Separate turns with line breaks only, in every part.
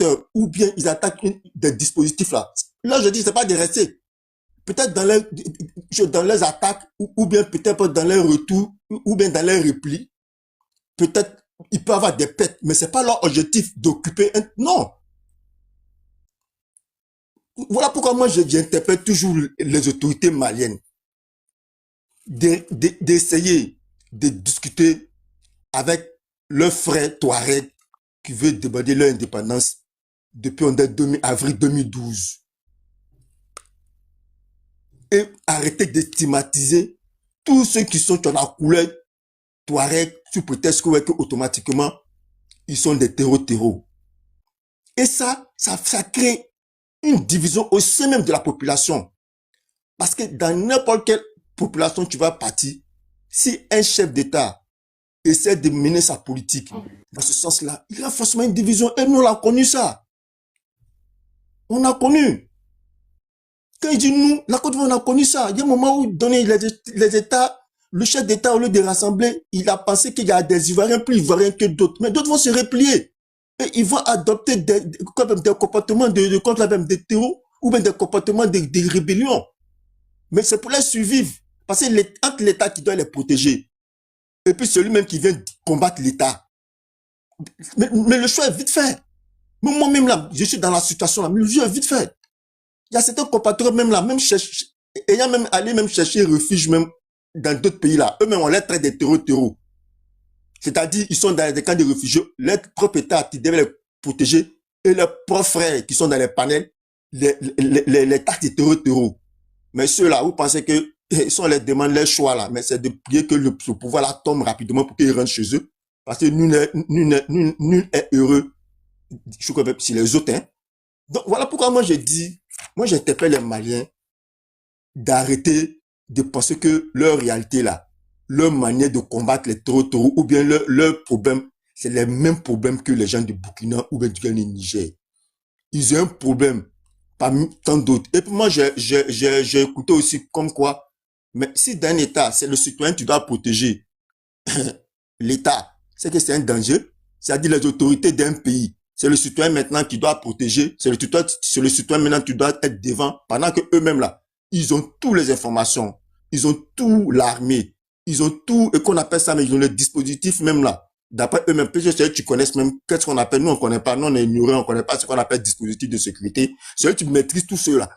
secteurs ou bien ils attaquent des dispositifs là. Là, je dis, c'est pas de rester. Peut-être dans leurs attaques ou bien peut-être dans leurs retours ou bien dans leurs replis, peut-être il peut y avoir des pertes, mais c'est pas leur objectif d'occuper un... Non. Voilà pourquoi moi j'interpelle toujours les autorités maliennes d'essayer de discuter avec leurs frères Touareg qui veulent demander leur indépendance depuis avril 2012 et arrêter de stigmatiser tous ceux qui sont dans la couleur Touareg sous prétexte que automatiquement ils sont des terreaux. Et ça crée une division au sein même de la population. Parce que dans n'importe quelle population tu vas partir, si un chef d'État essaie de mener sa politique dans ce sens-là, il y a forcément une division. Et nous, on a connu ça. On a connu. Quand il dit nous, la Côte d'Ivoire, on a connu ça. Il y a un moment où donner les États, le chef d'État, au lieu de rassembler, il a pensé qu'il y a des Ivoiriens plus Ivoiriens que d'autres. Mais d'autres vont se replier. Et ils vont adopter des comportements des terreaux ou bien des comportements de rébellion. Mais c'est pour les survivre. Parce que entre l'État qui doit les protéger et puis celui-même qui vient combattre l'État. Mais le choix est vite fait. Moi-même là, je suis dans la situation là, mais le choix est vite fait. Il y a certains compatriotes même là, ayant même allé même chercher refuge même dans d'autres pays là, eux-mêmes on les traite des terreaux. C'est-à-dire, ils sont dans des camps de réfugiés, leur propre État qui devait les protéger, et leurs propres frères qui sont dans les panels, les taxes des terreaux. Mais ceux-là, vous pensez que si on les demande leur choix là, mais c'est de prier que ce pouvoir là tombe rapidement pour qu'ils rentrent chez eux. Parce que nul est heureux si les autres. Hein. Donc voilà pourquoi moi j'interpelle les Maliens d'arrêter de penser que leur réalité là, leur manière de combattre les terreaux ou bien leur problème, c'est les mêmes problèmes que les gens du Burkina ou bien du Niger. Ils ont un problème parmi tant d'autres. Et puis moi, j'ai écouté aussi comme quoi, mais si d'un État, c'est le citoyen que tu dois protéger, l'État, c'est que c'est un danger, c'est-à-dire les autorités d'un pays, c'est le citoyen maintenant qui doit protéger, c'est le citoyen maintenant qui doit être devant, pendant que eux-mêmes là, ils ont toutes les informations, ils ont tout l'armée, ils ont tout, et qu'on appelle ça, mais ils ont le dispositif même là. D'après eux-mêmes, peut-être tu connais même, qu'est-ce qu'on appelle, nous on connaît pas, nous on est ignorés, on connaît pas ce qu'on appelle dispositif de sécurité. C'est eux qui maîtrisent tout cela.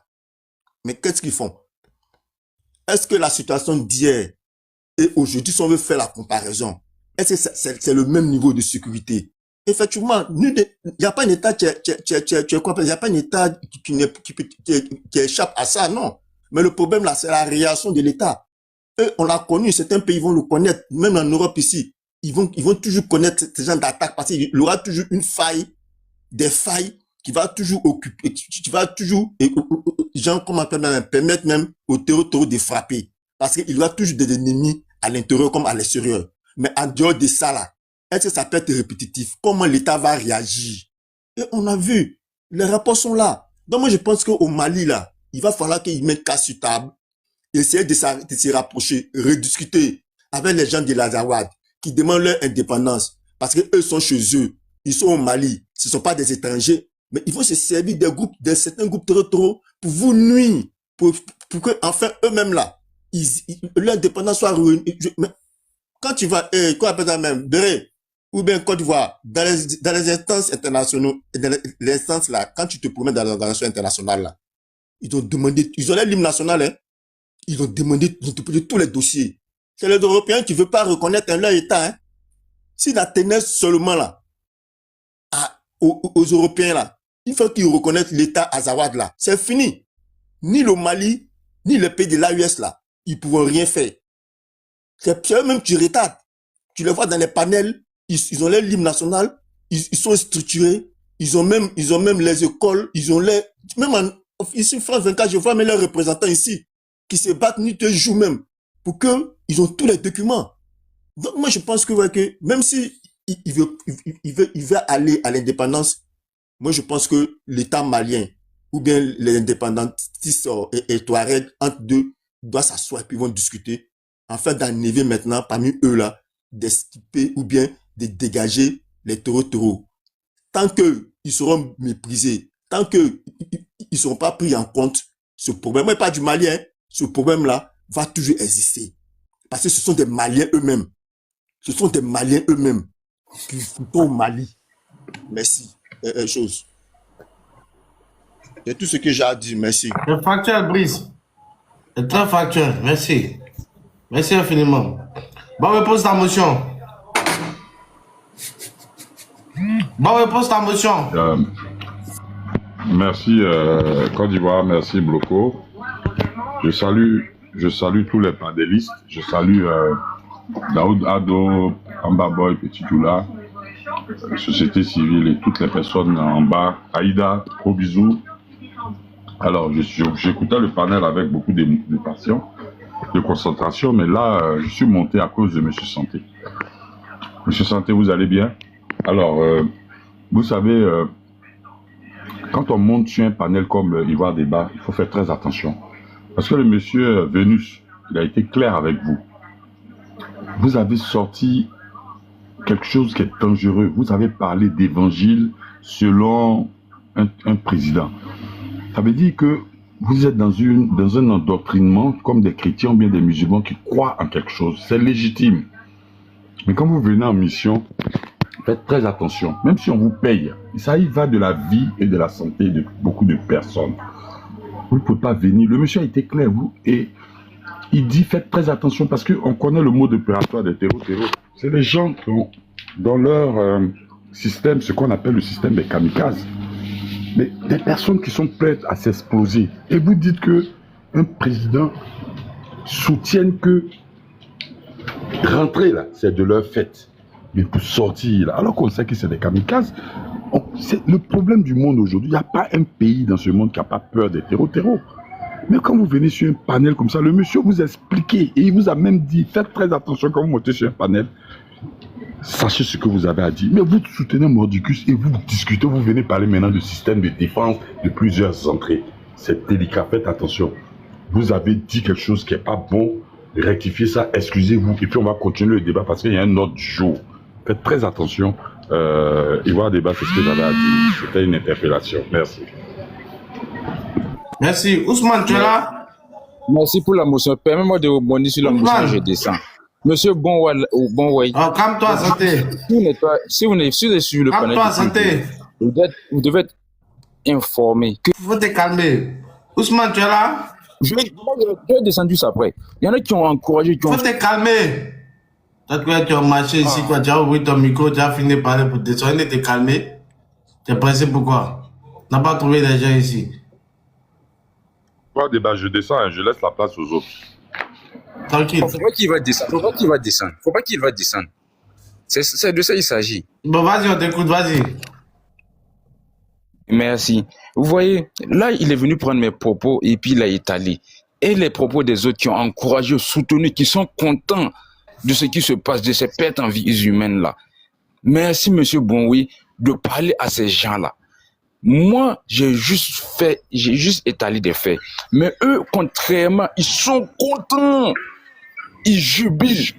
Mais qu'est-ce qu'ils font? Est-ce que la situation d'hier et aujourd'hui, si on veut faire la comparaison, est-ce que c'est le même niveau de sécurité? Effectivement, il n'y a pas un État il n'y a pas un État qui échappe à ça, non. Mais le problème là, c'est la réaction de l'État. Eux, on l'a connu, certains pays vont le connaître, même en Europe ici. Ils vont toujours connaître ces gens d'attaque parce qu'il y aura toujours des failles qui va toujours occuper, qui va toujours, genre, comment permettre même aux terreaux de frapper. Parce qu'il y aura toujours des ennemis à l'intérieur comme à l'extérieur. Mais en dehors de ça là, est-ce que ça peut être répétitif? Comment l'État va réagir? Et on a vu, les rapports sont là. Donc moi je pense qu'au Mali là, il va falloir qu'ils mettent cas sur table, essayer de se rapprocher, rediscuter avec les gens de l'Azawad qui demandent leur indépendance parce que eux sont chez eux, ils sont au Mali, ce ne sont pas des étrangers, mais ils vont se servir de certains groupes territoriaux pour vous nuire, pour que enfin eux-mêmes là, leur indépendance soit ruinée. Mais quand tu vas, quoi appelle ça même, Béré, ou bien Côte d'Ivoire, dans les instances internationales, dans les instances là, quand tu te promènes dans l'organisation internationale là, ils ont demandé, ils ont l'hymne national, hein, ils ont demandé tous les dossiers. C'est les Européens qui ne veulent pas reconnaître leur État. Hein. S'ils atteignaient seulement là, aux Européens là, il faut qu'ils reconnaissent l'État Azawad là. C'est fini. Ni le Mali, ni les pays de l'AUS là, ils ne pourront rien faire. C'est eux-mêmes qui retardent. Tu les vois dans les panels, ils ont leur hymne national, ils sont structurés, ils ont même les écoles, ils ont les... Même ici, France 24, je vois même leurs représentants ici, qui se battent nuit et jour même, pour que ils ont tous les documents. Donc moi je pense que, ouais, que même si il veut aller à l'indépendance, moi je pense que l'État malien, ou bien les indépendantistes et Touareg, entre deux, doivent s'asseoir et puis ils vont discuter, en fait d'enlever maintenant parmi eux là, d'estiper ou bien de dégager les terreaux. Tant que ils seront méprisés. Tant qu'ils ne seront pas pris en compte, ce problème, moi, pas du Mali, hein, ce problème-là va toujours exister. Parce que ce sont des Maliens eux-mêmes. Ce sont des Maliens eux-mêmes qui sont au Mali. Merci. Chose. C'est tout ce que j'ai à dire. Merci.
C'est factuel, Brice. C'est très factuel. Merci. Merci infiniment. Bon, repose ta motion. Bon, repose ta motion.
Merci Côte d'Ivoire, merci Bloco. Je salue tous les panélistes. Je salue Daoud Ado, Amba Boy, Petit Doula, société civile et toutes les personnes en bas. Aïda, gros bisous. Alors, j'écoutais le panel avec beaucoup de passion, de concentration, mais là, je suis monté à cause de Monsieur Santé. Monsieur Santé, vous allez bien? Alors, vous savez, quand on monte sur un panel comme Ivoire Débat, il faut faire très attention. Parce que le monsieur Vénus, il a été clair avec vous. Vous avez sorti quelque chose qui est dangereux. Vous avez parlé d'évangile selon un président. Ça veut dire que vous êtes dans un endoctrinement comme des chrétiens ou bien des musulmans qui croient en quelque chose. C'est légitime. Mais quand vous venez en mission, faites très attention. Même si on vous paye, ça y va de la vie et de la santé de beaucoup de personnes. Vous ne pouvez pas venir. Le monsieur a été clair, vous, et il dit faites très attention parce qu'on connaît le mode opératoire des terreaux. C'est les gens qui ont dans leur système ce qu'on appelle le système des kamikazes. Mais des personnes qui sont prêtes à s'exploser. Et vous dites que un président soutienne que rentrer là, c'est de leur fait. Mais pour sortir là, alors qu'on sait que c'est des kamikazes, c'est le problème du monde aujourd'hui. Il n'y a pas un pays dans ce monde qui n'a pas peur des terreaux. Mais quand vous venez sur un panel comme ça, le monsieur vous a expliqué et il vous a même dit, faites très attention quand vous montez sur un panel. Sachez ce que vous avez à dire. Mais vous soutenez Mordicus et vous discutez, vous venez parler maintenant de système de défense de plusieurs entrées. C'est délicat, faites attention. Vous avez dit quelque chose qui n'est pas bon, rectifiez ça, excusez-vous. Et puis on va continuer le débat parce qu'il y a un autre jour. Faites très attention. Ivoire Débat, c'est ce que j'avais à dire. C'était une interpellation. Merci.
Merci. Ousmane, tu es là?
Merci pour la motion. Permets-moi de rebondir sur la motion, je descends. Monsieur Bonway.
Oh, calme-toi, Santé.
Si vous êtes sur le panel,
calme-toi, Santé.
Vous devez être informé.
Il faut te calmer. Ousmane, tu es là?
Je vais descendu ça après. Il y en a qui ont encouragé.
Il faut te calmer. Tu as marché ici, quoi. Tu as ouvert ton micro, tu as fini de parler pour descendre et te calmer. Tu es pressé pourquoi? Tu n'as pas trouvé des gens ici.
Ivoire Débat, je descends et je laisse la place aux autres.
Tranquille.
Faut pas qu'il va descendre. C'est de ça qu'il s'agit.
Bon, vas-y, on t'écoute, vas-y.
Merci. Vous voyez, là, il est venu prendre mes propos et puis il a étalé. Et les propos des autres qui ont encouragé, soutenu, qui sont contents de ce qui se passe, de ces pertes en vie humaine là. Merci, monsieur Bonway, de parler à ces gens-là. Moi, j'ai juste étalé des faits. Mais eux, contrairement, ils sont contents. Ils jubilent.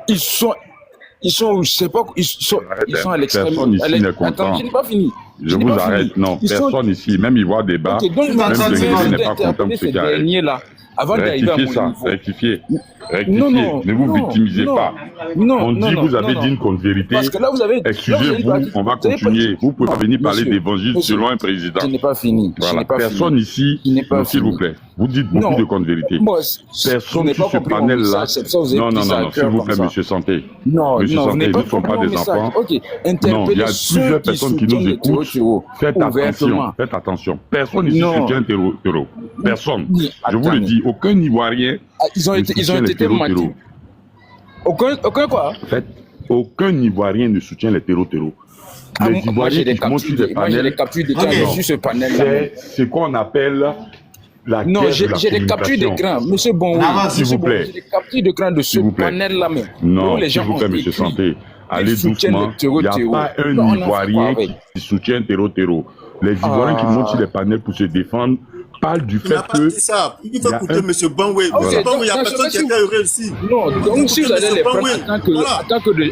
Ils sont, je sais pas, ils sont à l'extrême.
Personne ici n'est content.
Attends, je n'ai pas fini.
Je vous arrête. Non, personne ici, même Ivoire Débat,
Okay, donc,
même Denis n'est pas content de ce qui arrive.
Avant d'arriver à mon niveau.
Rectifiez.
Non,
Ne vous victimisez pas. On dit vous avez dit une contre-vérité.
Parce que là, vous avez.
Excusez-vous, on va continuer. Vous pouvez pas venir parler d'évangile selon un président.
Je n'ai pas fini.
Voilà. Personne ici, s'il vous plaît. Vous dites beaucoup de contre-vérités. Personne sur ce panel-là. Non, s'il vous plaît, monsieur Santé. Monsieur Santé, nous ne sommes pas des enfants. Non, il y a plusieurs personnes qui nous écoutent. Faites attention. Personne ici soutient un terreau. Personne. Je vous le dis, aucun Ivoirien.
Ils ont été mentis. Aucun quoi?
En fait, aucun Ivoirien ne soutient les terreaux. Les Ivoiriens qui montent sur des panels,
sur ce panel-là.
C'est ce qu'on appelle la guerre de la communication.
J'ai des captures d'écran, monsieur Bonway.
S'il vous plaît.
J'ai des captures d'écran de ce panel-là même.
Non, s'il vous plaît, monsieur Santé. Allez doucement. Il n'y a pas un Ivoirien qui soutient terreau. Les Ivoiriens qui montent sur les panels pour se défendre parle du
Il n'a
fait
pas
que
dit ça. Il faut
il y a
écouter
un...
M. Banway.
Ok,
M. Banway, il n'y a
donc,
personne qui
si
était heureux ici.
non,
Il faut
donc si
écouter
vous allez
M.
les prendre
Banway.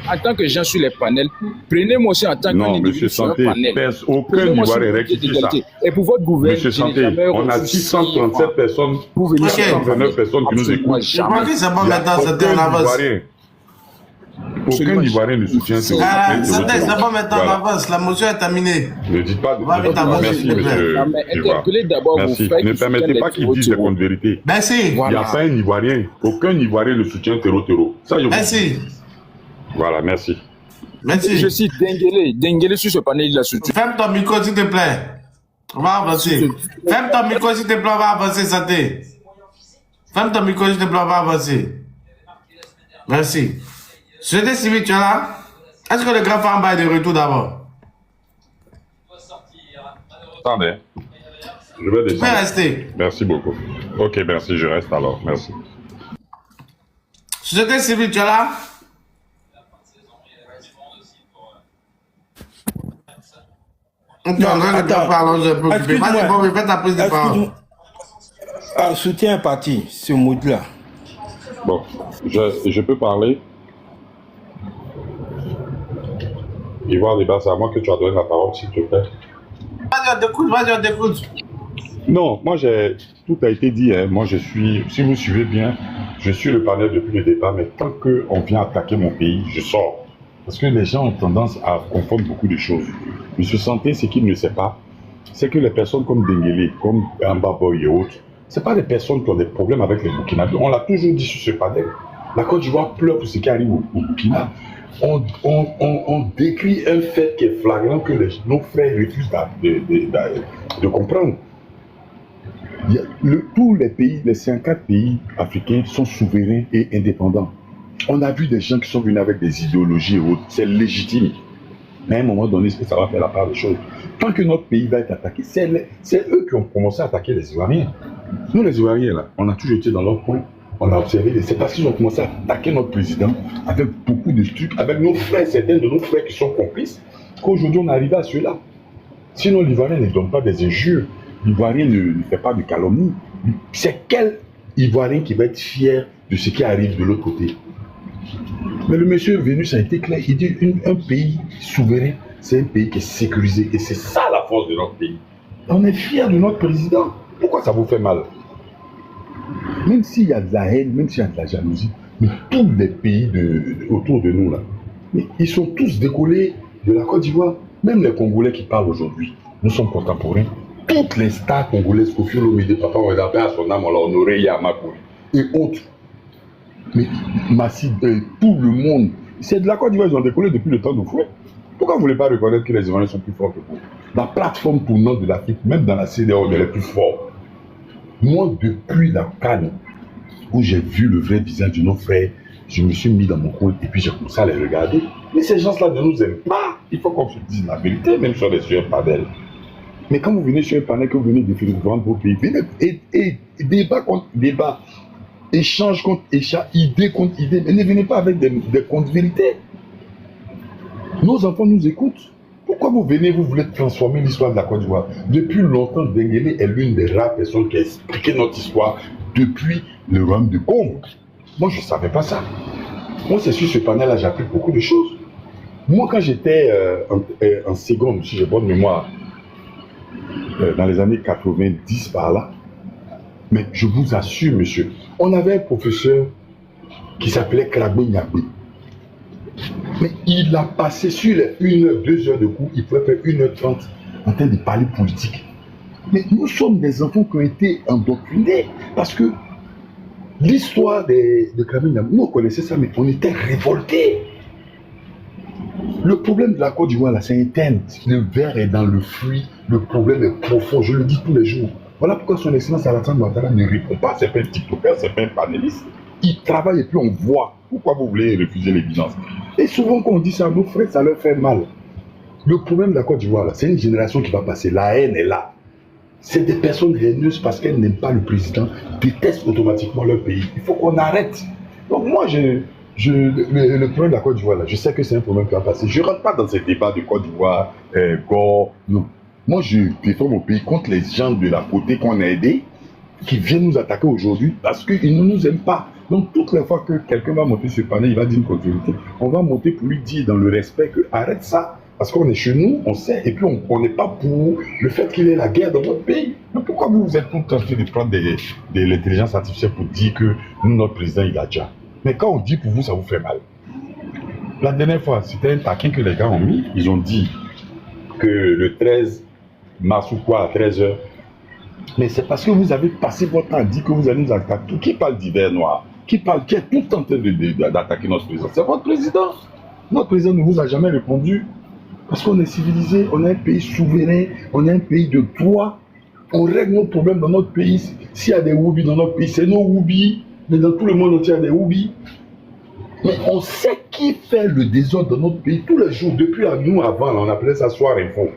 en tant que gens sur les panels, prenez-moi aussi en tant qu'un
Non,
individu
monsieur
sur un
Santé,
panel.
aucun
Prenez-moi sur
Ivoirien
le pied
rectifie ça.
d'égalité. Et pour votre gouvernement,
Monsieur
je n'ai
Santé,
jamais
on a
reçu
637 personnes,
pour venir
Ok.
sur un
629
panel.
personnes qui nous
Absolument
écoutent.
Je crois
jamais.
que c'est bon
Il n'y a
maintenant, c'était en
aucun
avance.
Ivoirien.
Absolument
Aucun Ivoirien ne soutient ce
Ah,
ce
c'était
retour.
c'est bon maintenant en
Voilà.
avance. La motion est terminée.
Ne dites pas.
On va vite avancer,
Merci,
s'il te plaît.
monsieur.
Non, mais
Ivoire.
interpellez d'abord vos
Merci.
frères
Ne
qui soutiennent
permettez
les
pas qu'ils disent des
terreaux.
contre-vérités.
Merci.
Il n'y a
Voilà.
pas un Ivoirien. Aucun Ivoirien ne soutient terreau. Ça, je vous dis.
Merci.
Voilà, merci.
Je
Merci.
cite Dengele sur ce panel, il a soutenu.
Ferme ton micro, s'il te plaît. On va avancer. Ferme ton micro, s'il te plaît, on va avancer, Santé. Ferme ton micro, s'il te plaît, on va avancer. Merci. Société civile, tu es là? Est-ce que le grand Famba est de retour d'abord?
Attendez. Je vais
Tu peux
descendre.
rester.
Merci beaucoup. Ok, merci, je reste alors. Merci.
Société civile, tu es là? Ok,
Non,
on a le
attends.
grand parlant, je peux occuper. Vas-y,
Excuse-moi.
bon, fais ta prise de parole.
Excuse-moi. Ah, soutien un parti, ce mot-là.
Bon, je peux parler. Ivoire Débat, c'est à moi que tu as donné la parole, s'il te plaît.
Vas-y, on t'écoute, vas-y, on t'écoute.
Non, moi, tout a été dit. Hein. Moi, si vous suivez bien, je suis le panel depuis le départ, mais tant qu'on vient attaquer mon pays, je sors. Parce que les gens ont tendance à confondre beaucoup de choses. Monsieur Santé, ce qu'il ne sait pas, c'est que les personnes comme Dengele, comme Ambaboy et autres, ce pas des personnes qui ont des problèmes avec les Burkinabés. On l'a toujours dit sur ce panel. La Côte d'Ivoire pleure pour ce qui arrive au Burkina. On décrit un fait qui est flagrant que nos frères refusent de comprendre. Tous les pays, les 54 pays africains sont souverains et indépendants. On a vu des gens qui sont venus avec des idéologies et autres, c'est légitime. Mais à un moment donné, ça va faire la part des choses. Tant que notre pays va être attaqué, c'est eux qui ont commencé à attaquer les Ivoiriens. Nous, les Ivoiriens, là, on a toujours été dans leur coin. On a observé, c'est parce qu'ils ont commencé à attaquer notre président avec beaucoup de trucs, avec nos frères, certains de nos frères qui sont complices, qu'aujourd'hui on est arrivé à cela. Sinon, l'Ivoirien ne donne pas des injures, l'Ivoirien ne fait pas de calomnie. C'est quel Ivoirien qui va être fier de ce qui arrive de l'autre côté? Mais le monsieur est venu, ça a été clair, il dit un pays souverain, c'est un pays qui est sécurisé, et c'est ça la force de notre pays. On est fier de notre président. Pourquoi ça vous fait mal? Même s'il y a de la haine, même s'il y a de la jalousie, mais tous les pays autour de nous, là, mais ils sont tous décollés de la Côte d'Ivoire. Même les Congolais qui parlent aujourd'hui, nous sommes contemporains. Toutes les stars congolaises, Kofi Olomide, Papa Wendapé à son âme, on l'a honoré, Yamakuri et autres. Mais Massi, tout le monde, c'est de la Côte d'Ivoire, ils ont décollé depuis le temps de Fouet. Pourquoi vous ne voulez pas reconnaître que les Ivoiriens sont plus forts que vous? La plateforme tournante de l'Afrique, même dans la CEDEAO, on est les plus forts. Moi, depuis la Cannes, où j'ai vu le vrai visage de nos frères, je me suis mis dans mon coin et puis j'ai commencé à les regarder. Mais ces gens-là ne nous aiment pas. Il faut qu'on se dise la vérité, même sur un panel. Mais quand vous venez sur un panel, que vous venez défendre vos pays, venez et débat contre débat, échange contre échange, idée contre idée, mais ne venez pas avec des contre-vérités. Nos enfants nous écoutent. Pourquoi vous venez, vous voulez transformer l'histoire de la Côte d'Ivoire? Depuis longtemps, Dengele est l'une des rares personnes qui a expliqué notre histoire depuis le royaume de Congo. Moi, je ne savais pas ça. Moi, c'est sur ce panel-là, j'ai appris beaucoup de choses. Moi, quand j'étais en seconde, si j'ai bonne mémoire, dans les années 90 par là, mais je vous assure, monsieur, on avait un professeur qui s'appelait Kragbe Nyagbe. Mais il a passé sur les 1 heure, 2 heures de cours, il pouvait faire 1h30 en train de parler politique. Mais nous sommes des enfants qui ont été endoctrinés parce que l'histoire de Kragbe Nyagbe, nous on connaissait ça, mais on était révoltés. Le problème de la Côte d'Ivoire, là, c'est interne. Le verre est dans le fruit, le problème est profond, je le dis tous les jours. Voilà pourquoi son excellence Alassane Ouattara ne répond pas, c'est pas un TikToker, c'est pas un panéliste. Il travaille et puis on voit. Pourquoi vous voulez refuser l'évidence? Et souvent quand on dit ça à nos frères, ça leur fait mal. Le problème de la Côte d'Ivoire, là, c'est une génération qui va passer. La haine est là. C'est des personnes haineuses parce qu'elles n'aiment pas le président, détestent automatiquement leur pays. Il faut qu'on arrête. Donc moi, le problème de la Côte d'Ivoire, là, je sais que c'est un problème qui va passer. Je ne rentre pas dans ces débats de Côte d'Ivoire, Gore, non. Moi, je défends mon pays contre les gens de la côté qu'on a aidés, qui viennent nous attaquer aujourd'hui parce qu'ils ne nous aiment pas. Donc, toutes les fois que quelqu'un va monter ce panel, il va dire une continuité, on va monter pour lui dire dans le respect que arrête ça, parce qu'on est chez nous, on sait, et puis on n'est pas pour le fait qu'il y ait la guerre dans notre pays. Mais pourquoi vous êtes tout le temps en train de prendre de l'intelligence artificielle pour dire que nous, notre président, il a déjà. Mais quand on dit pour vous, ça vous fait mal. La dernière fois, c'était un taquin que les gars ont mis, ils ont dit que le 13 mars ou quoi, à 13h, mais c'est parce que vous avez passé votre temps à dire que vous allez nous attaquer. Qui parle d'hiver noir? Qui est tout le temps en train d'attaquer notre président? C'est votre président. Notre président ne vous a jamais répondu. Parce qu'on est civilisé, on est un pays souverain, on est un pays de droit. On règle nos problèmes dans notre pays. S'il y a des whoobis dans notre pays, c'est nos whoobis. Mais dans tout le monde entier, il y a des whoobis. Mais on sait qui fait le désordre dans notre pays tous les jours. Depuis nous, avant, on appelait ça Soir Info.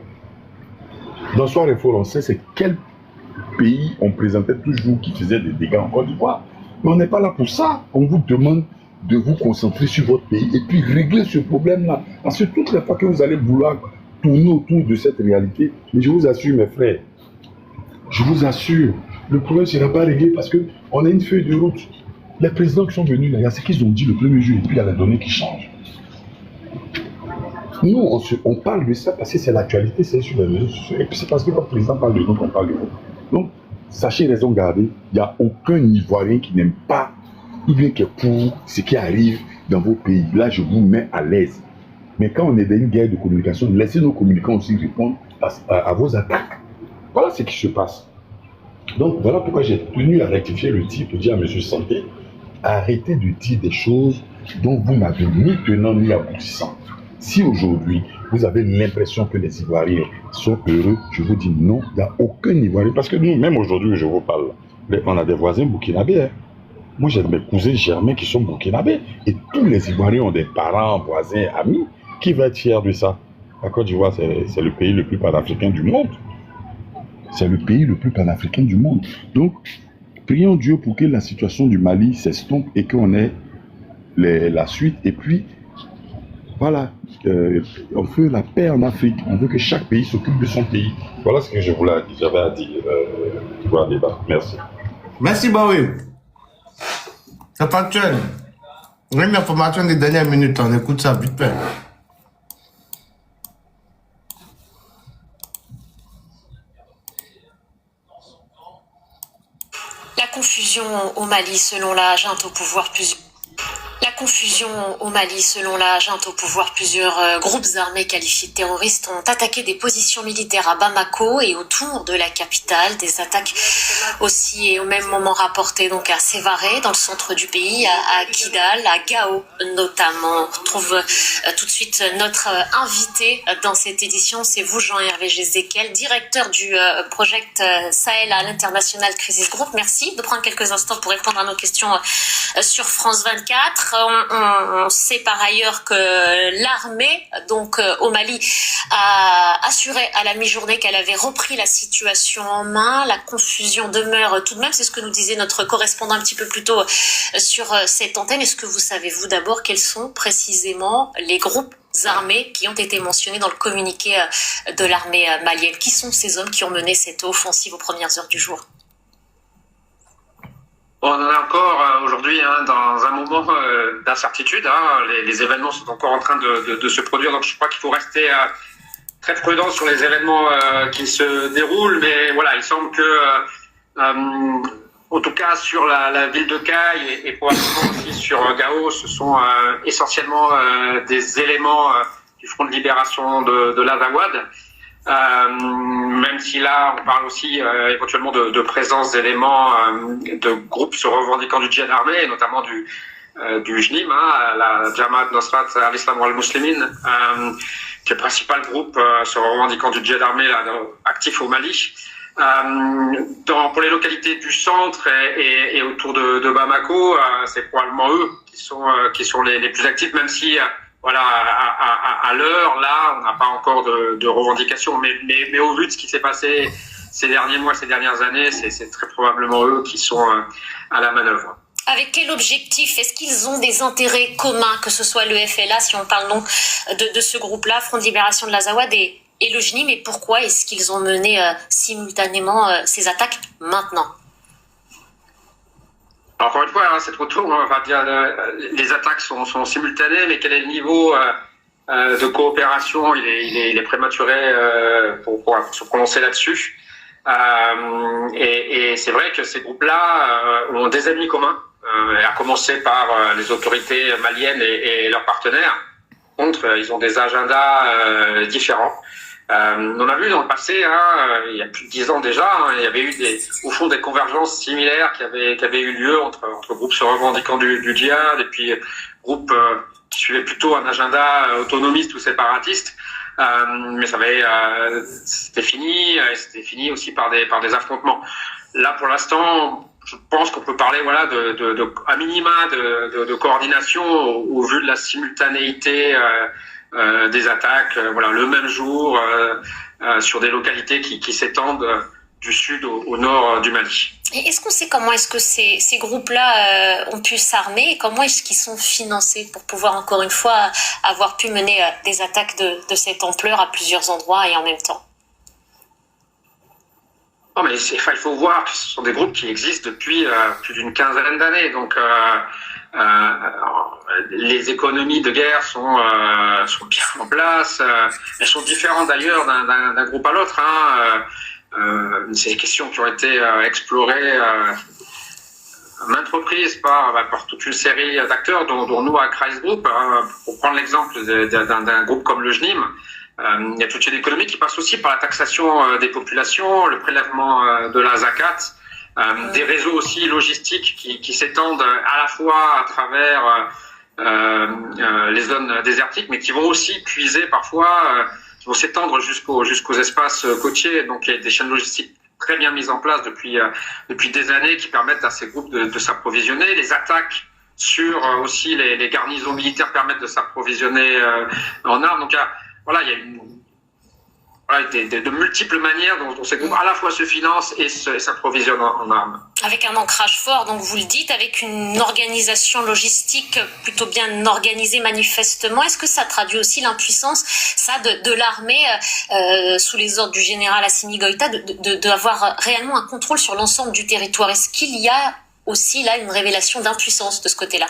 Dans Soir Info, on sait c'est quel pays on présentait toujours qui faisait des dégâts en Côte d'Ivoire. Mais on n'est pas là pour ça. On vous demande de vous concentrer sur votre pays et puis régler ce problème-là. Parce que toutes les fois que vous allez vouloir tourner autour de cette réalité, mais je vous assure, mes frères, je vous assure, le problème ne sera pas réglé parce qu'on a une feuille de route. Les présidents qui sont venus là, il y a ce qu'ils ont dit le premier jour et puis il y a les données qui changent. Nous, on parle de ça parce que c'est l'actualité, c'est sur les réseaux sociaux. Et puis c'est parce que notre président parle de nous qu'on parle de vous. Donc, sachez raison garder, il n'y a aucun Ivoirien qui n'aime pas ou bien qui est pour ce qui arrive dans vos pays. Là, je vous mets à l'aise. Mais quand on est dans une guerre de communication, laissez nos communicants aussi répondre à vos attaques. Voilà ce qui se passe. Donc, voilà pourquoi j'ai tenu à rectifier le tir pour dire à M. Santé, arrêtez de dire des choses dont vous n'avez ni tenant ni aboutissant. Si aujourd'hui, vous avez l'impression que les Ivoiriens sont heureux, je vous dis non, il n'y a aucun Ivoirien. Parce que nous, même aujourd'hui, je vous parle, on a des voisins burkinabés. Hein. Moi, j'ai mes cousins germains qui sont burkinabés. Et tous les Ivoiriens ont des parents, voisins, amis. Qui va être fier de ça? La Côte d'Ivoire, c'est le pays le plus panafricain du monde. C'est le pays le plus panafricain du monde. Donc, prions Dieu pour que la situation du Mali s'estompe et qu'on ait la suite. Et puis, voilà, on veut la paix en Afrique. On veut que chaque pays s'occupe de son pays. Voilà ce que j'avais à dire pour un débat. Merci.
Merci, Baoui. C'est factuel. Même l'information des dernières minutes, on écoute ça vite fait.
La confusion au Mali selon la junte au pouvoir plusieurs groupes armés qualifiés de terroristes ont attaqué des positions militaires à Bamako et autour de la capitale. Des attaques aussi et au même moment rapportées donc à Sévaré, dans le centre du pays, à Kidal, à Gao notamment. On retrouve tout de suite notre invité dans cette édition. C'est vous, Jean-Hervé Gézéquel, directeur du Project Sahel à l'International Crisis Group. Merci de prendre quelques instants pour répondre à nos questions sur France 24. On sait par ailleurs que l'armée, donc au Mali, a assuré à la mi-journée qu'elle avait repris la situation en main. La confusion demeure tout de même, c'est ce que nous disait notre correspondant un petit peu plus tôt sur cette antenne. Est-ce que vous savez, vous d'abord, quels sont précisément les groupes armés qui ont été mentionnés dans le communiqué de l'armée malienne? Qui sont ces hommes qui ont mené cette offensive aux premières heures du jour?
On en est encore aujourd'hui dans un moment d'incertitude. Les événements sont encore en train de se produire, donc je crois qu'il faut rester très prudent sur les événements qui se déroulent. Mais voilà, il semble que, en tout cas sur la ville de Caille et probablement aussi sur Gao, ce sont essentiellement des éléments du Front de libération de l'Azawad. Même si là, on parle aussi éventuellement de présence d'éléments de groupes se revendiquant du djihad armé, et notamment du JNIM, la Jamaat Nusrat al-Islam wal-Muslimin, qui est le principal groupe se revendiquant du djihad armé actif au Mali. Pour les localités du centre et autour de Bamako, c'est probablement eux qui sont les plus actifs, même si voilà, à l'heure, là, on n'a pas encore de revendications, mais au vu de ce qui s'est passé ces derniers mois, ces dernières années, c'est très probablement eux qui sont à la manœuvre.
Avec quel objectif? Est-ce qu'ils ont des intérêts communs, que ce soit le FLA, si on parle donc de ce groupe-là, Front de Libération de l'Azawad, et et le JNIM, et pourquoi est-ce qu'ils ont mené simultanément ces attaques maintenant?
Encore une fois, hein, c'est trop tôt, on va dire les attaques sont simultanées, mais quel est le niveau de coopération? Il est prématuré pour se prononcer là-dessus. Et c'est vrai que ces groupes-là ont des ennemis communs, à commencer par les autorités maliennes et leurs partenaires. Par contre, ils ont des agendas différents. On a vu dans le passé, il y a plus de 10 ans déjà, il y avait eu au fond des convergences similaires qui avaient eu lieu entre groupes se revendiquant du djihad et puis groupes qui suivaient plutôt un agenda autonomiste ou séparatiste. Mais c'était fini, et c'était fini aussi par des affrontements. Là, pour l'instant, je pense qu'on peut parler, voilà, à minima de coordination au vu de la simultanéité des attaques, voilà, le même jour sur des localités qui s'étendent du sud au nord du Mali.
Et est-ce qu'on sait comment est-ce que ces groupes-là ont pu s'armer et comment est-ce qu'ils sont financés pour pouvoir encore une fois avoir pu mener des attaques de cette ampleur à plusieurs endroits et en même temps?
Non, mais il faut voir que ce sont des groupes qui existent depuis plus d'une quinzaine d'années. Donc, les économies de guerre sont bien en place. Elles sont différentes d'ailleurs d'un groupe à l'autre. C'est des questions qui ont été explorées à maintes reprises par toute une série d'acteurs, dont nous à Kreis Group. Pour prendre l'exemple d'un groupe comme le JNIM, il y a toute une économie qui passe aussi par la taxation des populations, le prélèvement de la zakat, des réseaux aussi logistiques qui s'étendent à la fois à travers les zones désertiques, mais qui vont aussi puiser parfois, qui vont s'étendre jusqu'aux espaces côtiers. Donc il y a des chaînes logistiques très bien mises en place depuis des années qui permettent à ces groupes de s'approvisionner. Les attaques sur aussi les garnisons militaires permettent de s'approvisionner en armes. Donc voilà, il y a de multiples manières dont ces groupes à la fois se financent et s'approvisionnent en armes.
Avec un ancrage fort, donc vous le dites, avec une organisation logistique plutôt bien organisée manifestement. Est-ce que ça traduit aussi l'impuissance, ça, de l'armée sous les ordres du général Assimi Goïta, d'avoir réellement un contrôle sur l'ensemble du territoire? Est-ce qu'il y a aussi là une révélation d'impuissance de ce côté-là?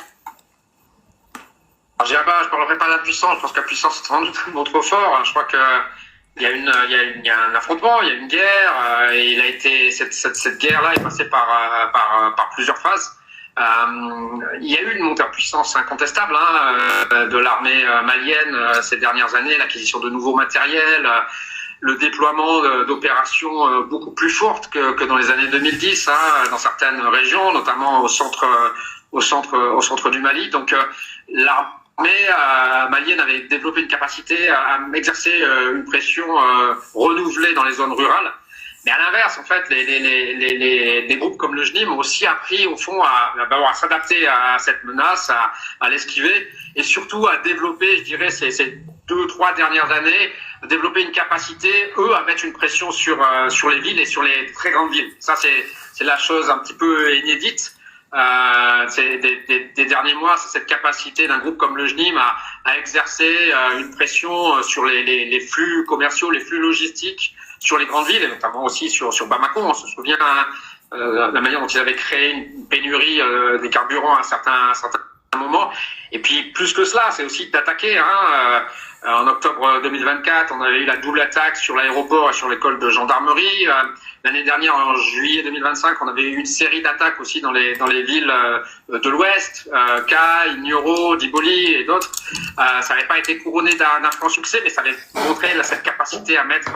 Je ne parlerai pas d'impuissance, je pense que la puissance est sans doute trop fort. Je crois que il y a un affrontement, il y a une guerre, et cette guerre-là est passée par plusieurs phases. Il y a eu une montée en puissance incontestable de l'armée malienne ces dernières années, l'acquisition de nouveaux matériels, le déploiement d'opérations beaucoup plus fortes que dans les années 2010 dans certaines régions, notamment au centre du Mali. Donc l'armée malienne avait développé une capacité à exercer une pression renouvelée dans les zones rurales. Mais à l'inverse, en fait, des groupes comme le JNIM ont aussi appris, au fond, à s'adapter à cette menace, à l'esquiver, et surtout à développer, je dirais, ces 2-3 dernières années, à développer une capacité, eux, à mettre une pression sur les villes et sur les très grandes villes. Ça, c'est la chose un petit peu inédite. Des derniers mois, c'est cette capacité d'un groupe comme le JNIM à exercer une pression sur les flux commerciaux, les flux logistiques, sur les grandes villes, et notamment aussi sur Bamako. On se souvient la manière dont ils avaient créé une pénurie des carburants à un certain moment. Et puis, plus que cela, c'est aussi d'attaquer. En octobre 2024, on avait eu la double attaque sur l'aéroport et sur l'école de gendarmerie. L'année dernière, en juillet 2025, on avait eu une série d'attaques aussi dans les villes de l'Ouest, Kay, Nioro, Diboli et d'autres. Ça n'avait pas été couronné d'un franc succès, mais ça avait montré cette capacité à mettre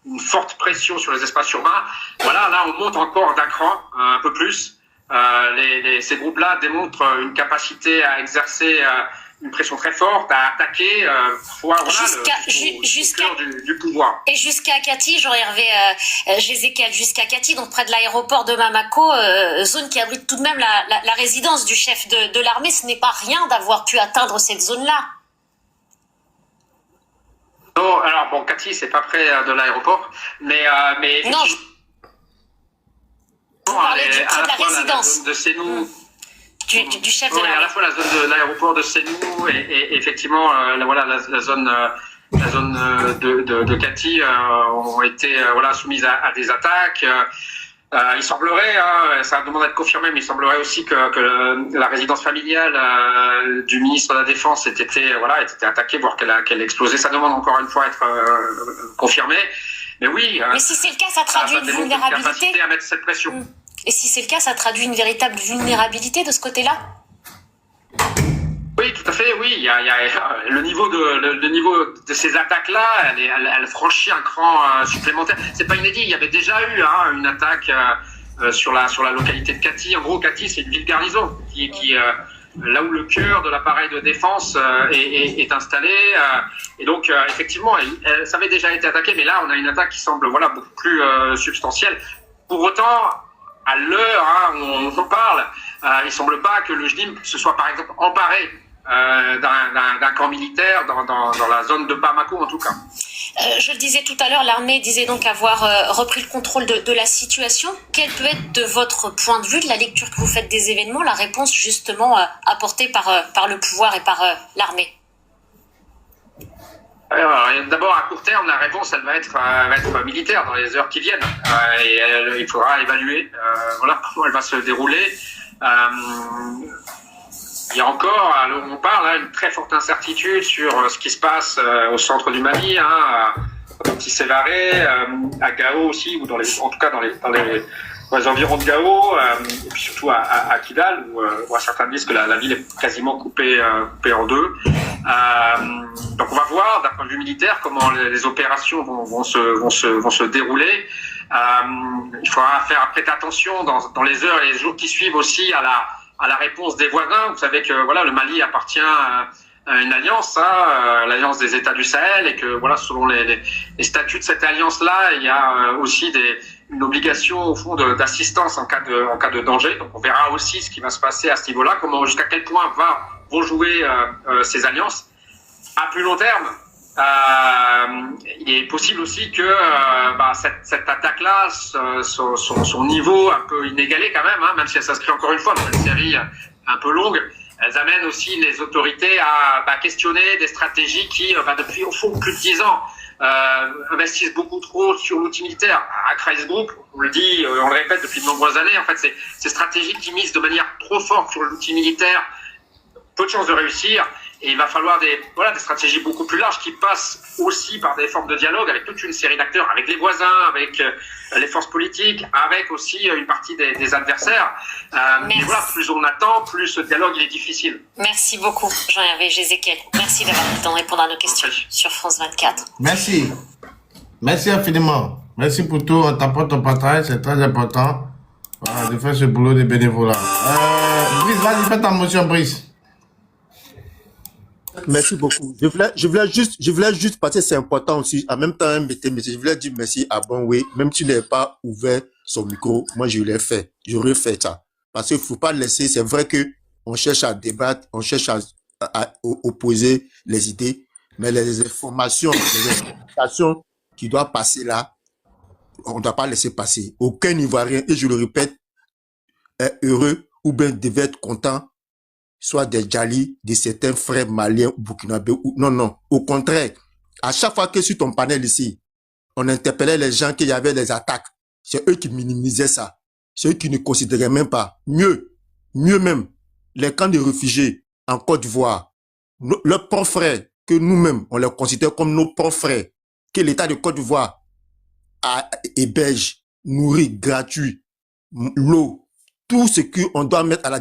une forte pression sur les espaces urbains. Voilà, là, on monte encore d'un cran, un peu plus. Ces groupes-là démontrent une capacité à exercer une pression très forte, à attaquer jusqu'à cœur du pouvoir.
Et jusqu'à Kati, Jézéchiel, jusqu'à Kati, donc près de l'aéroport de Bamako, zone qui abrite tout de même la résidence du chef de l'armée. Ce n'est pas rien d'avoir pu atteindre cette zone-là.
Non, alors bon, Kati, c'est pas près de l'aéroport, mais
non, vous parlez de la résidence
de Sénou.
Du chef de
l'armée. À la fois la zone de l'aéroport de Sénou et effectivement la zone de Kati ont été voilà, soumises à des attaques. Il semblerait, ça demande d'être confirmé, mais il semblerait aussi que la résidence familiale du ministre de la Défense ait été attaquée, voire qu'elle ait explosé. Ça demande encore une fois à être confirmé. Mais oui.
Mais si c'est le cas, ça traduit une vulnérabilité.
Capacité à mettre cette pression.
Et si c'est le cas, ça traduit une véritable vulnérabilité de ce côté-là?
Oui, tout à fait, oui. Il y a le niveau de ces attaques-là, elle franchit un cran supplémentaire. C'est pas inédit. Il y avait déjà eu une attaque sur la localité de Kati. En gros, Kati, c'est une ville garnison qui là où le cœur de l'appareil de défense est installé. Et donc, effectivement, ça avait déjà été attaqué, mais là, on a une attaque qui semble beaucoup plus substantielle. Pour autant, à l'heure où on en parle, il semble pas que le JNIM se soit, par exemple, emparé d'un camp militaire dans la zone de Bamako, en tout cas.
Je le disais tout à l'heure, l'armée disait donc avoir repris le contrôle de la situation. Quelle peut être, de votre point de vue, de la lecture que vous faites des événements, la réponse justement apportée par le pouvoir et par l'armée?
Alors, d'abord, à court terme, la réponse, elle va être militaire dans les heures qui viennent. Et il faudra évaluer comment elle va se dérouler. Il y a encore, on parle, une très forte incertitude sur ce qui se passe au centre du Mali, à Petit Sévaré, à Gao aussi, ou en tout cas dans les environs de Gao, et puis surtout à Kidal, où certains disent que la ville est quasiment coupée en deux. Donc on va voir d'un point de vue militaire comment les opérations vont se dérouler. Il faudra faire prêter attention dans les heures et les jours qui suivent aussi à la réponse des voisins. Vous savez que le Mali appartient à une alliance, l'alliance des États du Sahel, et que selon les statuts de cette alliance-là, il y a aussi une obligation au fond d'assistance en cas de danger. Donc on verra aussi ce qui va se passer à ce niveau-là, jusqu'à quel point vont jouer ces alliances. À plus long terme, il est possible aussi que cette attaque-là, son niveau un peu inégalé quand même si elle s'inscrit encore une fois dans une série un peu longue, elles amènent aussi les autorités à questionner des stratégies qui, depuis au fond plus de 10 ans, investissent beaucoup trop sur l'outil militaire. À Crisis Group, on le dit, on le répète depuis de nombreuses années, en fait, c'est ces stratégies qui misent de manière trop forte sur l'outil militaire, peu de chances de réussir. Et il va falloir des stratégies beaucoup plus larges qui passent aussi par des formes de dialogue avec toute une série d'acteurs, avec les voisins, avec les forces politiques, avec aussi une partie des adversaires. Mais plus on attend, plus ce dialogue il est difficile.
Merci beaucoup, Jean-Hervé Jézéchiel. Merci d'avoir pris le temps de répondre à nos questions sur France 24.
Merci. Merci infiniment. Merci pour tout. On t'apporte ton partage, c'est très important de faire ce boulot de bénévolat. Brice, vas-y, fais ta motion, Brice.
Merci beaucoup. Je voulais juste parce que c'est important aussi. En même temps, je voulais dire merci à Bonway. Même si tu n'avais pas ouvert son micro, moi je l'ai fait. J'aurais fait ça. Parce qu'il ne faut pas laisser, c'est vrai que on cherche à débattre, on cherche à opposer les idées, mais les informations, les explications qui doivent passer là, on ne doit pas laisser passer. Aucun Ivoirien, et je le répète, est heureux ou bien devait être content, soit des Djali, de certains frères maliens ou burkinabés. Non. Au contraire, à chaque fois que sur ton panel ici, on interpellait les gens qu'il y avait des attaques, c'est eux qui minimisaient ça. C'est eux qui ne considéraient même pas. Mieux même, les camps de réfugiés en Côte d'Ivoire, leurs propres frères, que nous-mêmes, on les considère comme nos propres frères, que l'État de Côte d'Ivoire héberge, nourrit, gratuit, l'eau, tout ce qu'on doit mettre à la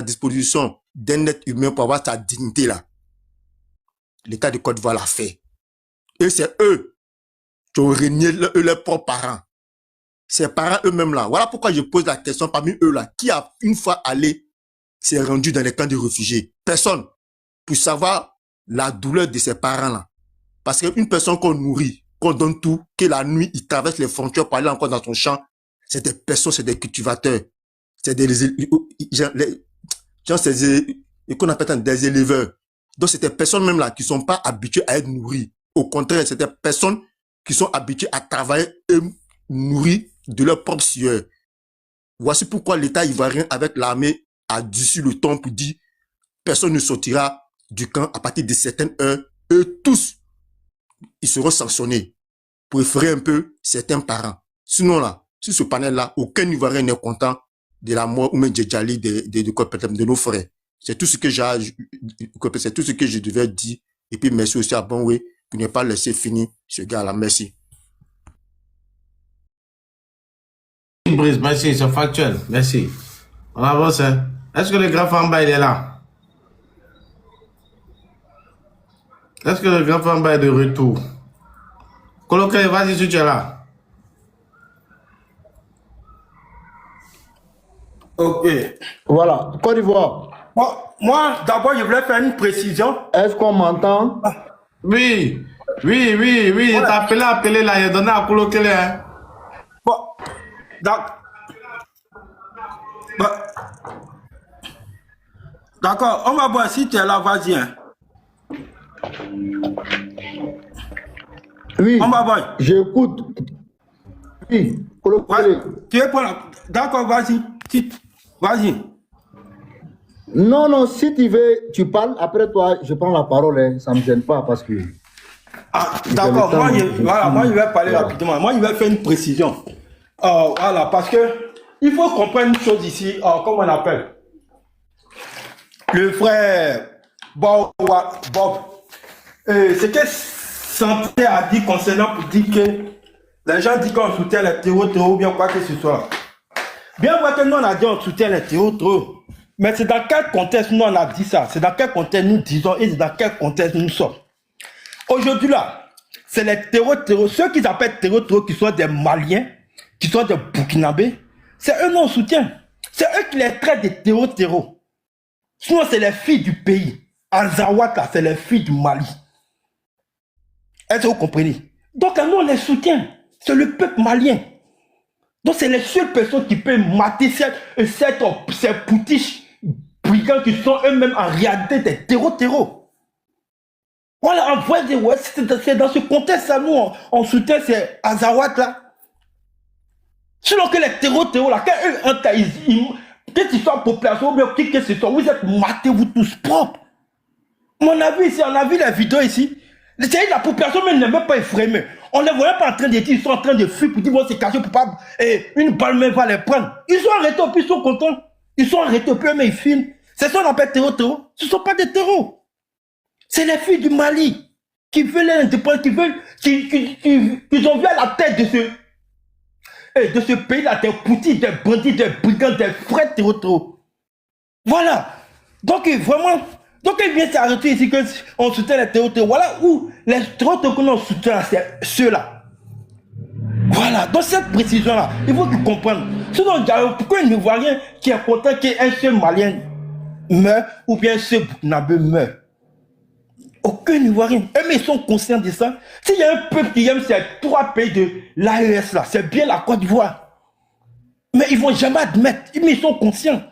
disposition d'un être humain pour avoir sa dignité là. L'État de Côte d'Ivoire l'a fait. Et c'est eux qui ont régné leurs propres parents. Ces parents eux-mêmes là. Voilà pourquoi je pose la question parmi eux là. Qui a une fois allé, s'est rendu dans les camps de réfugiés? Personne. Pour savoir la douleur de ces parents là. Parce qu'une personne qu'on nourrit, qu'on donne tout, que la nuit, il traverse les frontières pour aller encore dans son champ, c'est des personnes, c'est des cultivateurs. C'est des qu'on appelle des éleveurs. Donc, c'est des personnes même là qui sont pas habituées à être nourries. Au contraire, c'est des personnes qui sont habituées à travailler et nourrir de leur propre sueur. Voici pourquoi l'État ivoirien avec l'armée a dessus le ton pour dire personne ne sortira du camp à partir de certaines heures et tous ils seront sanctionnés. Pour effrayer un peu certains parents. Sinon là, sur ce panel-là, aucun Ivoirien n'est content de la mort ou même Djedjali de nos frères. C'est tout ce que c'est tout ce que je devais dire. Et puis merci aussi à Bonway pour ne pas laisser finir ce gars-là. Merci.
Brice, merci, c'est factuel. Merci. On avance. Hein. Est-ce que le grand Famba, il est là? Est-ce que le grand Famba est de retour? Coloquez, vas-y si tu es là.
Ok.
Voilà, Côte d'Ivoire.
Bon, moi, d'abord, je voulais faire une précision.
Est-ce qu'on m'entend?
Oui, il t'a appelé là, il a donné à coloquer là.
Bon, d'accord, on va voir si tu es là, vas-y. Hein.
Oui,
On va voir.
j'écoute. Oui,
Ouais, tu es pas là. D'accord, vas-y. Vas-y.
Non, si tu veux, tu parles. Après toi, je prends la parole. Hein. Ça ne me gêne pas parce que...
Ah, d'accord, moi, je vais parler rapidement. Moi, je vais faire une précision. Voilà, parce que il faut comprendre une chose ici, comment on appelle. Le frère Bob, ce que Santé a dit concernant pour dire que les gens disent qu'on soutient les terreaux ou bien quoi que ce soit. Bien vrai que nous on a dit on soutient les terreaux, mais c'est dans quel contexte nous on a dit ça? C'est dans quel contexte nous disons et c'est dans quel contexte nous sommes? Aujourd'hui là, c'est les terreaux, ceux qui s'appellent terreaux qui sont des Maliens, qui sont des Burkinabés, c'est eux non soutien. C'est eux qui les traitent des terreaux. Sinon c'est les filles du pays. Azawad là, c'est les filles du Mali. Est-ce que vous comprenez? Donc nous on les soutient. C'est le peuple malien. Donc c'est les seules personnes qui peuvent mater ces poutiches brigands qui sont eux-mêmes en réalité des terreaux. Voilà, en vrai, ouais, c'est dans ce contexte-là, nous, on soutient ces Azawad là. Sinon que les terreaux là, quand ils sont en population, ou bien qui que ce soit, vous êtes matés, vous tous propres. On a vu ici, on a vu la vidéo ici. La population même n'est même pas effrayée. On ne les voyait pas en train de dire, ils sont en train de fuir pour dire, bon, c'est caché pour pas, une balle même va les prendre. Ils sont arrêtés, puis ils sont contents. Ils sont arrêtés, puis mais ils filment. C'est ça qu'on appelle terreau. Ce ne sont pas des terreaux. C'est les filles du Mali qui veulent l'indépendance, qui ont vu à la tête de ce pays-là, des poutines, des bandits, des brigands, des vrais terreaux. Voilà. Donc, vraiment, il vient s'arrêter ici qu'on soutient les terreaux. Voilà où les terreaux que l'on soutient, c'est ceux-là. Voilà. Donc, cette précision-là, il faut qu'ils comprennent. Sinon, pourquoi un Ivoirien qui est content qu'un seul Malien meurt ou bien un seul Burkinabé meurt? Aucun Ivoirien. Mais ils sont conscients de ça. S'il y a un peuple qui aime ces trois pays de l'AES là, c'est bien la Côte d'Ivoire. Mais ils ne vont jamais admettre. Mais ils sont conscients.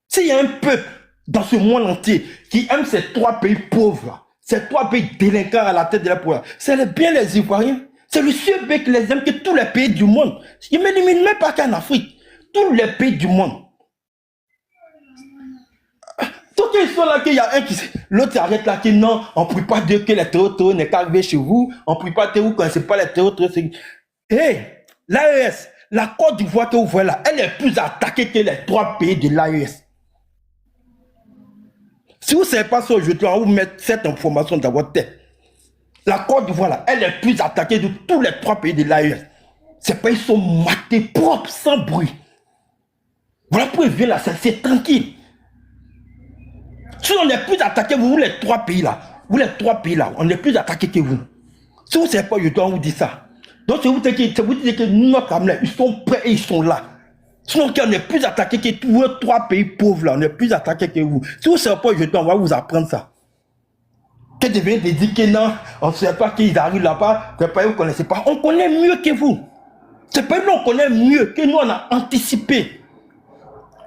S'il y a un peuple dans ce monde entier qui aime ces trois pays pauvres là, ces trois pays délinquants à la tête de la pouvoir, c'est bien les Ivoiriens. C'est le seul pays qui les aime que tous les pays du monde. Ils ne m'éliminent même pas qu'en Afrique. Tous les pays du monde. Donc ils sont là qu'il y a un qui... L'autre arrête là qui non, on ne prie pas Dieu que les terreaux n'est qu'arrivé chez vous. On ne prie pas Dieu, vous ne connaissez pas les terreaux. L'AES, la Côte d'Ivoire que vous voyez là, elle est plus attaquée que les trois pays de l'AES. Si vous ne savez pas ça aujourd'hui, on va vous mettre cette information dans votre tête. La Côte d'Ivoire là, elle est plus attaquée de tous les trois pays de l'AES. Ces pays sont matés propres, sans bruit. Voilà pourquoi ils viennent là, c'est tranquille. Si on est plus attaqué, vous les trois pays là, on est plus attaqué que vous. Si vous ne savez pas, je dois vous dire ça. Donc c'est vous dire que notre Amérique, ils sont prêts et ils sont là. Sinon on est plus attaqué que tous les trois pays pauvres là, on est plus attaqué que vous. Si vous ne savez pas, on va vous apprendre ça. Que de venir de dire que non, on ne sait pas qu'ils arrivent là-bas, que les pays vous ne connaissez pas. On connaît mieux que vous. Ces pays là on connaît mieux que nous, on a anticipé.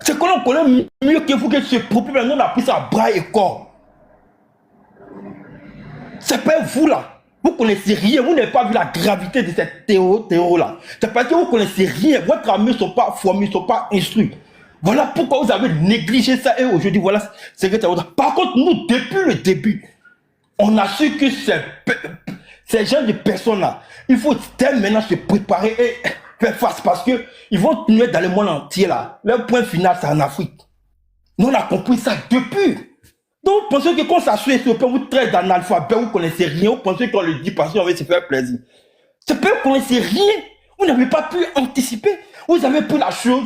C'est que l'on connaît mieux que vous que ce problème, nous on a pris ça à bras et corps. C'est pas vous là, vous connaissez rien, vous n'avez pas vu la gravité de cette terreau là. C'est parce que vous connaissez rien, votre armée ne sont pas formés, ne sont pas instruits. Voilà pourquoi vous avez négligé ça et aujourd'hui voilà c'est que ça. Par contre nous depuis le début, on a su que Ces gens de personnes-là, il faut dès maintenant se préparer et faire face parce qu'ils vont tenir dans le monde entier là. Leur point final, c'est en Afrique. Nous, on a compris ça depuis. Donc, vous pensez que quand ça suit, vous traitez d'analphabète, vous ne connaissez rien, vous pensez qu'on le dit parce qu'on veut se faire plaisir. C'est pas que vous ne connaissez rien. Vous n'avez pas pu anticiper. Vous avez pris la chose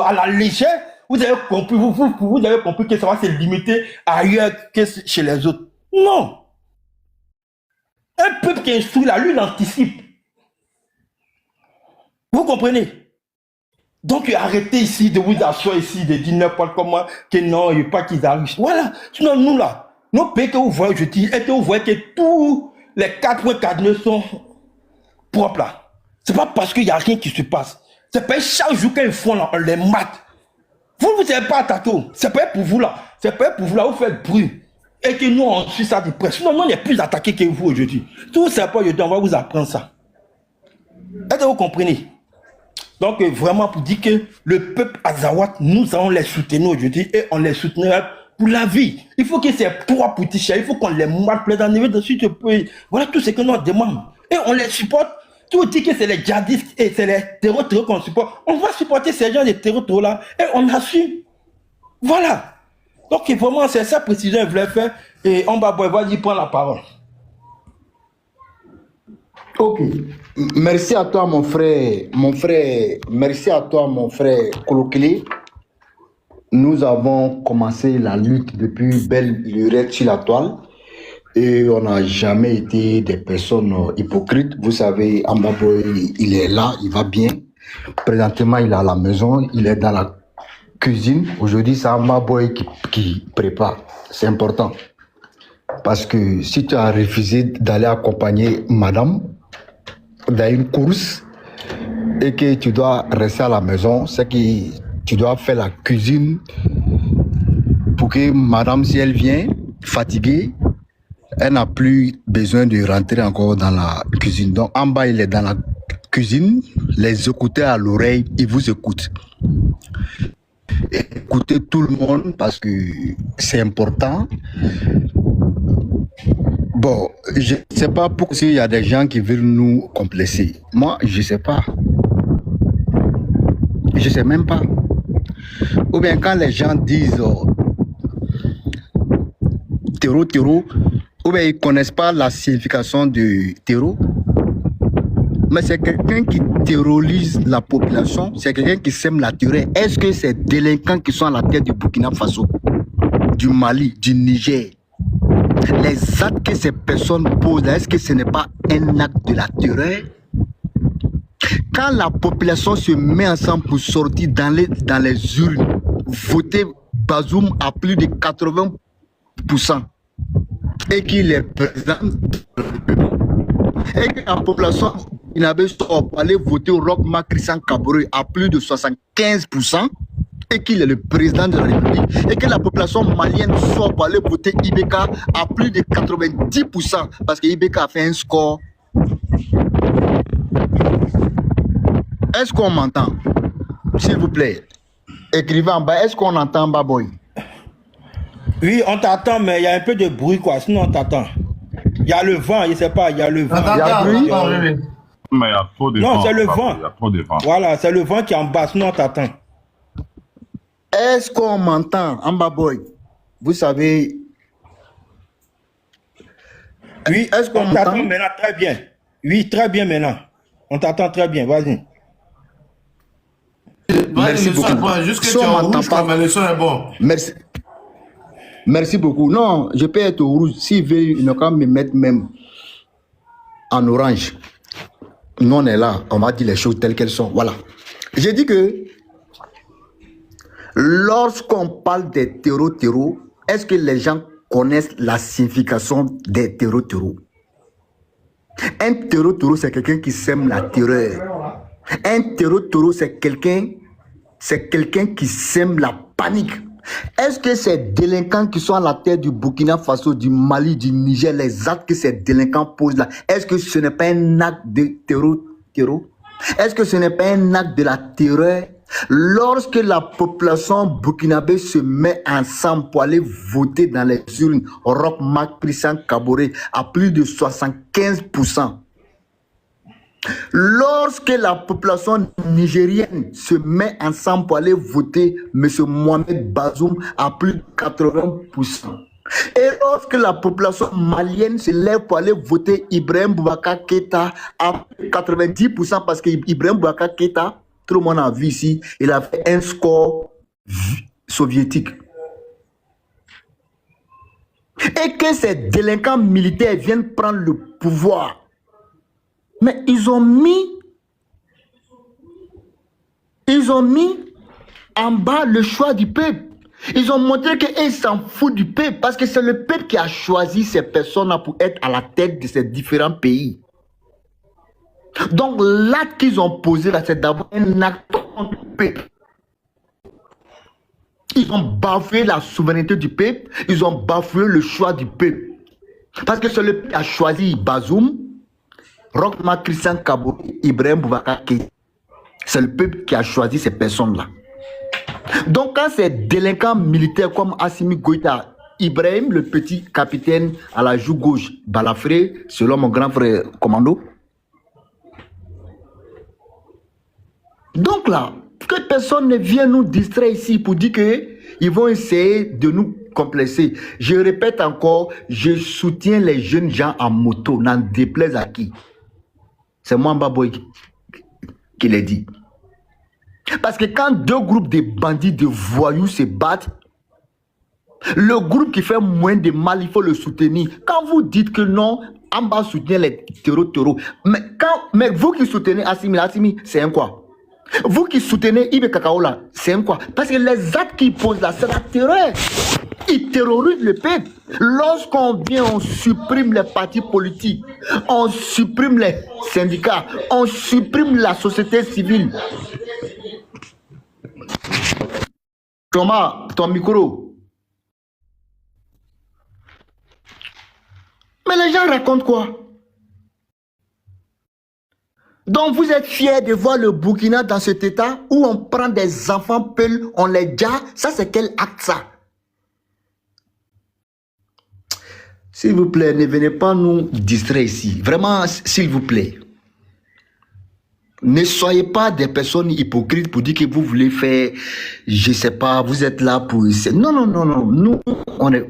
à la légère. Vous avez compris, vous avez compris que ça va se limiter ailleurs que chez les autres. Non. Un peuple qui est instruit là, lui, il anticipe. Vous comprenez? Donc, arrêtez ici de vous asseoir ici, de dire n'importe comment, que non, il n'y a pas qu'ils arrivent. Voilà. Sinon, nous là, nos pays que vous voyez, je dis, et que vous voyez que tous les 4 points cardinaux sont propres là. C'est pas parce qu'il n'y a rien qui se passe. C'est pas chaque jour qu'ils font là, on les mate. Vous ne savez pas attaquer. C'est pas pour vous là. C'est pas pour vous là, vous faites bruit. Et que nous, on suit ça de près. Sinon, nous, on est plus attaqués que vous aujourd'hui. Si vous ne savez pas aujourd'hui, on va vous apprendre ça. Est-ce que vous comprenez? Donc, vraiment, pour dire que le peuple Azawad, nous allons les soutenir aujourd'hui et on les soutenira pour la vie. Il faut que ces 3 petits chiens, il faut qu'on les mate plein d'années dessus ce pays. Voilà tout ce que nous demandons. Et on les supporte. Tout dit que c'est les djihadistes et c'est les terroristes qu'on supporte. On va supporter ces gens de terroristes là et on assume. Voilà. Donc, vraiment, c'est ça précision que je voulais faire. Et on va y prendre la parole.
Ok. Merci à toi, mon frère. Merci à toi, mon frère Kolokili. Nous avons commencé la lutte depuis belle lurette sur la toile. Et on n'a jamais été des personnes hypocrites. Vous savez, Ambaboy, il est là, il va bien. Présentement, il est à la maison, il est dans la cuisine. Aujourd'hui, c'est Ambaboy qui prépare. C'est important. Parce que si tu as refusé d'aller accompagner madame dans une course et que tu dois rester à la maison, c'est que tu dois faire la cuisine pour que madame, si elle vient fatiguée, elle n'a plus besoin de rentrer encore dans la cuisine. Donc, en bas, il est dans la cuisine, les écouteurs à l'oreille, il vous écoute. Écoutez tout le monde parce que c'est important. Bon, je ne sais pas pourquoi il y a des gens qui veulent nous complexer. Moi, je ne sais pas. Je ne sais même pas. Ou bien quand les gens disent terreau, ou bien ils ne connaissent pas la signification de terreau. Mais c'est quelqu'un qui terrorise la population, c'est quelqu'un qui sème la terreur. Est-ce que ces délinquants qui sont à la tête du Burkina Faso, du Mali, du Niger, les actes que ces personnes posent, est-ce que ce n'est pas un acte de la terreur? Quand la population se met ensemble pour sortir dans les urnes, voter Bazoum à plus de 80%, et qu'il est président, et que la population sort pour aller voter au Roch-Marc Christian Kaboré à plus de 75%, et qu'il est le président de la République, et que la population malienne sort pour aller voter Ibeka à plus de 90%, parce que Ibeka a fait un score. Est-ce qu'on m'entend? S'il vous plaît, écrivez en bas, est-ce qu'on entend Baboy?
Oui, on t'attend, mais il y a un peu de bruit, quoi, sinon on t'attend. Il y a le vent, je ne sais pas, il y a le vent.
Il y a bruit? Mais il y a trop de vent.
Non, c'est le vent.
Il y a trop de vent.
Voilà, c'est le vent qui est en bas, sinon on t'attend.
Est-ce qu'on m'entend, Ambaboy? Vous savez...
Oui, est-ce qu'on t'attend maintenant très bien? Oui, très bien maintenant. On t'attend très bien, vas-y.
Merci beaucoup. Juste que tu es en rouge, mais le son est bon.
Merci. Merci beaucoup. Non, je peux être au rouge. S'il veut, il ne peut pas me mettre même en orange. Nous, on est là. On va dire les choses telles qu'elles sont. Voilà. J'ai dit que lorsqu'on parle des terreaux, est-ce que les gens connaissent la signification des terreaux? Un terreau, c'est quelqu'un qui sème la terreur. Un terreau, c'est quelqu'un qui sème la panique. Est-ce que ces délinquants qui sont à la tête du Burkina Faso, du Mali, du Niger, les actes que ces délinquants posent là, est-ce que ce n'est pas un acte de terreau? Est-ce que ce n'est pas un acte de la terreur? Lorsque la population burkinabé se met ensemble pour aller voter dans les urnes, Roch Marc Christian Kaboré à plus de 75%. Lorsque la population nigérienne se met ensemble pour aller voter M. Mohamed Bazoum à plus de 80%. Et lorsque la population malienne se lève pour aller voter Ibrahim Boubacar Keïta à 90%, parce que Ibrahim Boubacar Keïta, tout le monde a vu ici, il a fait un score soviétique. Et que ces délinquants militaires viennent prendre le pouvoir. Mais ils ont mis en bas le choix du peuple. Ils ont montré qu'ils s'en foutent du peuple parce que c'est le peuple qui a choisi ces personnes-là pour être à la tête de ces différents pays. Donc l'acte qu'ils ont posé là, c'est d'abord un acte contre le peuple. Ils ont bafoué la souveraineté du peuple, ils ont bafoué le choix du peuple. Parce que c'est le peuple qui a choisi Bazoum, Roch Marc Christian Kaboré, Ibrahim Boubacar Keïta. C'est le peuple qui a choisi ces personnes-là. Donc quand ces délinquants militaires comme Assimi Goïta, Ibrahim, le petit capitaine à la joue gauche, Balafré, selon mon grand frère commando. Donc là, que personne ne vienne nous distraire ici pour dire qu'ils vont essayer de nous complexer. Je répète encore, je soutiens les jeunes gens en moto, n'en déplaise à qui. C'est moi, Mbaboy, qui l'a dit. Parce que quand deux groupes de bandits, de voyous se battent, le groupe qui fait moins de mal, il faut le soutenir. Quand vous dites que non, en bas soutient les terreaux. Mais vous qui soutenez Assimi, c'est un quoi? Vous qui soutenez Ibe Kakaola, c'est un quoi? Parce que les actes qu'ils posent là, c'est la terreur. Ils terrorisent le peuple. Lorsqu'on vient, on supprime les partis politiques, on supprime les syndicats, on supprime la société civile. Thomas, ton micro. Mais les gens racontent quoi? Donc vous êtes fiers de voir le Burkina dans cet état où on prend des enfants peuls, on les gare. Ça c'est quel acte ça? S'il vous plaît, ne venez pas nous distraire ici. Vraiment, s'il vous plaît. Ne soyez pas des personnes hypocrites pour dire que vous voulez faire, je sais pas, vous êtes là pour... Non. Nous,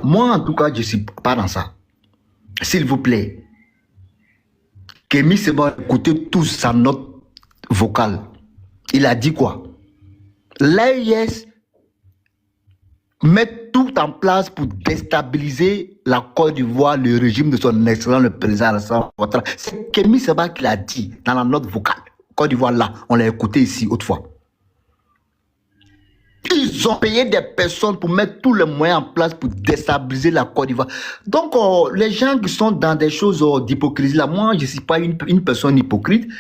moi, en tout cas, je ne suis pas dans ça. S'il vous plaît. Kémy Seba, écoutez tous sa note vocale. Il a dit quoi? L'AES met tout en place pour déstabiliser la Côte d'Ivoire, le régime de son excellent, le président Alassane Ouattara. C'est Kémy Seba qui l'a dit dans la note vocale. Côte d'Ivoire là, on l'a écouté ici autrefois. Ils ont payé des personnes pour mettre tous les moyens en place pour déstabiliser la Côte d'Ivoire. Donc, les gens qui sont dans des choses d'hypocrisie là, moi, je ne suis pas une personne hypocrite.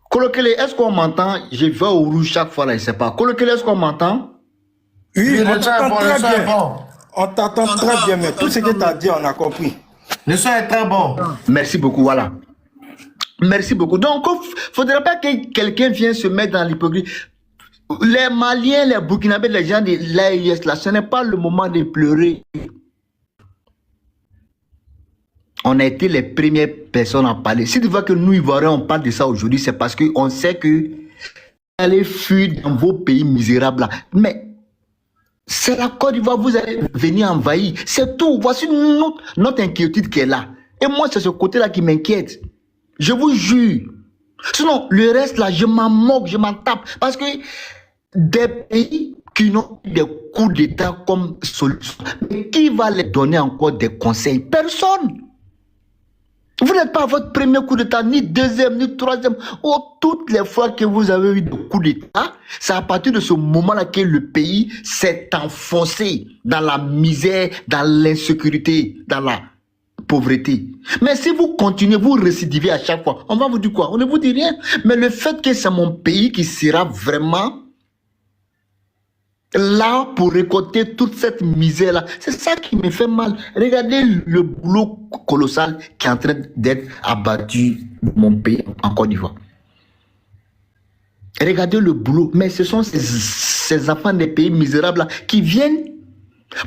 Colloquez-les, est-ce qu'on m'entend? Je vais au rouge chaque fois là, je ne sais pas. Colloquez-les, est-ce qu'on m'entend?
Oui, on t'entend très bien. On t'entend très bien, mais tout ce que tu as dit, on a compris.
Le son est très bon.
Merci beaucoup, voilà. Merci beaucoup. Donc, il ne faudrait pas que quelqu'un vienne se mettre dans l'hypocrisie. Les Maliens, les Burkinabés, les gens de l'AES, là, ce n'est pas le moment de pleurer. On a été les premières personnes à parler. Si tu vois que nous, Ivoiriens, on parle de ça aujourd'hui, c'est parce qu'on sait que vous allez fuir dans vos pays misérables là. Mais c'est la Côte d'Ivoire, vous allez venir envahir. C'est tout. Voici notre inquiétude qui est là. Et moi, c'est ce côté-là qui m'inquiète. Je vous jure. Sinon, le reste là, je m'en moque, je m'en tape. Parce que des pays qui n'ont des coups d'État comme solution, mais qui va les donner encore des conseils? Personne. Vous n'êtes pas à votre premier coup d'État, ni deuxième, ni troisième. Oh, toutes les fois que vous avez eu des coups d'État, c'est à partir de ce moment-là que le pays s'est enfoncé dans la misère, dans l'insécurité, dans la pauvreté. Mais si vous continuez, vous récidivez à chaque fois, on va vous dire quoi? On ne vous dit rien. Mais le fait que c'est mon pays qui sera vraiment là pour récolter toute cette misère-là, c'est ça qui me fait mal. Regardez le boulot colossal qui est en train d'être abattu dans mon pays, en Côte d'Ivoire. Regardez le boulot. Mais ce sont ces enfants des pays misérables là, qui viennent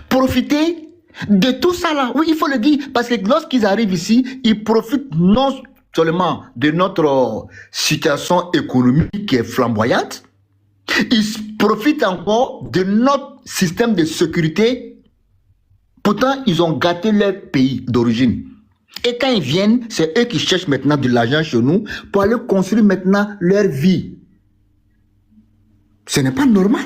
profiter de tout ça là. Oui, il faut le dire. Parce que lorsqu'ils arrivent ici, ils profitent non seulement de notre situation économique qui est flamboyante, ils profitent encore de notre système de sécurité. Pourtant, ils ont gâté leur pays d'origine. Et quand ils viennent, c'est eux qui cherchent maintenant de l'argent chez nous pour aller construire maintenant leur vie. Ce n'est pas normal.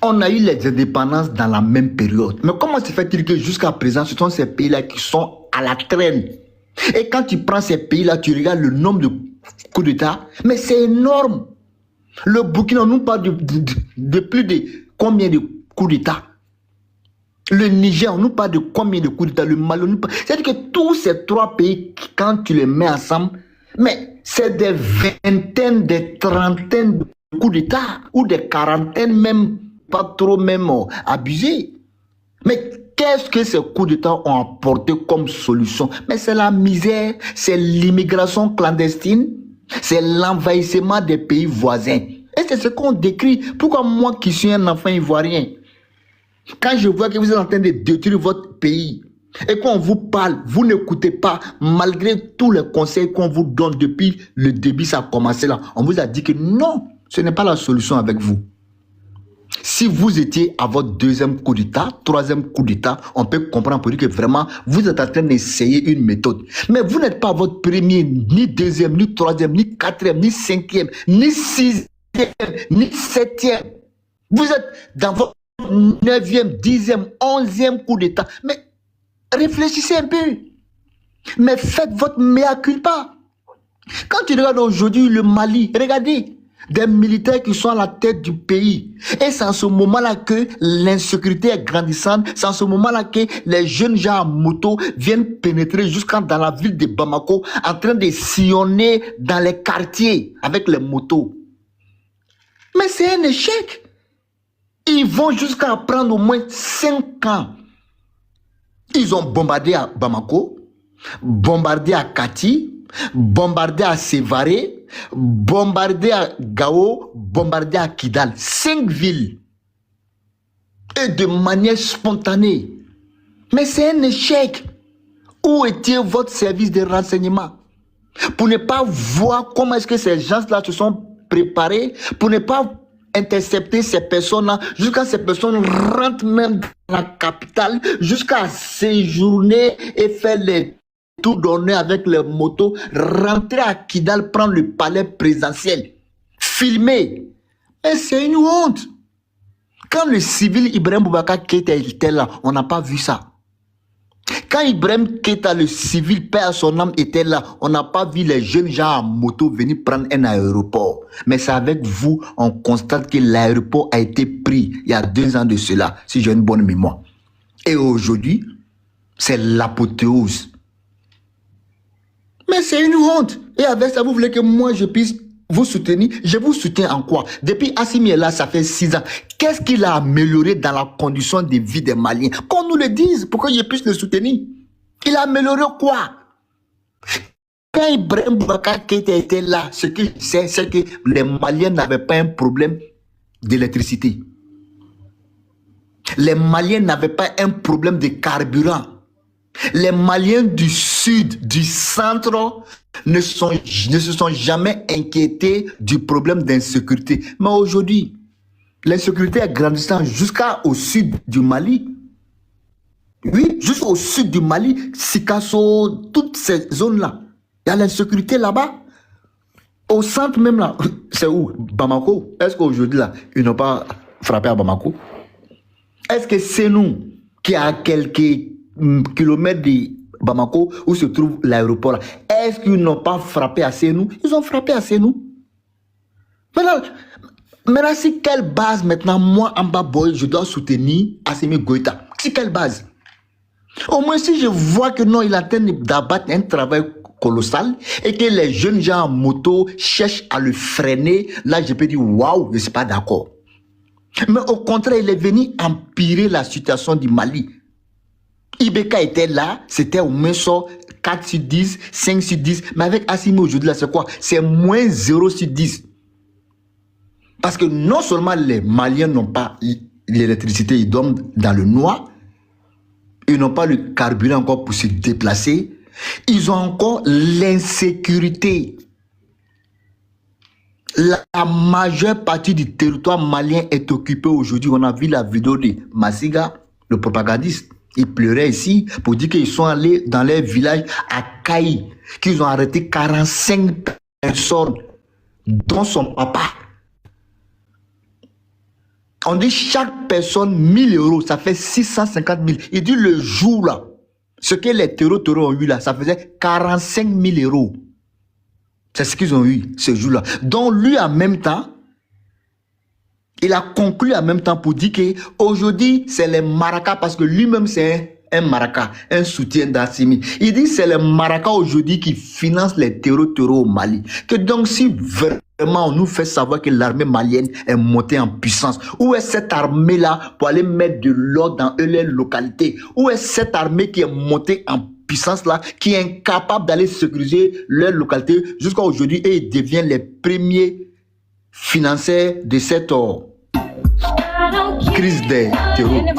On a eu les indépendances dans la même période. Mais comment se fait-il que jusqu'à présent, ce sont ces pays-là qui sont à la traîne? Et quand tu prends ces pays-là, tu regardes le nombre de coups d'État, mais c'est énorme. Le Burkina, on nous parle de plus de combien de coups d'État? Le Niger, on nous parle de combien de coups d'État? Le Mali, on nous parle... C'est-à-dire que tous ces trois pays, quand tu les mets ensemble, mais c'est des vingtaines, des trentaines de coups d'État, ou des quarantaines même, pas trop même abusés. Mais qu'est-ce que ces coups d'État ont apporté comme solution? Mais c'est la misère, c'est l'immigration clandestine, c'est l'envahissement des pays voisins. Et c'est ce qu'on décrit. Pourquoi moi qui suis un enfant ivoirien, quand je vois que vous êtes en train de détruire votre pays, et qu'on vous parle, vous n'écoutez pas, malgré tous les conseils qu'on vous donne depuis le début, ça a commencé là, on vous a dit que non, ce n'est pas la solution avec vous. Si vous étiez à votre deuxième coup d'État, troisième coup d'État, on peut comprendre pour dire que vraiment, vous êtes en train d'essayer une méthode. Mais vous n'êtes pas à votre premier, ni deuxième, ni troisième, ni quatrième, ni cinquième, ni sixième, ni septième. Vous êtes dans votre 9e, 10e, 11e coup d'État. Mais réfléchissez un peu. Mais faites votre mea culpa. Quand tu regardes aujourd'hui le Mali, regardez, des militaires qui sont à la tête du pays. Et c'est en ce moment-là que l'insécurité est grandissante. C'est en ce moment-là que les jeunes gens à moto viennent pénétrer jusqu'à dans la ville de Bamako, en train de sillonner dans les quartiers avec les motos. Mais c'est un échec. Ils vont jusqu'à prendre au moins 5 ans. Ils ont bombardé à Bamako, bombardé à Kati, bombardé à Sévaré, bombardé à Gao, bombardé à Kidal. 5 villes. Et de manière spontanée. Mais c'est un échec. Où était votre service de renseignement? Pour ne pas voir comment est-ce que ces gens-là se sont préparés, pour ne pas intercepter ces personnes-là, jusqu'à ces personnes rentrent même dans la capitale, jusqu'à séjourner et faire les tout donner avec les motos, rentrer à Kidal, prendre le palais présidentiel, filmer. Mais c'est une honte. Quand le civil Ibrahim Boubacar Keïta était là, on n'a pas vu ça. Quand Ibrahim Keïta, le civil père son âme, était là, on n'a pas vu les jeunes gens en moto venir prendre un aéroport. Mais c'est avec vous, on constate que l'aéroport a été pris il y a 2 ans de cela, si j'ai une bonne mémoire. Et aujourd'hui, c'est l'apothéose. Mais c'est une honte. Et avec ça, vous voulez que moi, je puisse vous soutenir? Je vous soutiens en quoi? Depuis Assimi est là, ça fait 6 ans. Qu'est-ce qu'il a amélioré dans la condition de vie des Maliens? Qu'on nous le dise, pour que je puisse le soutenir. Il a amélioré quoi? Quand Ibrahim Boubacar Keïta était là, ce que je sais, c'est que les Maliens n'avaient pas un problème d'électricité. Les Maliens n'avaient pas un problème de carburant. Les Maliens du sud, du centre, ne se sont jamais inquiétés du problème d'insécurité. Mais aujourd'hui, l'insécurité est grandissante jusqu'au sud du Mali. Oui, jusqu'au sud du Mali, Sikasso, toutes ces zones-là. Il y a l'insécurité là-bas. Au centre même là, c'est où? Bamako. Est-ce qu'aujourd'hui là, ils n'ont pas frappé à Bamako? Est-ce que c'est nous qui a quelques kilomètres de Bamako où se trouve l'aéroport là? Est-ce qu'ils n'ont pas frappé à Sénou? Ils ont frappé à Sénou. Maintenant, si quelle base maintenant, moi, Amba Boy, je dois soutenir Assimi Goïta? Si quelle base? Au moins, si je vois que non, il est en train d'abattre un travail colossal et que les jeunes gens en moto cherchent à le freiner, là, je peux dire, waouh, je ne suis pas d'accord. Mais au contraire, il est venu empirer la situation du Mali. Ibeka était là, c'était au moins ça, 4 sur 10, 5 sur 10. Mais avec Assimi aujourd'hui, là, c'est quoi? C'est moins 0 sur 10. Parce que non seulement les Maliens n'ont pas l'électricité, ils dorment dans le noir, ils n'ont pas le carburant encore pour se déplacer, ils ont encore l'insécurité. La majeure partie du territoire malien est occupée aujourd'hui. On a vu la vidéo de Massiga, le propagandiste. Il pleurait ici pour dire qu'ils sont allés dans leur village à Kaï, qu'ils ont arrêté 45 personnes, dont son papa. On dit chaque personne 1000 euros, ça fait 650 000. Il dit le jour là, ce que les terroristes ont eu là, ça faisait 45 000 euros. C'est ce qu'ils ont eu ce jour-là. Donc lui en même temps, il a conclu en même temps pour dire qu'aujourd'hui c'est les maracas parce que lui-même c'est un maraca, un soutien d'Assimi. Il dit c'est les maracas aujourd'hui qui financent les terroristes au Mali. Que donc si vraiment on nous fait savoir que l'armée malienne est montée en puissance, où est cette armée-là pour aller mettre de l'ordre dans les localités? Où est cette armée qui est montée en puissance là, qui est incapable d'aller sécuriser leur localité jusqu'à aujourd'hui et ils deviennent les premiers financeurs de cette crise des terroristes.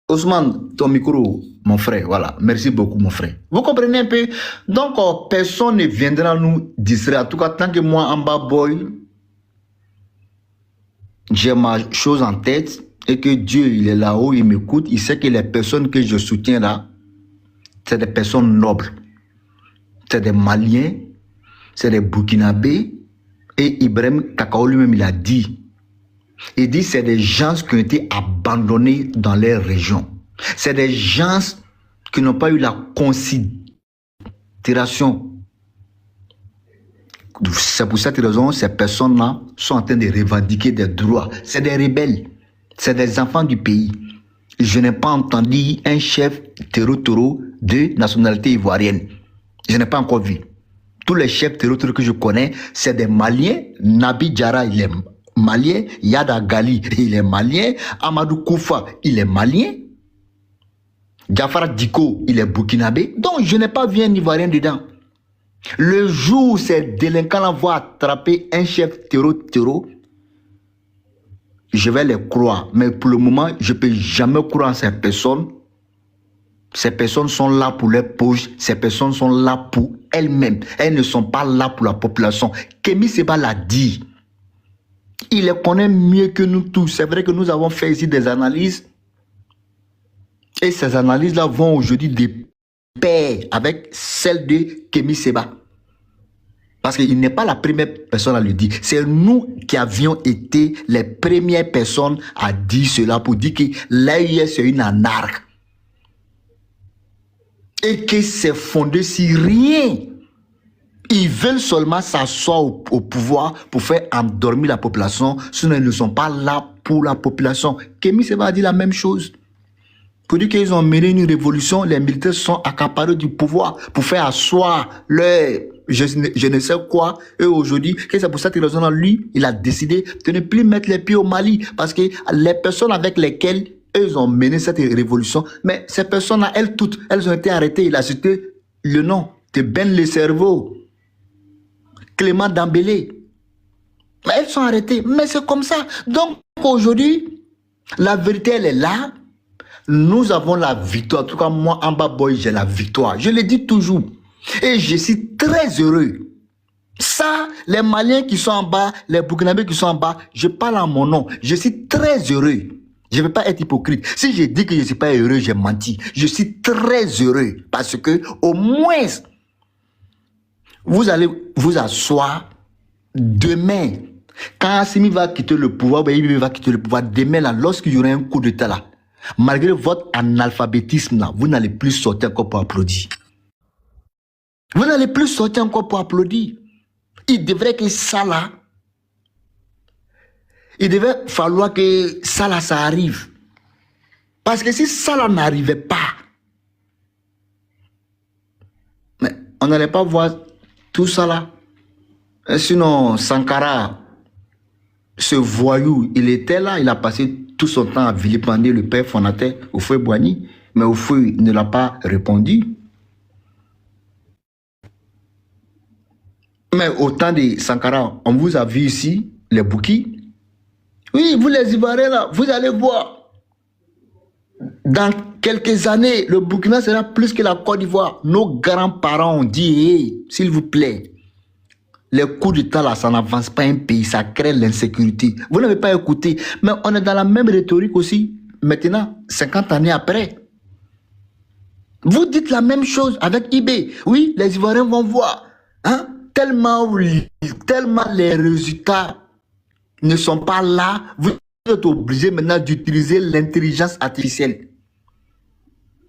Ousmane, ton micro, mon frère, voilà. Merci beaucoup, mon frère. Vous comprenez un peu? Donc, personne ne viendra nous distraire. En tout cas, tant que moi, en bas, boy, j'ai ma chose en tête et que Dieu, il est là-haut, il m'écoute. Il sait que les personnes que je soutiens là, c'est des personnes nobles. C'est des Maliens, c'est des Burkinabés. Et Ibrahim Kakao lui-même, il a dit. Il dit c'est des gens qui ont été abandonnés dans leur région. C'est des gens qui n'ont pas eu la considération. C'est pour cette raison ces personnes-là sont en train de revendiquer des droits. C'est des rebelles. C'est des enfants du pays. Je n'ai pas entendu un chef terreau de nationalité ivoirienne. Je n'ai pas encore vu. Tous les chefs terreau que je connais, c'est des Maliens. Nabi Diarra, il est malien. Yada Gali, il est malien. Amadou Koufa, il est malien. Jafar Diko, il est burkinabé. Donc, je n'ai pas vu un Ivoirien dedans. Le jour où ces délinquants vont attraper un chef terreau, je vais les croire. Mais pour le moment, je ne peux jamais croire en ces personnes. Ces personnes sont là pour les poches. Ces personnes sont là pour elles-mêmes. Elles ne sont pas là pour la population. Kémy Séba l'a dit. Il les connaît mieux que nous tous. C'est vrai que nous avons fait ici des analyses. Et ces analyses-là vont aujourd'hui de pair avec celles de Kémy Séba. Parce qu'il n'est pas la première personne à le dire. C'est nous qui avions été les premières personnes à dire cela pour dire que l'AIS c'est une anarque. Et que c'est fondé sur rien. Ils veulent seulement s'asseoir au pouvoir pour faire endormir la population. Sinon, ils ne sont pas là pour la population. Kémy Séba a dit la même chose. Pour dire qu'ils ont mené une révolution, les militaires sont accaparés du pouvoir pour faire asseoir leur je ne sais quoi. Et aujourd'hui, c'est pour cette raison-là, lui, il a décidé de ne plus mettre les pieds au Mali. Parce que les personnes avec lesquelles ils ont mené cette révolution, mais ces personnes-là, elles toutes, elles ont été arrêtées. Il a cité le nom de Ben Le Cerveau, Clément Dambélé. Mais elles sont arrêtées. Mais c'est comme ça. Donc aujourd'hui, la vérité, elle est là. Nous avons la victoire. En tout cas, moi, en bas, boy, j'ai la victoire. Je le dis toujours. Et je suis très heureux. Ça, les Maliens qui sont en bas, les Burkinabés qui sont en bas, je parle en mon nom. Je suis très heureux. Je ne vais pas être hypocrite. Si je dis que je ne suis pas heureux, j'ai menti. Je suis très heureux parce que, au moins, vous allez vous asseoir demain. Quand Assimi va quitter le pouvoir, il va quitter le pouvoir demain, là, lorsqu'il y aura un coup d'état là, malgré votre analphabétisme là, vous n'allez plus sortir encore pour applaudir. Vous n'allez plus sortir encore pour applaudir. Il devrait que ça là, il devait falloir que ça là, ça arrive. Parce que si ça là n'arrivait pas, mais on n'allait pas voir tout ça là. Et sinon, Sankara, ce voyou, il était là, il a passé tout son temps à vilipender le père fondateur, Houphouët-Boigny, mais Houphouët ne l'a pas répondu. Mais au temps de Sankara, on vous a vu ici, les Boukis. Oui, vous les Ivoiriens là, vous allez voir. Dans quelques années, le Burkina sera plus que la Côte d'Ivoire. Nos grands-parents ont dit, hey, s'il vous plaît, les coups d'État là, ça n'avance pas un pays, ça crée l'insécurité. Vous n'avez pas écouté, mais on est dans la même rhétorique aussi, maintenant, 50 années après. Vous dites la même chose avec IB. Oui, les Ivoiriens vont voir. Hein? Tellement les résultats ne sont pas là, vous êtes obligé maintenant d'utiliser l'intelligence artificielle.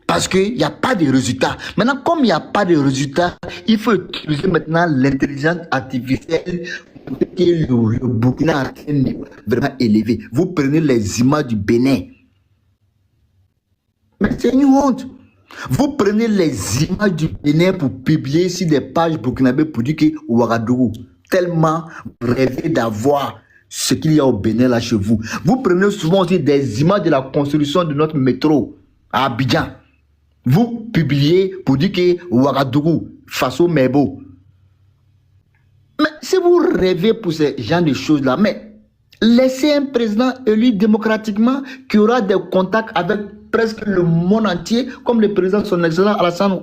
Parce qu'il n'y a pas de résultats. Maintenant, comme il n'y a pas de résultats, il faut utiliser maintenant l'intelligence artificielle pour que le Burkina ait un niveau vraiment élevé. Vous prenez les images du Bénin. Mais c'est une honte. Vous prenez les images du Bénin pour publier sur des pages burkinabées pour dire que Ouagadougou, tellement rêvé d'avoir ce qu'il y a au Bénin là chez vous. Vous prenez souvent aussi des images de la construction de notre métro à Abidjan. Vous publiez pour dire que Ouagadougou, Faso Mebo. Mais si vous rêvez pour ce genre de choses-là, mais laissez un président élu démocratiquement qui aura des contacts avec presque le monde entier, comme le président de son excellence Alassane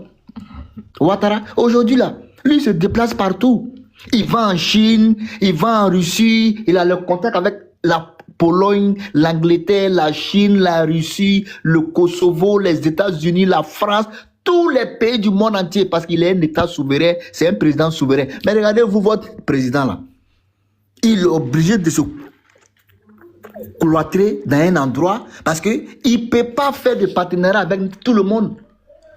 Ouattara. Aujourd'hui là, lui se déplace partout. Il va en Chine, il va en Russie, il a le contact avec la Pologne, l'Angleterre, la Chine, la Russie, le Kosovo, les États-Unis, la France, tous les pays du monde entier, parce qu'il est un État souverain, c'est un président souverain. Mais regardez-vous votre président là. Il est obligé de se cloîtrer dans un endroit parce qu'il ne peut pas faire de partenariat avec tout le monde.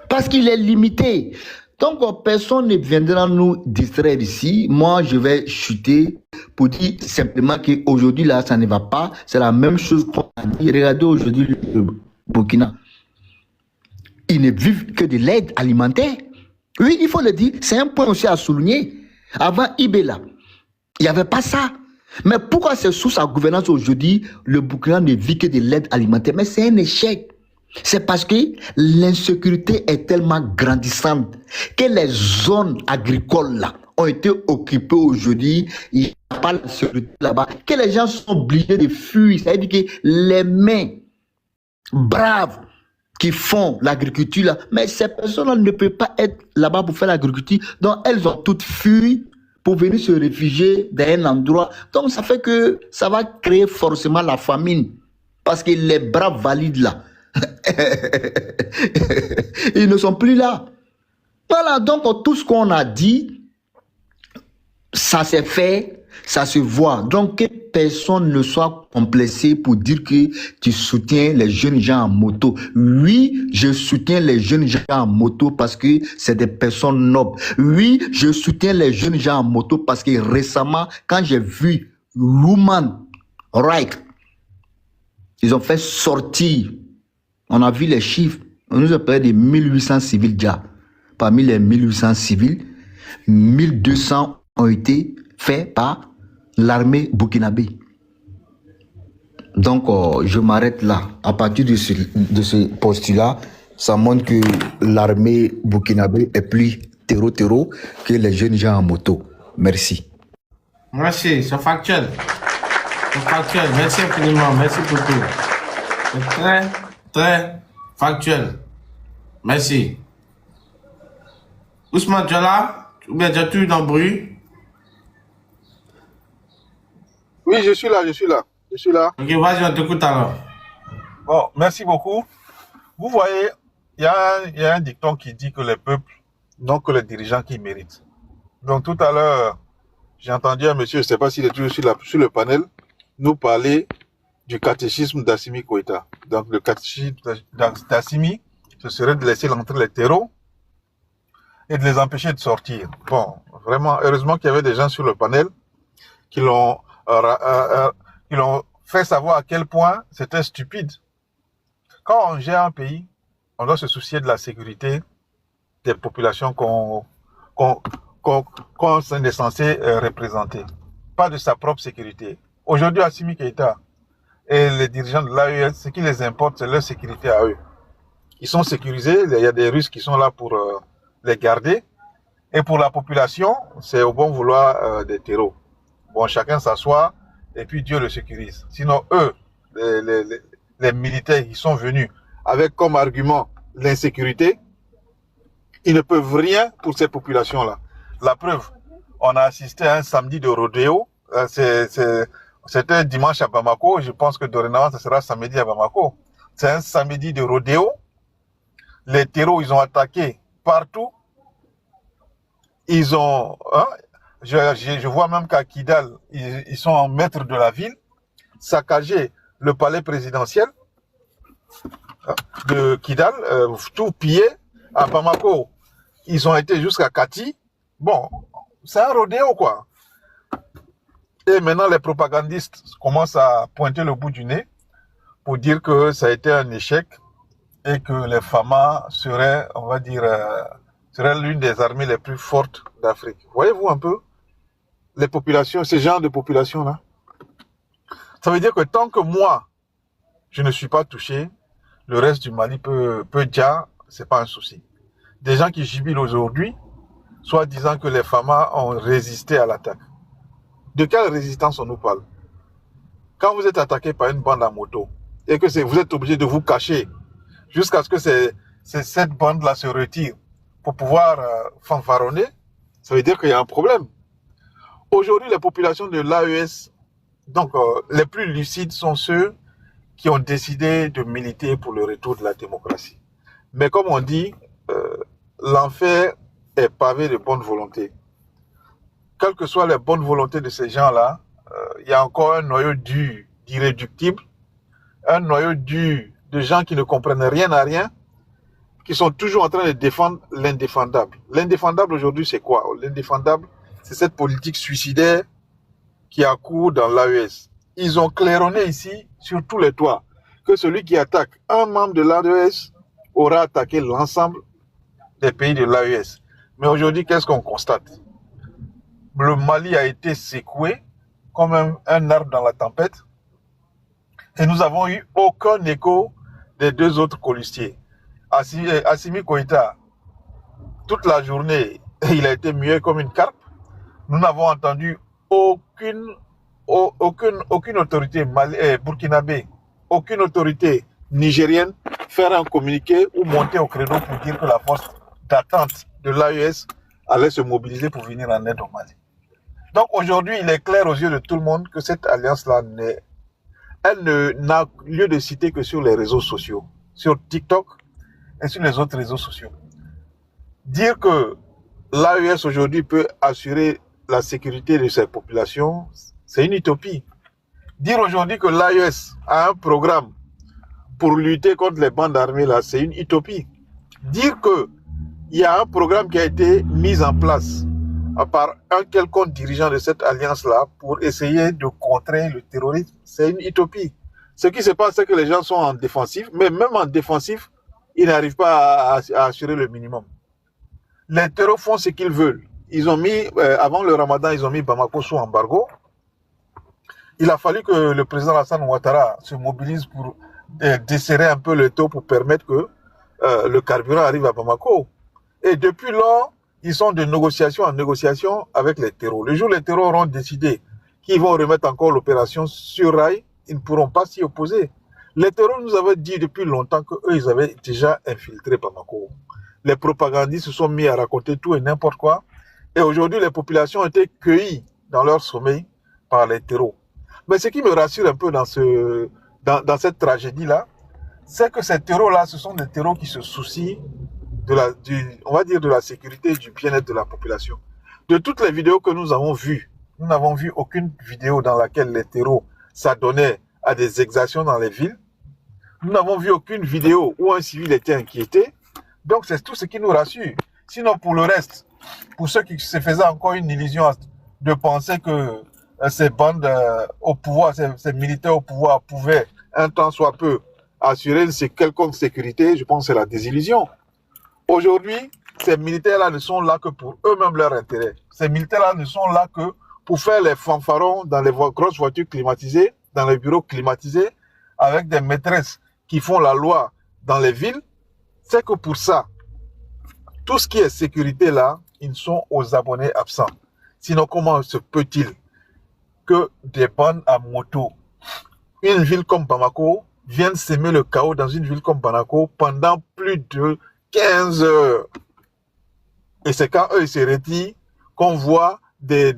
Parce qu'il est limité. Donc, personne ne viendra nous distraire ici. Moi, je vais chuter pour dire simplement qu'aujourd'hui, là, ça ne va pas. C'est la même chose qu'on a dit. Regardez aujourd'hui le Burkina. Ils ne vivent que de l'aide alimentaire. Oui, il faut le dire. C'est un point aussi à souligner. Avant Ibela, il n'y avait pas ça. Mais pourquoi c'est sous sa gouvernance aujourd'hui, le Burkina ne vit que de l'aide alimentaire? Mais c'est un échec. C'est parce que l'insécurité est tellement grandissante que les zones agricoles là ont été occupées aujourd'hui. Il n'y a pas de sécurité là-bas. Que les gens sont obligés de fuir. Ça veut dire que les mains braves qui font l'agriculture là, mais ces personnes-là ne peuvent pas être là-bas pour faire l'agriculture. Donc elles ont toutes fui pour venir se réfugier dans un endroit. Donc ça fait que ça va créer forcément la famine. Parce que les braves valides là, ils ne sont plus là. Voilà, donc tout ce qu'on a dit, ça s'est fait, ça se voit. Donc que personne ne soit complexé pour dire que tu soutiens les jeunes gens en moto. Oui, je soutiens les jeunes gens en moto parce que c'est des personnes nobles. Oui, je soutiens les jeunes gens en moto parce que récemment, quand j'ai vu Human Rights, ils ont fait sortir. On a vu les chiffres. On nous a parlé de 1800 civils déjà. Parmi les 1800 civils, 1200 ont été faits par l'armée burkinabé. Donc, je m'arrête là. À partir de ce postulat, ça montre que l'armée burkinabé est plus terreau que les jeunes gens en moto. Merci.
Merci, c'est factuel. C'est factuel. Merci infiniment. Merci pour tout. C'est très, très factuel. Merci. Ousmane, tu es là? Ou bien tu as tout dans le bruit?
Oui, je suis là.
Ok, vas-y, on t'écoute alors.
Bon, merci beaucoup. Vous voyez, il y a un dicton qui dit que les peuples n'ont que les dirigeants qu'ils méritent. Donc tout à l'heure, j'ai entendu un monsieur, je ne sais pas s'il est toujours sur le panel, nous parler du catéchisme d'Assimi Goïta. Donc le catéchisme d'Assimi, ce serait de laisser entrer les terreaux et de les empêcher de sortir. Bon, vraiment, heureusement qu'il y avait des gens sur le panel qui l'ont fait savoir à quel point c'était stupide. Quand on gère un pays, on doit se soucier de la sécurité des populations qu'on est censé représenter. Pas de sa propre sécurité. Aujourd'hui, Assimi Keïta et les dirigeants de l'AES, ce qui les importe, c'est leur sécurité à eux. Ils sont sécurisés, il y a des Russes qui sont là pour les garder. Et pour la population, c'est au bon vouloir des terreaux. Bon, chacun s'assoit et puis Dieu le sécurise. Sinon, eux, les militaires, ils sont venus avec comme argument l'insécurité. Ils ne peuvent rien pour ces populations-là. La preuve, on a assisté à un samedi de rodéo. C'était dimanche à Bamako. Je pense que dorénavant, ce sera samedi à Bamako. C'est un samedi de rodéo. Les terreaux, ils ont attaqué partout. Ils ont... Hein, je vois même qu'à Kidal, ils sont en maître de la ville, saccagé le palais présidentiel de Kidal, tout pillé. À Bamako, ils ont été jusqu'à Kati. Bon, c'est un rodéo, quoi. Et maintenant, les propagandistes commencent à pointer le bout du nez pour dire que ça a été un échec et que les FAMA seraient, on va dire, seraient l'une des armées les plus fortes d'Afrique. Voyez-vous un peu les populations, ce genre de population-là? Ça veut dire que tant que moi, je ne suis pas touché, le reste du Mali peut déjà, c'est pas un souci. Des gens qui jubilent aujourd'hui, soit disant que les FAMA ont résisté à l'attaque. De quelle résistance on nous parle? Quand vous êtes attaqué par une bande à moto et que vous êtes obligé de vous cacher jusqu'à ce que cette bande-là se retire pour pouvoir fanfaronner, ça veut dire qu'il y a un problème. Aujourd'hui, les populations de l'AES, donc les plus lucides sont ceux qui ont décidé de militer pour le retour de la démocratie. Mais comme on dit, l'enfer est pavé de bonne volonté. Quelles que soient les bonnes volontés de ces gens-là, il y a encore un noyau dur d'irréductibles, un noyau dur de gens qui ne comprennent rien à rien, qui sont toujours en train de défendre l'indéfendable. L'indéfendable aujourd'hui, c'est quoi? L'indéfendable, c'est cette politique suicidaire qui a cours dans l'AES. Ils ont claironné ici, sur tous les toits, que celui qui attaque un membre de l'AES aura attaqué l'ensemble des pays de l'AES. Mais aujourd'hui, qu'est-ce qu'on constate? Le Mali a été secoué comme un arbre dans la tempête et nous n'avons eu aucun écho des deux autres colistiers. Assimi Koïta, toute la journée, il a été muet comme une carpe. Nous n'avons entendu aucune autorité burkinabé, aucune autorité nigérienne faire un communiqué ou monter au credo pour dire que la force d'attente de l'AES allait se mobiliser pour venir en aide au Mali. Donc aujourd'hui, il est clair aux yeux de tout le monde que cette alliance-là, elle n'a lieu de citer que sur les réseaux sociaux, sur TikTok et sur les autres réseaux sociaux. Dire que l'AES aujourd'hui peut assurer la sécurité de ses populations, c'est une utopie. Dire aujourd'hui que l'AES a un programme pour lutter contre les bandes armées, là, c'est une utopie. Dire qu'il y a un programme qui a été mis en place par un quelconque dirigeant de cette alliance-là pour essayer de contrer le terrorisme, c'est une utopie. Ce qui se passe, c'est que les gens sont en défensif, mais même en défensif, ils n'arrivent pas à assurer le minimum. Les terroristes font ce qu'ils veulent. Ils ont mis, avant le Ramadan, ils ont mis Bamako sous embargo. Il a fallu que le président Alassane Ouattara se mobilise pour desserrer un peu le taux pour permettre que le carburant arrive à Bamako. Et depuis lors, ils sont de négociation en négociation avec les terreaux. Le jour où les terreaux auront décidé qu'ils vont remettre encore l'opération sur rail, ils ne pourront pas s'y opposer. Les terreaux nous avaient dit depuis longtemps qu'eux, ils avaient déjà infiltré Bamako. Les propagandistes se sont mis à raconter tout et n'importe quoi. Et aujourd'hui, les populations ont été cueillies dans leur sommeil par les terreaux. Mais ce qui me rassure un peu dans cette tragédie-là, c'est que ces terreaux-là, ce sont des terreaux qui se soucient on va dire de la sécurité et du bien-être de la population. De toutes les vidéos que nous avons vues, nous n'avons vu aucune vidéo dans laquelle les terreaux s'adonnaient à des exactions dans les villes. Nous n'avons vu aucune vidéo où un civil était inquiété. Donc c'est tout ce qui nous rassure. Sinon pour le reste, pour ceux qui se faisaient encore une illusion de penser que ces bandes au pouvoir, ces militaires au pouvoir pouvaient un temps soit peu assurer une quelconque sécurité, je pense que c'est la désillusion. Aujourd'hui, ces militaires-là ne sont là que pour eux-mêmes leur intérêt. Ces militaires-là ne sont là que pour faire les fanfarons dans les grosses voitures climatisées, dans les bureaux climatisés, avec des maîtresses qui font la loi dans les villes, c'est que pour ça, tout ce qui est sécurité là, ils sont aux abonnés absents. Sinon, comment se peut-il que des bandes à moto, une ville comme Bamako, viennent s'aimer le chaos dans une ville comme Bamako pendant plus de 15 heures? Et c'est quand eux ils se retirent qu'on voit des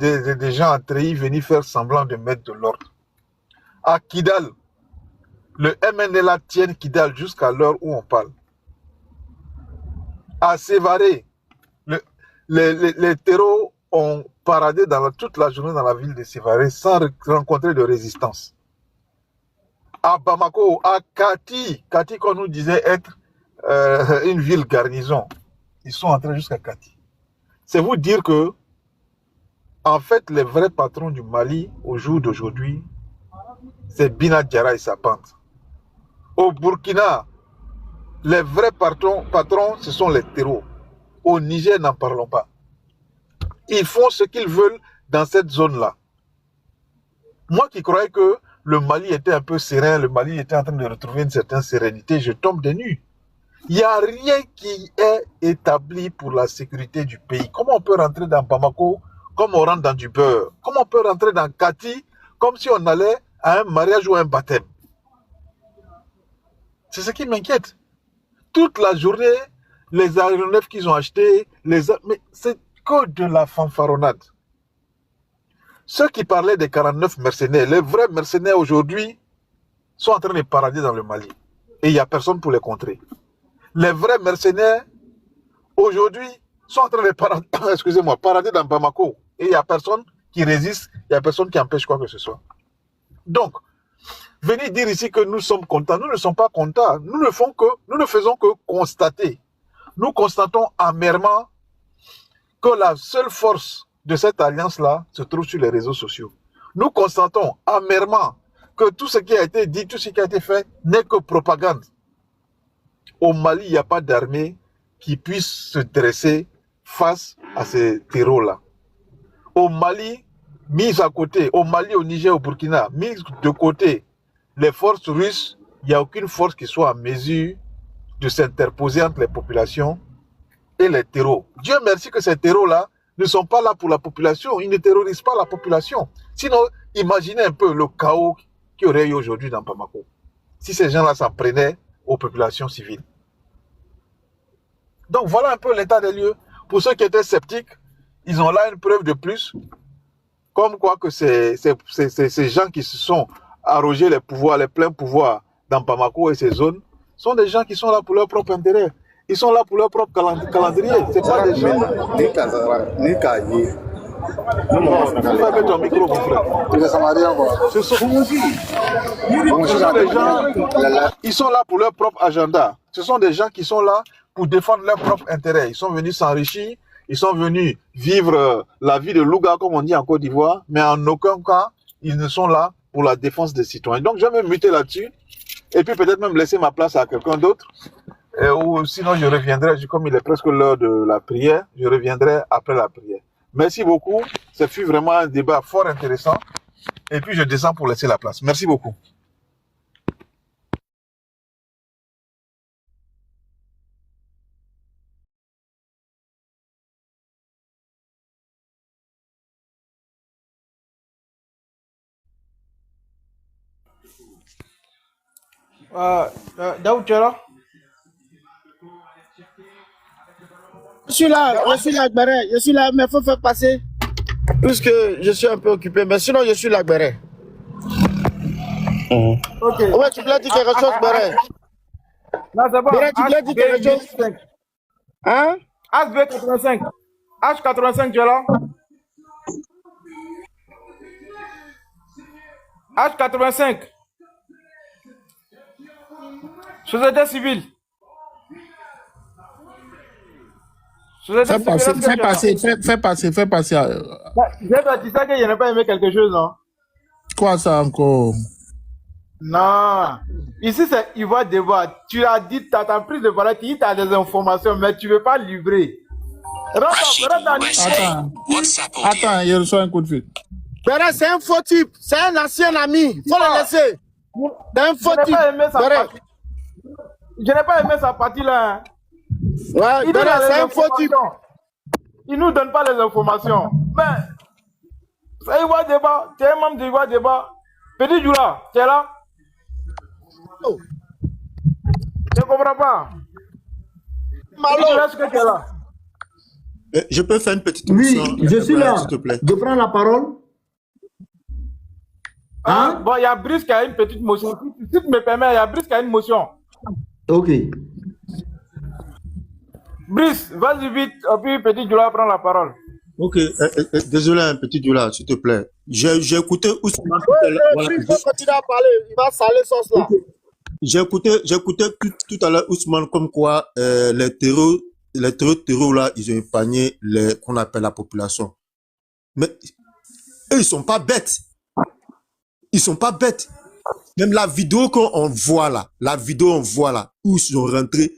gens entrer venir faire semblant de mettre de l'ordre. À Kidal, le MNLA tient Kidal jusqu'à l'heure où on parle. À Sévaré, les terreaux ont paradé toute la journée dans la ville de Sévaré sans rencontrer de résistance. À Bamako, à Kati qu'on nous disait être une ville garnison, ils sont entrés jusqu'à Kati. C'est vous dire que, en fait, les vrais patrons du Mali, au jour d'aujourd'hui, c'est Bina Diarra et sa bande. Au Burkina, les vrais patrons, ce sont les terreaux. Au Niger, n'en parlons pas. Ils font ce qu'ils veulent dans cette zone-là. Moi qui croyais que le Mali était un peu serein, le Mali était en train de retrouver une certaine sérénité, je tombe des nues. Il n'y a rien qui est établi pour la sécurité du pays. Comment on peut rentrer dans Bamako comme on rentre dans du beurre? Comment on peut rentrer dans Kati comme si on allait à un mariage ou un baptême? C'est ce qui m'inquiète. Toute la journée, les aéronefs qu'ils ont achetés, mais c'est que de la fanfaronnade. Ceux qui parlaient des 49 mercenaires, les vrais mercenaires aujourd'hui, sont en train de parader dans le Mali. Et il n'y a personne pour les contrer. Les vrais mercenaires, aujourd'hui, sont en train de parader dans Bamako. Et il n'y a personne qui résiste, il n'y a personne qui empêche quoi que ce soit. Donc, venez dire ici que nous sommes contents. Nous ne sommes pas contents. Nous ne faisons que constater. Nous constatons amèrement que la seule force de cette alliance-là se trouve sur les réseaux sociaux. Nous constatons amèrement que tout ce qui a été dit, tout ce qui a été fait n'est que propagande. Au Mali, il n'y a pas d'armée qui puisse se dresser face à ces terreaux-là. Au Mali, mis à côté, au Mali, au Niger, au Burkina, mis de côté les forces russes, il n'y a aucune force qui soit en mesure de s'interposer entre les populations et les terreaux. Dieu merci que ces terreaux-là ne sont pas là pour la population, ils ne terrorisent pas la population. Sinon, imaginez un peu le chaos qu'il y aurait eu aujourd'hui dans Bamako, si ces gens-là s'en prenaient aux populations civiles. Donc voilà un peu l'état des lieux. Pour ceux qui étaient sceptiques, ils ont là une preuve de plus, comme quoi que ces gens qui se sont arrogés les pouvoirs, les pleins pouvoirs dans Bamako et ces zones, sont des gens qui sont là pour leur propre intérêt. Ils sont là pour leur propre calendrier. C'est pas des gens... Ferme ton micro, mon frère. Ce sont des gens, ils sont là pour leur propre agenda. Ce sont des gens qui sont là pour défendre leur propre intérêt. Ils sont venus s'enrichir, ils sont venus vivre la vie de Louga, comme on dit en Côte d'Ivoire, mais en aucun cas, ils ne sont là pour la défense des citoyens. Donc, je vais me muter là-dessus, et puis peut-être même laisser ma place à quelqu'un d'autre. Ou sinon, je reviendrai, comme il est presque l'heure de la prière, je reviendrai après la prière. Merci beaucoup. Ce fut vraiment un débat fort intéressant. Et puis, je descends pour laisser la place. Merci beaucoup.
Daoud, tu es là?
Je suis là, Gbere. Je suis là, mais il faut faire passer. Puisque je suis un peu occupé, mais sinon je suis là, Gbere.
Ok.
Ouais, tu voulais dire quelque chose, Gbere?
Non, c'est bon.
Gbere, tu voulais dire quelque chose? Hein?
HB85. H85, tu es là? H85. Société civile.
Fais passer.
J'ai dit ça que je n'ai pas aimé quelque chose, non?
Quoi ça encore?
Non. Ici, c'est Ivoire Débat. Tu as dit, tu as pris de parler, tu as des informations, mais tu ne veux pas livrer.
Attends, il reçoit un coup de fil. Béré, c'est un faux type. C'est un ancien ami. Faut le laisser. C'est un faux
Je n'ai
type.
pas aimé sa
Béré.
partie. Je n'ai pas aimé sa partie là. Hein.
Ouais,
Il
Béré,
donne
c'est
les
un faux type.
informations. Il nous donne pas les informations. Mais, ça y va débat. Tu es un membre du Ivoire débat. Petit Djoula, tu es là?
Oh.
Je ne comprends pas. Petit Djoula, est-ce que tu es là?
Je peux faire une petite
Oui,
émission,
je suis là.
s'il te plaît.
Je prends la parole. Hein?
Bon, il y a Brice qui a une petite motion. Si tu me permets, il y a Brice qui a une motion.
Ok.
Brice, vas-y vite. Et puis Petit Djoula prend la parole.
Ok, désolé, un petit Djoula, s'il te plaît. J'ai écouté Ousmane tout à l'heure. Voilà.
Il faut continuer à parler. Il va saler sauce là.
J'ai écouté tout à l'heure Ousmane comme quoi les terreaux là, ils ont épargné qu'on appelle la population. Mais eux, ils sont pas bêtes. Ils sont pas bêtes. Même la vidéo qu'on voit là, où ils sont rentrés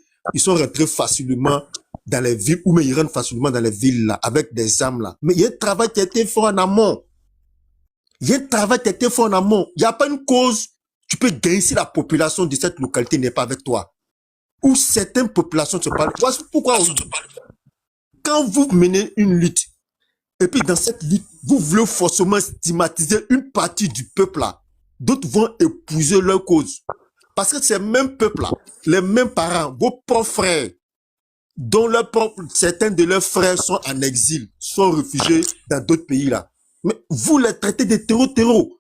facilement dans les villes, ou mais ils rentrent facilement dans les villes là, avec des armes là. Mais il y a un travail qui a été fait en amont. Il y a pas une cause. Tu peux gagner si la population de cette localité n'est pas avec toi. Ou certaines populations se parlent. Voilà pourquoi quand vous menez une lutte, et puis dans cette lutte, vous voulez forcément stigmatiser une partie du peuple là, d'autres vont épouser leur cause. Parce que ces mêmes peuples là, les mêmes parents, vos propres frères, dont certains de leurs frères sont en exil, sont réfugiés dans d'autres pays là. Mais vous les traitez de terreaux.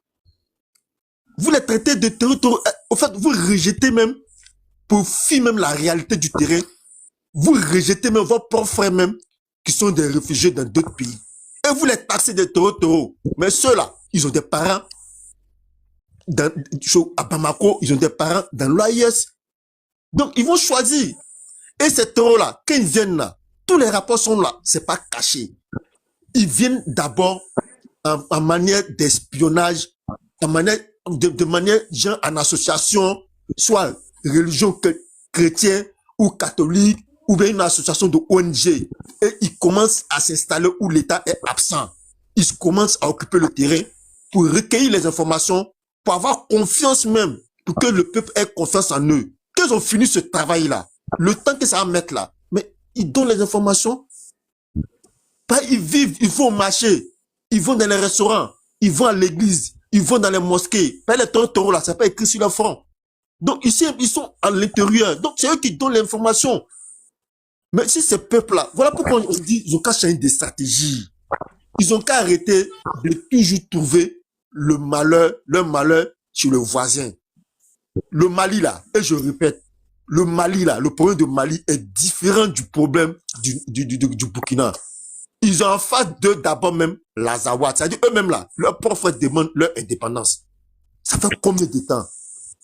Vous les traitez de terreaux. En fait, vous rejetez même, pour fuir même la réalité du terrain, vous rejetez même vos propres frères même, qui sont des réfugiés dans d'autres pays. Et vous les taxez de terreaux. Mais ceux-là, ils ont des parents à Bamako, ils ont des parents dans l'OIS. Donc, ils vont choisir. Et ces terreaux-là, quand ils viennent là, tous les rapports sont là. C'est pas caché. Ils viennent d'abord en manière d'espionnage, de manière genre en association, soit religion chrétienne ou catholique, ou bien une association de ONG. Et ils commencent à s'installer où l'État est absent. Ils commencent à occuper le terrain pour recueillir les informations, pour avoir confiance même, pour que le peuple ait confiance en eux. Quand ils ont fini ce travail-là, le temps que ça va mettre là, mais ils donnent les informations. Pas ils vivent, ils vont au marché, ils vont dans les restaurants, ils vont à l'église, ils vont dans les mosquées. Pas les taureaux là, c'est pas écrit sur leur front. Donc ici, ils sont à l'intérieur. Donc c'est eux qui donnent l'information. Mais si ces peuples-là, voilà pourquoi on dit ils ont qu'à changer des stratégies. Ils ont qu'à arrêter de toujours trouver leur malheur chez le voisin. Le Mali là, et je répète, le Mali là, le problème de Mali est différent du problème du Burkina. Ils ont en face d'eux d'abord même l'Azawad. C'est-à-dire eux-mêmes là, leurs propres demandent leur indépendance. Ça fait combien de temps?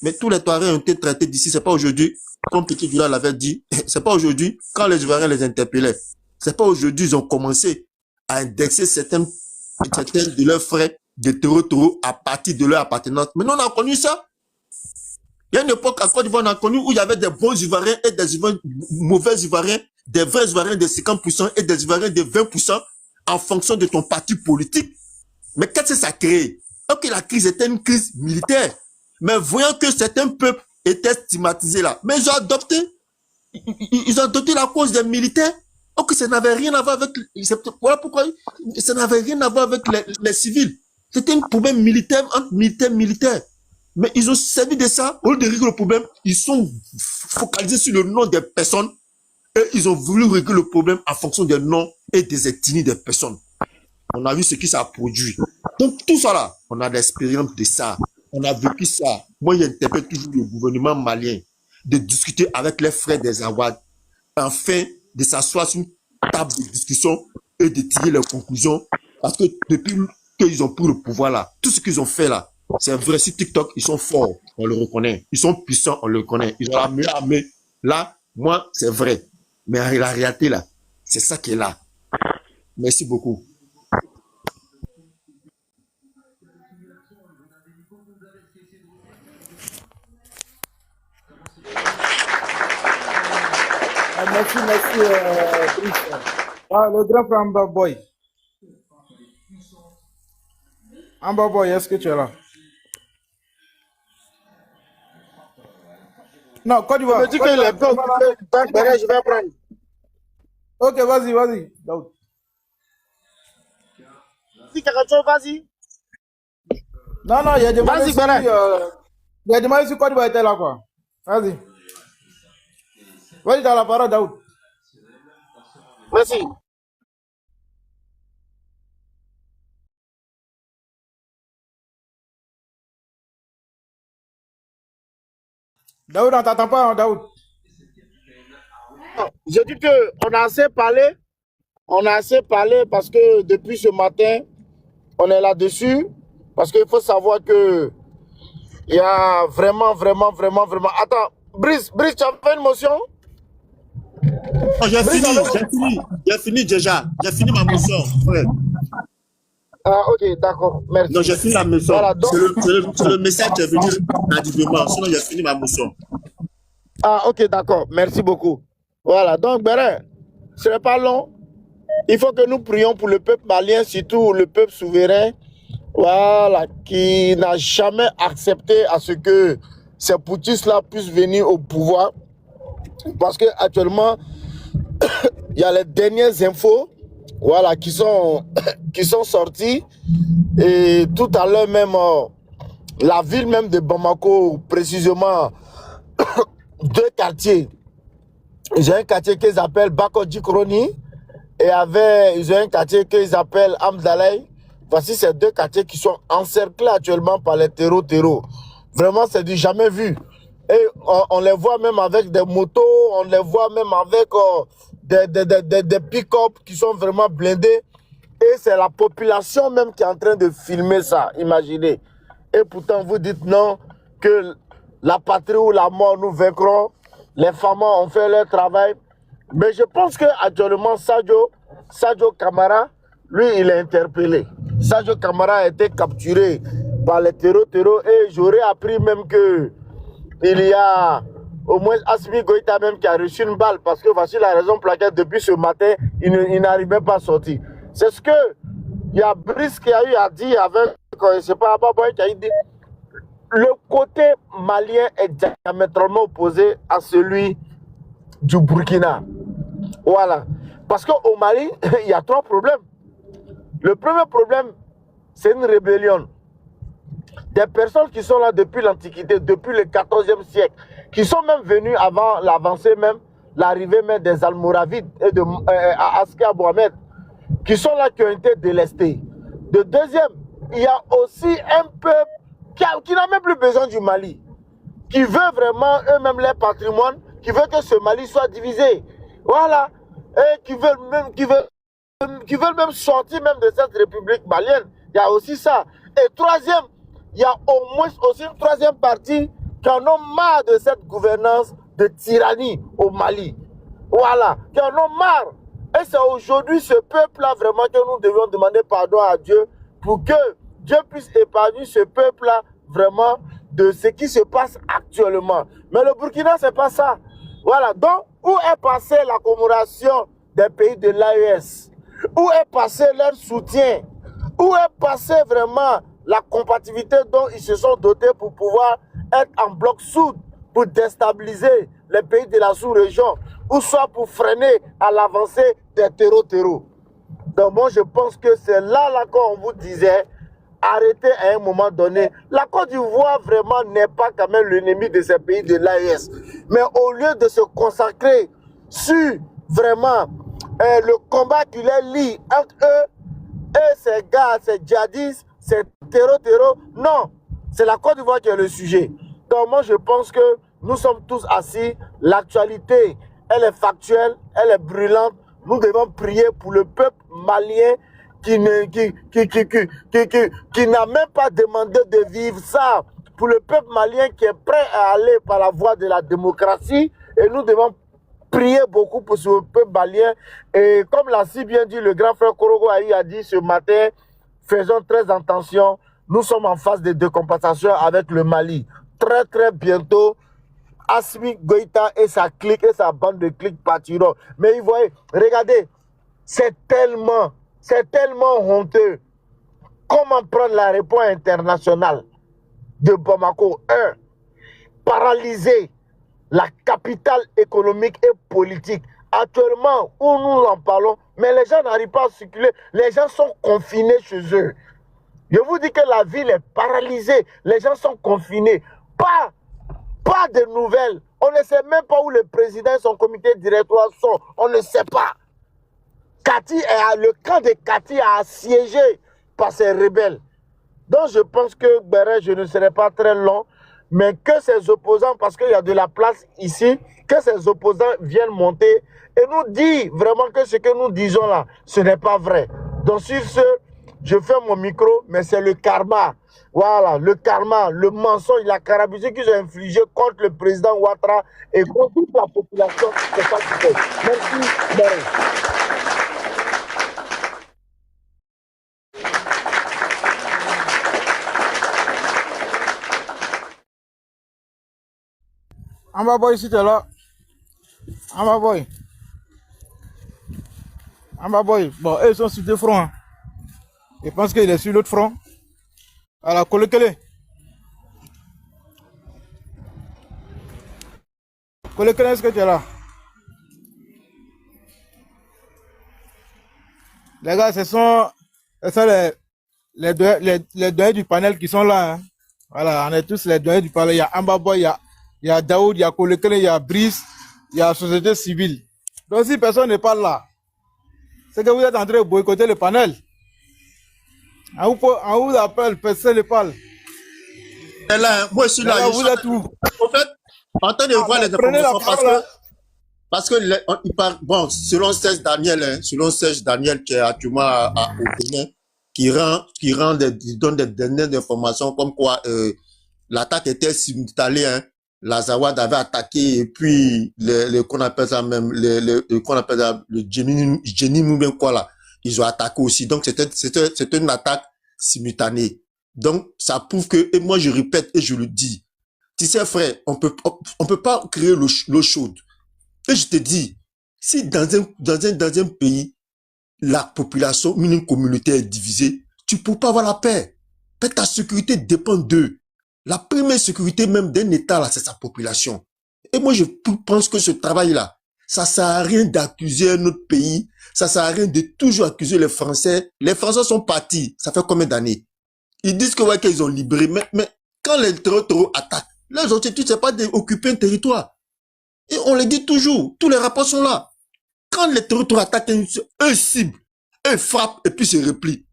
Mais tous les Touaregs ont été traités d'ici, c'est pas aujourd'hui, comme Petit Djoula l'avait dit, c'est pas aujourd'hui, quand les Ivoiriens les interpellaient. C'est pas aujourd'hui, ils ont commencé à indexer certains de leurs frères de terreaux à partir de leur appartenance. Mais nous, on a connu ça. Il y a une époque à Côte d'Ivoire, on a connu où il y avait des bons Ivoiriens et des mauvais Ivoiriens, des vrais Ivoiriens de 50% et des Ivoiriens de 20% en fonction de ton parti politique. Mais qu'est-ce que ça a créé? Ok, la crise était une crise militaire. Mais voyant que certains peuples étaient stigmatisés là, mais ils ont adopté la cause des militaires. Ok, ça n'avait rien à voir avec, voilà pourquoi, ça n'avait rien à voir avec les civils. C'était un problème militaire entre militaires. Mais ils ont servi de ça, au lieu de régler le problème, ils sont focalisés sur le nom des personnes et ils ont voulu régler le problème en fonction des noms et des ethnies des personnes. On a vu ce qui ça a produit. Donc tout ça là, on a l'expérience de ça. On a vécu ça. Moi, j'interpelle toujours le gouvernement malien de discuter avec les frères des Awad, afin de s'asseoir sur une table de discussion et de tirer leurs conclusions. Parce que depuis qu'ils ont pris le pouvoir là, tout ce qu'ils ont fait là, c'est vrai, sur TikTok, ils sont forts, on le reconnaît. Ils sont puissants, on le reconnaît. Ils ont la meilleure armée. Là, moi, c'est vrai. Mais la réalité là, c'est ça qui est là. Merci beaucoup.
Merci, Brice. Ah, le grand Framba Boy.
Amba Boy, est-ce que tu es là? Non, Côte
On me
d'Ivoire.
dit qu'il est peu occupé. Donc, Béré, je vais prendre.
Ok, vas-y. Daoud.
Si quelque chose, vas-y.
Non, il y a des
Vas-y,
ici.
Béré.
Il y a des gens ici, Côte d'Ivoire était là, quoi. Vas-y. Vas-y, t'as la parole, Daoud.
Merci.
Daoud, on t'entend pas, hein, Daoud.
Je dis qu'on a assez parlé. On a assez parlé parce que depuis ce matin, on est là-dessus. Parce qu'il faut savoir que il y a vraiment. Attends, Brice, tu as fait une motion?
Non, j'ai fini déjà. J'ai fini ma motion, frère.
Ah, ok, d'accord, merci.
Non, j'ai fini la motion.
Voilà, donc...
C'est le message qui est venu tardivement. Sinon, j'ai fini ma motion.
Ah, ok, d'accord, merci beaucoup. Voilà, donc, Béré, ce n'est pas long. Il faut que nous prions pour le peuple malien, surtout le peuple souverain, voilà, qui n'a jamais accepté à ce que ces poutistes-là puissent venir au pouvoir. Parce qu'actuellement, il y a les dernières infos, voilà, qui sont sorties. Et tout à l'heure même, la ville même de Bamako, précisément, deux quartiers. Ils ont un quartier qu'ils appellent Bakodji Kroni et ils ont un quartier qu'ils appellent Amdalay. Voici ces deux quartiers qui sont encerclés actuellement par les terreaux. Vraiment, c'est du jamais vu. Et on les voit même avec des motos, on les voit même avec des pick-up qui sont vraiment blindés. Et c'est la population même qui est en train de filmer ça, imaginez. Et pourtant, vous dites non, que la patrie ou la mort nous vaincront. Les femmes ont fait leur travail. Mais je pense qu'actuellement, Sadio Camara, lui, il est interpellé. Sadio Camara a été capturé par les terreaux. Et j'aurais appris même que il y a au moins Assimi Goïta même qui a reçu une balle. Parce que voici la raison pour laquelle depuis ce matin, il n'arrive même pas à sortir. C'est ce que il y a Brice qui a eu à dire avec, je ne sais pas, Ababoy qui a dit. Le côté malien est diamétralement opposé à celui du Burkina. Voilà. Parce qu'au Mali, il y a trois problèmes. Le premier problème, c'est une rébellion. Des personnes qui sont là depuis l'Antiquité, depuis le 14e siècle, qui sont même venus avant l'avancée même, l'arrivée même des Almoravides et de Asker Mohamed, qui sont là, qui ont été délestés. Le deuxième, il y a aussi un peuple qui n'a même plus besoin du Mali, qui veut vraiment eux-mêmes leur patrimoine, qui veut que ce Mali soit divisé. Voilà. Et qui veulent même sortir même de cette république malienne. Il y a aussi ça. Et troisième, il y a au moins aussi une troisième partie qui en ont marre de cette gouvernance de tyrannie au Mali. Voilà. Qui en ont marre. Et c'est aujourd'hui ce peuple-là vraiment que nous devions demander pardon à Dieu pour que Dieu puisse épargner ce peuple-là vraiment de ce qui se passe actuellement. Mais le Burkina, c'est pas ça. Voilà. Donc, où est passée la commémoration des pays de l'AES? Où est passé leur soutien? Où est passée vraiment la compatibilité dont ils se sont dotés pour pouvoir être en bloc soude pour déstabiliser les pays de la sous-région ou soit pour freiner à l'avancée des terreaux. Donc moi, je pense que c'est là qu'on vous disait, arrêtez à un moment donné. La Côte d'Ivoire vraiment n'est pas quand même l'ennemi de ces pays de l'AES. Mais au lieu de se consacrer sur vraiment le combat qui les lie entre eux et ces gars, ces djihadistes, ces terreaux, non, c'est la Côte d'Ivoire qui est le sujet. Donc moi, je pense que nous sommes tous assis, l'actualité, elle est factuelle, elle est brûlante. Nous devons prier pour le peuple malien qui n'a même pas demandé de vivre ça. Pour le peuple malien qui est prêt à aller par la voie de la démocratie. Et nous devons prier beaucoup pour ce peuple malien. Et comme l'a si bien dit le grand frère Korogo a dit ce matin, faisons très attention. Nous sommes en phase de décompensation avec le Mali. Très très bientôt, Assimi Goïta et sa clique et sa bande de cliques partiront. Mais vous voyez, regardez, c'est tellement honteux comment prendre l'aéroport international de Bamako. Un, paralyser la capitale économique et politique. Actuellement, où nous en parlons, mais les gens n'arrivent pas à circuler. Les gens sont confinés chez eux. Je vous dis que la ville est paralysée. Les gens sont confinés. Pas de nouvelles. On ne sait même pas où le président et son comité directoire sont. On ne sait pas. Le camp de Kati a assiégé par ces rebelles. Donc je pense que Béré, je ne serai pas très long, mais que ces opposants, parce qu'il y a de la place ici, que ces opposants viennent monter et nous dire vraiment que ce que nous disons là, ce n'est pas vrai. Donc sur ce, je ferme mon micro, mais c'est le karma. Voilà, le karma, le mensonge, la carabusée qu'ils ont infligé contre le président Ouattara et contre toute la population. C'est ça qui fait. Merci, Béré.
Amba Boy, si t'es là. Amba Boy. Amba Boy. Bon, eux, ils sont sur deux fronts. Hein. Je pense qu'il est sur l'autre front. Alors, Kolekele. Kolekele, est-ce que tu es là? Les gars, ce sont les deux du panel qui sont là. Hein. Voilà, on est tous les deux du panel. Il y a Amba Boy, il y a Daoud, il y a Kolekele, il y a Brice, il y a la société civile. Donc si personne n'est pas là, c'est que vous êtes en train de boycotter le panel. On vous appelle, personne ne parle.
Et là, moi je suis là.
Vous êtes où?
En fait, en train de voir les informations parce que il parle, bon, selon Serge Daniel, qui est actuellement au Bénin, qui donne des dernières informations comme quoi l'attaque était simultanée. Hein. La Zawad avait attaqué et puis qu'on appelle ça même qu'on appelle ça le Jenim ou bien quoi là, ils ont attaqué aussi. Donc c'était une attaque simultanée. Donc ça prouve que, et moi je répète et je le dis, tu sais frère, on peut pas créer l'eau chaude. Et je te dis, si dans un pays la population, une communauté est divisée, tu peux pas avoir la paix. Mais ta sécurité dépend d'eux. La première sécurité même d'un État, là, c'est sa population. Et moi, je pense que ce travail-là, ça sert à rien d'accuser un autre pays, ça sert à rien de toujours accuser les Français. Les Français sont partis, ça fait combien d'années? Ils disent que ouais, qu'ils ont libéré, mais quand les terroristes attaquent, leur objectif, c'est pas d'occuper un territoire. Et on le dit toujours, tous les rapports sont là. Quand les terroristes attaquent, eux ciblent, eux frappent et puis se replient.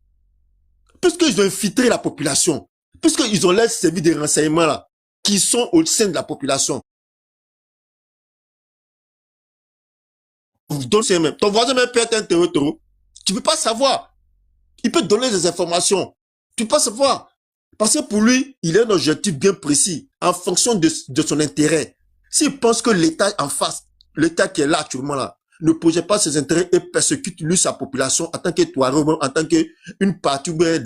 Puisqu'ils ont infiltré la population, puisqu'ils ont laissé servir des renseignements là, qui sont au sein de la population. Ton voisin même peut être un terroriste, tu ne peux pas savoir. Il peut donner des informations, tu ne peux pas savoir. Parce que pour lui, il a un objectif bien précis, en fonction de son intérêt. S'il pense que l'État en face, l'État qui est là actuellement là, ne projette pas ses intérêts et persécute lui sa population en tant que Touareg, en tant qu'une partie ou bien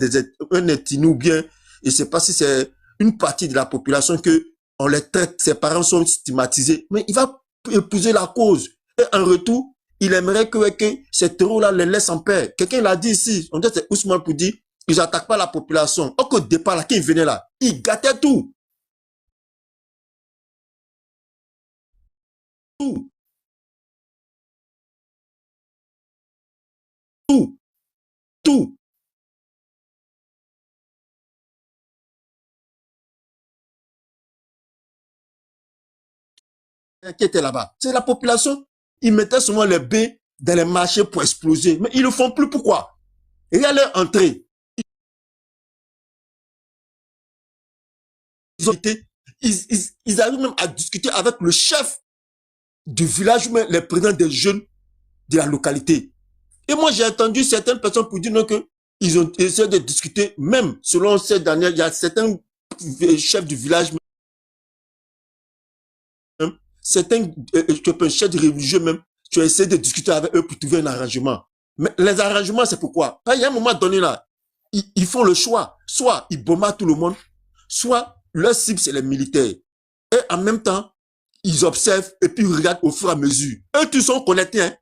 un ethnie ou bien, je ne sais pas si c'est une partie de la population que on les traite, ses parents sont stigmatisés, mais il va épouser la cause. Et en retour, il aimerait que ces terroristes-là les laissent en paix. Quelqu'un l'a dit ici, on dit c'est Ousmane pour dire, ils n'attaquent pas la population. Or qu'au départ, là, quand ils venaient là, ils gâtaient tout. Tout. Tout. Tout. Qui était là-bas. C'est la population. Ils mettaient souvent les baies dans les marchés pour exploser. Mais ils ne le font plus. Pourquoi? Et à leur entrée, ils arrivent même à discuter avec le chef du village, même les présidents des jeunes de la localité. Et moi, j'ai entendu certaines personnes pour dire non, que ils ont essayé de discuter, même selon ces derniers, il y a certains chefs du village, même, certains chefs religieux même, tu as essayé de discuter avec eux pour trouver un arrangement. Mais les arrangements, c'est pourquoi? Il y a un moment donné là, ils font le choix. Soit ils bombardent tout le monde, soit leur cible, c'est les militaires. Et en même temps, ils observent et puis ils regardent au fur et à mesure. Eux, tous sont connectés, hein.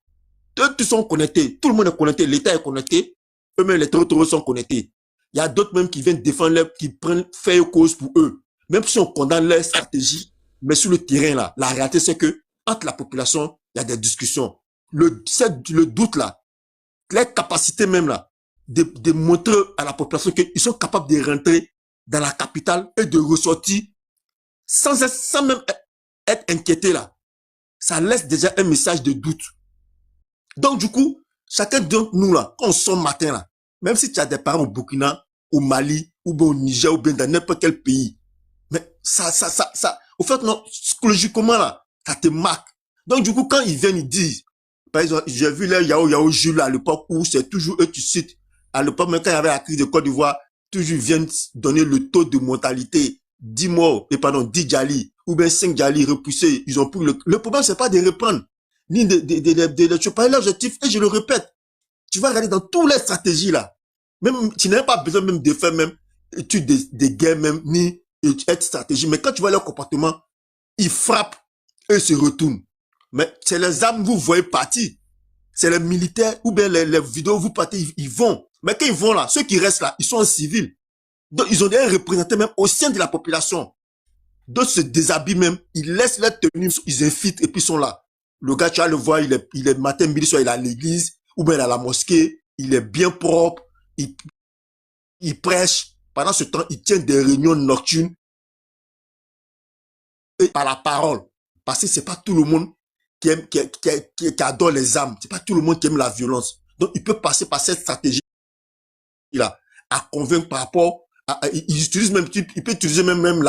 Eux, tous sont connectés. Tout le monde est connecté. L'État est connecté. Eux-mêmes, les terroristes sont connectés. Il y a d'autres même qui viennent défendre, qui prennent faire cause pour eux. Même si on condamne leur stratégie, mais sur le terrain, là, la réalité, c'est que entre la population, il y a des discussions. Le doute, là, les capacités même, là, de montrer à la population qu'ils sont capables de rentrer dans la capitale et de ressortir sans même être inquiétés, là. Ça laisse déjà un message de doute. Donc, du coup, chacun d'entre nous, là, quand on sort matin, là, même si tu as des parents au Burkina, au Mali, ou bien au Niger, ou bien dans n'importe quel pays, mais ça, au fait, non, psychologiquement, là, ça te marque. Donc, du coup, quand ils viennent, ils disent, par exemple, j'ai vu là, Yao Jules, à l'époque où c'est toujours eux, tu cites, à l'époque, même quand il y avait la crise de Côte d'Ivoire, toujours ils viennent donner le taux de mortalité, 10 morts, 10 Djali, ou bien 5 Djali repoussés, ils ont pris le problème, c'est pas de reprendre, ni de tu parles l'objectif, et je le répète, tu vas regarder dans toutes les stratégies, là, même, tu n'as pas besoin même de faire même études des guerres même, ni être stratégie, mais quand tu vois leur comportement, ils frappent et se retournent. Mais c'est les armes, vous voyez partir. C'est les militaires, ou bien les vidéos, vous partez, ils vont. Mais quand ils vont là, ceux qui restent là, ils sont en civil. Donc, ils ont des représentants même au sein de la population. D'autres se déshabillent même, ils laissent leur tenue, ils infiltrent et puis ils sont là. Le gars, tu vas le voir, il est matin, midi, soit il est à l'église, ou bien il est à la mosquée, il est bien propre, il prêche. Pendant ce temps, il tient des réunions nocturnes et par la parole. Parce que c'est pas tout le monde qui adore les armes. C'est pas tout le monde qui aime la violence. Donc, il peut passer par cette stratégie-là à convaincre par rapport il utilise même, il peut utiliser même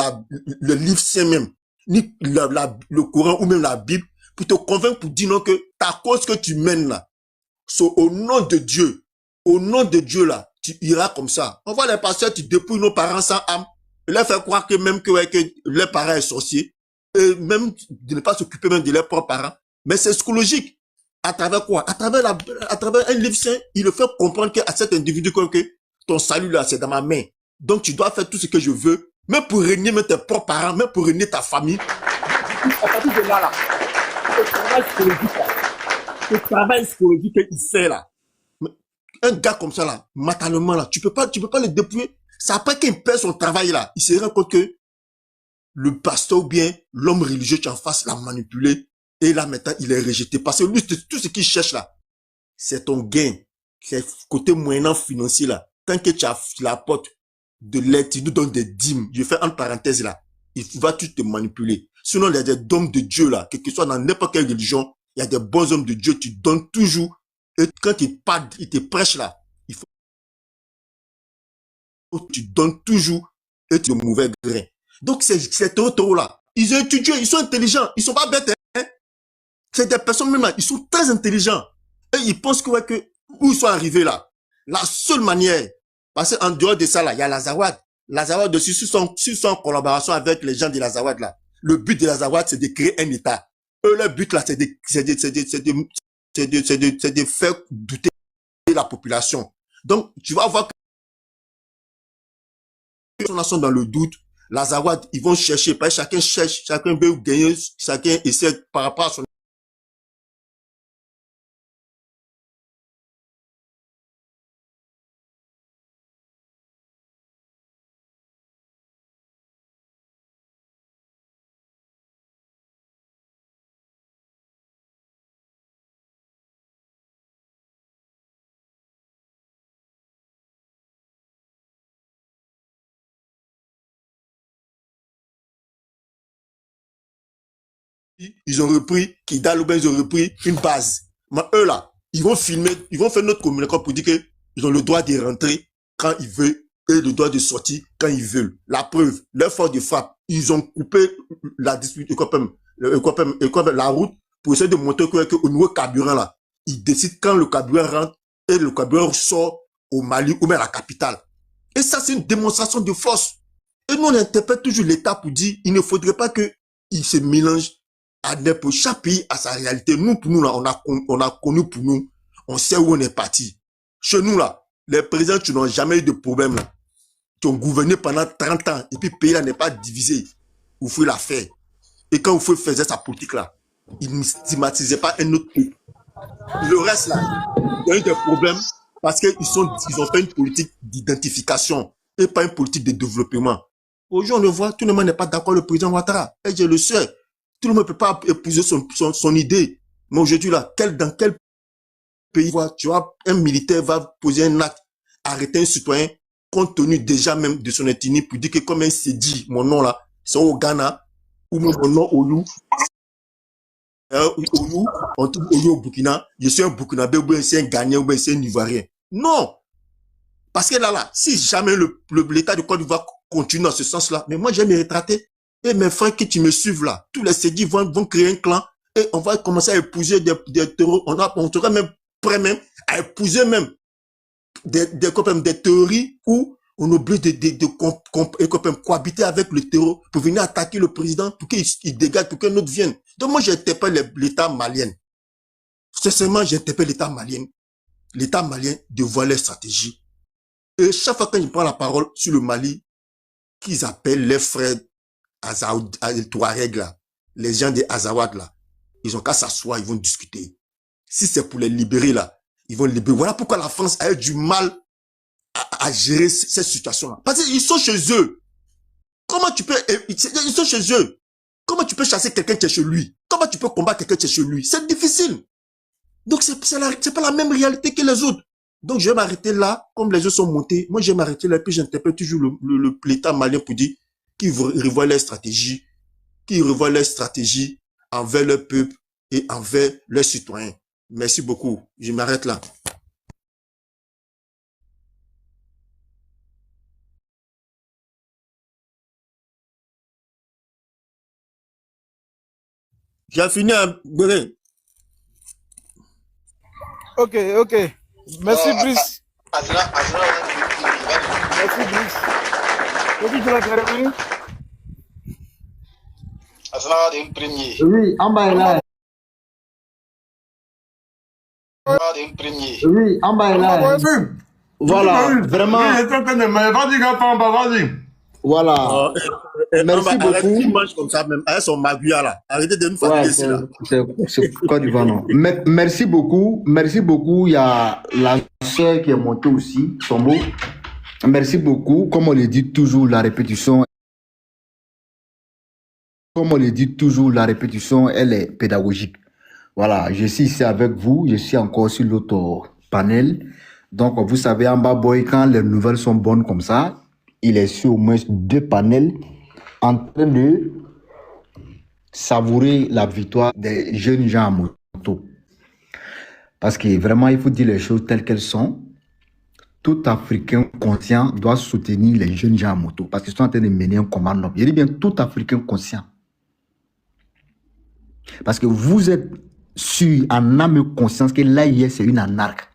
le livre saint même, ni le Coran ou même la Bible pour te convaincre, pour dire non que ta cause que tu mènes là, au nom de Dieu là, tu iras comme ça. On voit les pasteurs, tu dépouilles nos parents sans âme, et leur faire croire que même que leurs parents sont sorciers, et même de ne pas s'occuper même de leurs propres parents. Mais c'est psychologique. À travers quoi? À travers un livre saint, il le fait comprendre qu'à cet individu que ton salut là, c'est dans ma main. Donc tu dois faire tout ce que je veux, même pour régner même tes propres parents, même pour régner ta famille. À partir de là, le travail psychologique qu'il fait là. Un gars comme ça là, mentalement là, tu peux pas le dépouiller. C'est après qu'il perd son travail là, il se rend compte que le pasteur ou bien l'homme religieux qui en face l'a manipulé et là maintenant il est rejeté. Parce que lui, tout ce qu'il cherche là, c'est ton gain. C'est côté moyennant financier là. Tant que tu apportes de l'aide, tu nous donnes des dîmes. Je fais entre parenthèses là. Il va tout te manipuler. Sinon, il y a des hommes de Dieu là, quel que soit dans n'importe quelle religion, il y a des bons hommes de Dieu, tu donnes toujours. Et quand il parle, il te prêche là, il faut tu donnes toujours et tu es de mauvais grain. Donc, ces taureaux là, ils ont étudié, ils sont intelligents, ils sont pas bêtes, hein. C'est des personnes même là, ils sont très intelligents. Et ils pensent que, où ils sont arrivés là, la seule manière, parce qu'en dehors de ça là, il y a l'Azawad. L'Azawad aussi, sur son collaboration avec les gens de l'Azawad là. Le but de l'Azawad, c'est de créer un État. Eux, leur but là, c'est de faire douter la population. Donc, tu vas voir que les gens sont dans le doute. L'Azawad, ils vont chercher, parce que chacun cherche, chacun veut gagner, chacun essaie par rapport à son ils ont repris Kidal ou bien ils ont repris une base. Mais eux là, ils vont filmer, ils vont faire notre communication pour dire que ils ont le droit de rentrer quand ils veulent et le droit de sortir quand ils veulent. La preuve, leur force de frappe, ils ont coupé la dispute, la route pour essayer de montrer qu'au niveau carburant là, ils décident quand le carburant rentre et le carburant sort au Mali ou même à la capitale. Et ça, c'est une démonstration de force. Et nous, on interprète toujours l'État pour dire il ne faudrait pas qu'il se mélange à n'importe chaque pays à sa réalité. Nous, pour nous, là, on a connu pour nous, on sait où on est parti. Chez nous, là, les présidents qui n'ont jamais eu de problème, là, qui ont gouverné pendant 30 ans, et puis le pays là n'est pas divisé. Vous faites l'affaire. Et quand vous faisait sa politique là, il ne stigmatisait pas un autre pays. Le reste là, il y a eu des problèmes, Parce qu'ils ont fait une politique d'identification et pas une politique de développement. Aujourd'hui, on le voit, tout le monde n'est pas d'accord avec le président Ouattara. Et je le sais. Tout le monde ne peut pas épouser son idée. Mais aujourd'hui, là, dans quel pays, tu vois, un militaire va poser un acte, arrêter un citoyen, compte tenu déjà même de son ethnie, pour dire que comme il s'est dit, mon nom là, c'est au Ghana, ou mon nom Oulu, Oulu au Burkina, je suis un Burkinabé, ou bien c'est un Ghanais, ou bien c'est un Ivoirien. Non! Parce que là, si jamais l'État de Côte d'Ivoire continue dans ce sens-là, mais moi, je vais me retraiter. Et mes frères qui tu me suivent là, tous les Sédis vont créer un clan et on va commencer à épouser des terroristes. On sera même prêt même à épouser même des théories où on oublie de cohabiter avec le terreau pour venir attaquer le président pour qu'il dégage, pour qu'un autre vienne. Donc moi, j'interpelle l'État malien. Sincèrement, j'interpelle l'État malien. L'État malien de voir leur stratégie. Et chaque fois que je prends la parole sur le Mali, qu'ils appellent les frères Touareg là, les gens des Azawad là, ils ont qu'à s'asseoir, ils vont discuter. Si c'est pour les libérer là, ils vont libérer. Voilà pourquoi la France a eu du mal à gérer cette situation-là. Parce qu'ils sont chez eux. Comment tu peux... Ils sont chez eux. Comment tu peux chasser quelqu'un qui est chez lui? Comment tu peux combattre quelqu'un qui est chez lui? C'est difficile. Donc, c'est pas la même réalité que les autres. Donc, je vais m'arrêter là. Comme les autres sont montés, moi, je vais m'arrêter là. Puis, j'interpelle toujours l'État malien pour dire qu'ils revoient leur stratégie. Qu'ils revoient leur stratégie envers leur peuple et envers leurs citoyens. Merci beaucoup. Je m'arrête là. J'ai fini à Béré.
Ok. Merci, Brice. Merci, Brice. Est-ce que tu l'as terminé?
Oui, en bas là. Oui, en bas là. Voilà, vraiment.
Vas-y, vas-y.
Voilà. Merci beaucoup.
Qui mange comme ça même, avec son maguia là. Arrêtez de nous fatiguer ici là.
C'est Côte d'Ivoire, non. Merci beaucoup. Merci beaucoup. Il y a la sœur qui est montée aussi, son mot. Merci beaucoup. Comme on le dit toujours, la répétition. Comme on le dit toujours, la répétition, elle est pédagogique. Voilà, je suis ici avec vous. Je suis encore sur l'autre panel. Donc, vous savez, en bas, boy, quand les nouvelles sont bonnes comme ça, il est sur au moins 2 panels en train de savourer la victoire des jeunes gens à moto. Parce que vraiment, il faut dire les choses telles qu'elles sont. Tout Africain conscient doit soutenir les jeunes gens à moto parce qu'ils sont en train de mener un combat noble. Je dis bien tout Africain conscient. Parce que vous êtes sûr, en âme et conscience, que l'AIS, c'est une anarque.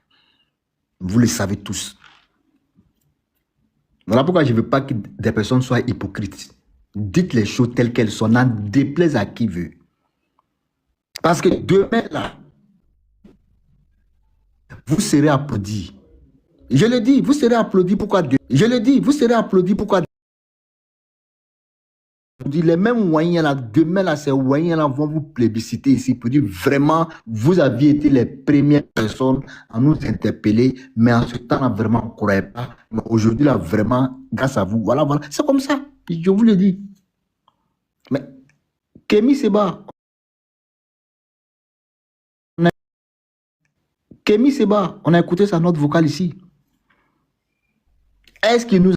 Vous le savez tous. Voilà pourquoi je ne veux pas que des personnes soient hypocrites. Dites les choses telles qu'elles sont, n'en déplaise à qui veut. Parce que demain, là, vous serez applaudis. Je le dis, vous serez applaudis. Pourquoi Dieu? Je le dis, vous serez applaudis. Pourquoi Dieu? Les mêmes moyens là, demain là, ces moyens là vont vous plébisciter ici pour dire vraiment, vous aviez été les premières personnes à nous interpeller, mais en ce temps là, vraiment, on ne croyait pas. Mais aujourd'hui là, vraiment, grâce à vous, voilà, c'est comme ça. Je vous le dis. Mais Kémy Séba, on a écouté sa note vocale ici. Est-ce qu'il nous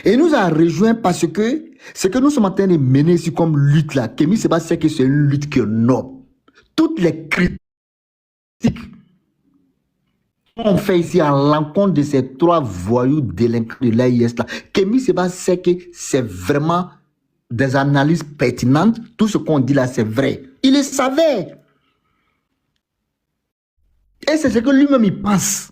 et nous a rejoint parce que ce que nous sommes en train de mener ici comme lutte là, Kémy Séba sait que c'est une lutte qui est noble. Toutes les critiques qu'on fait ici à l'encontre de ces 3 voyous délinquants de l'AIS là, Kémy Séba sait que c'est vraiment des analyses pertinentes. Tout ce qu'on dit là, c'est vrai. Il le savait. Et c'est ce que lui-même il pense.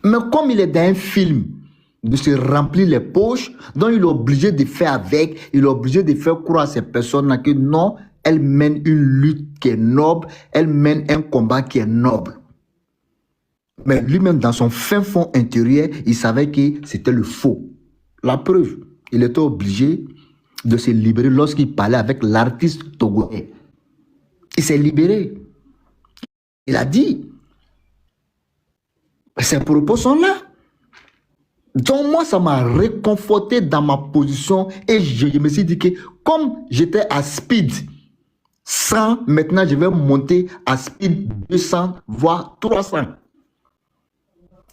Mais comme il est dans un film, de se remplir les poches, donc il est obligé de faire avec, il est obligé de faire croire à ces personnes-là que non, elles mènent une lutte qui est noble, elles mènent un combat qui est noble. Mais lui-même, dans son fin fond intérieur, il savait que c'était le faux. La preuve, il était obligé de se libérer lorsqu'il parlait avec l'artiste togolais. Il s'est libéré. Il a dit. Ses propos sont là. Donc moi, ça m'a réconforté dans ma position et je me suis dit que comme j'étais à speed 100, maintenant je vais monter à speed 200, voire 300.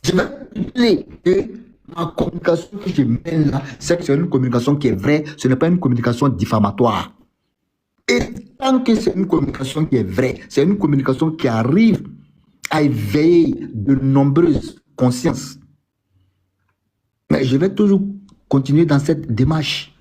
Je vais rappeler que ma communication que je mène là, c'est une communication qui est vraie, ce n'est pas une communication diffamatoire. Et tant que c'est une communication qui est vraie, c'est une communication qui arrive à éveiller de nombreuses consciences. Mais je vais toujours continuer dans cette démarche.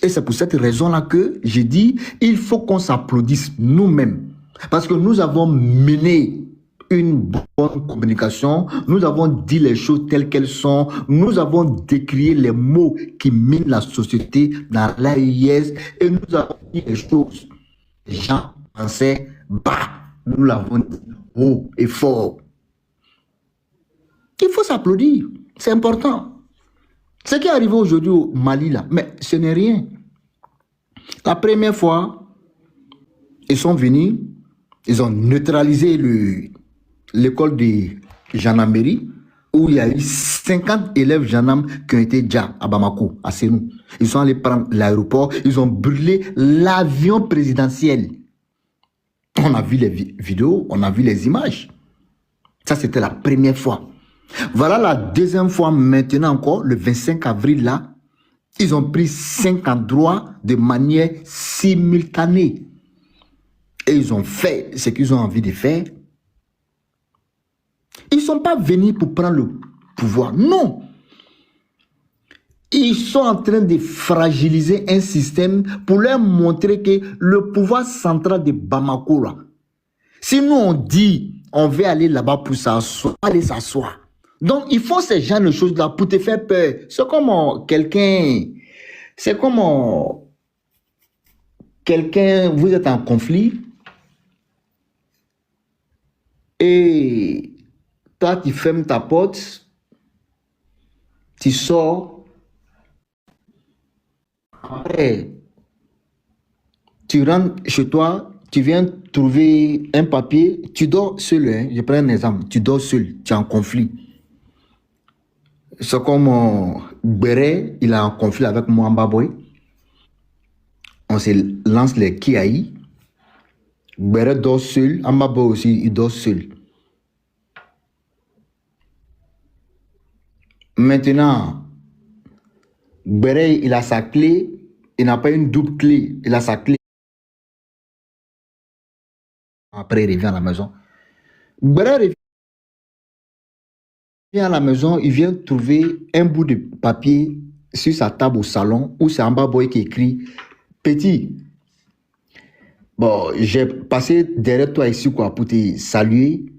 Et c'est pour cette raison-là que je dis, il faut qu'on s'applaudisse nous-mêmes. Parce que nous avons mené une bonne communication, nous avons dit les choses telles qu'elles sont, nous avons décrié les mots qui minent la société dans l'AIS et nous avons dit les choses. Les gens pensaient bas, nous l'avons dit haut et fort. Il faut s'applaudir, c'est important. Ce qui est arrivé aujourd'hui au Mali, là, mais ce n'est rien. La première fois, ils sont venus, ils ont neutralisé l'école de gendarmerie, où il y a eu 50 élèves gendarmes qui ont été déjà à Bamako, à Sénou. Ils sont allés prendre l'aéroport, ils ont brûlé l'avion présidentiel. On a vu les vidéos, on a vu les images. Ça, c'était la première fois. Voilà la deuxième fois, maintenant encore, le 25 avril, là, ils ont pris 5 endroits de manière simultanée. Et ils ont fait ce qu'ils ont envie de faire. Ils ne sont pas venus pour prendre le pouvoir. Non. Ils sont en train de fragiliser un système pour leur montrer que le pouvoir central de Bamako, là, si nous on dit on veut aller là-bas pour s'asseoir, aller s'asseoir. Donc il faut ces genre de choses-là pour te faire peur. C'est comme quelqu'un, vous êtes en conflit et toi tu fermes ta porte, tu sors, après tu rentres chez toi, tu viens trouver un papier, tu dors seul, hein? Je prends un exemple, tu dors seul, tu es en conflit. C'est comme Béré, il a un conflit avec Mwamba Boy. On se lance les Kiaï. Béré dort seul, Mwamba Boy aussi, il dort seul. Maintenant, Béré, il a sa clé, il n'a pas une double clé, il a sa clé. Après, il revient à la maison. Béré revient à la maison, il vient trouver un bout de papier sur sa table au salon où c'est Mwamba Boy qui écrit « Petit, bon, j'ai passé derrière toi ici quoi, pour te saluer.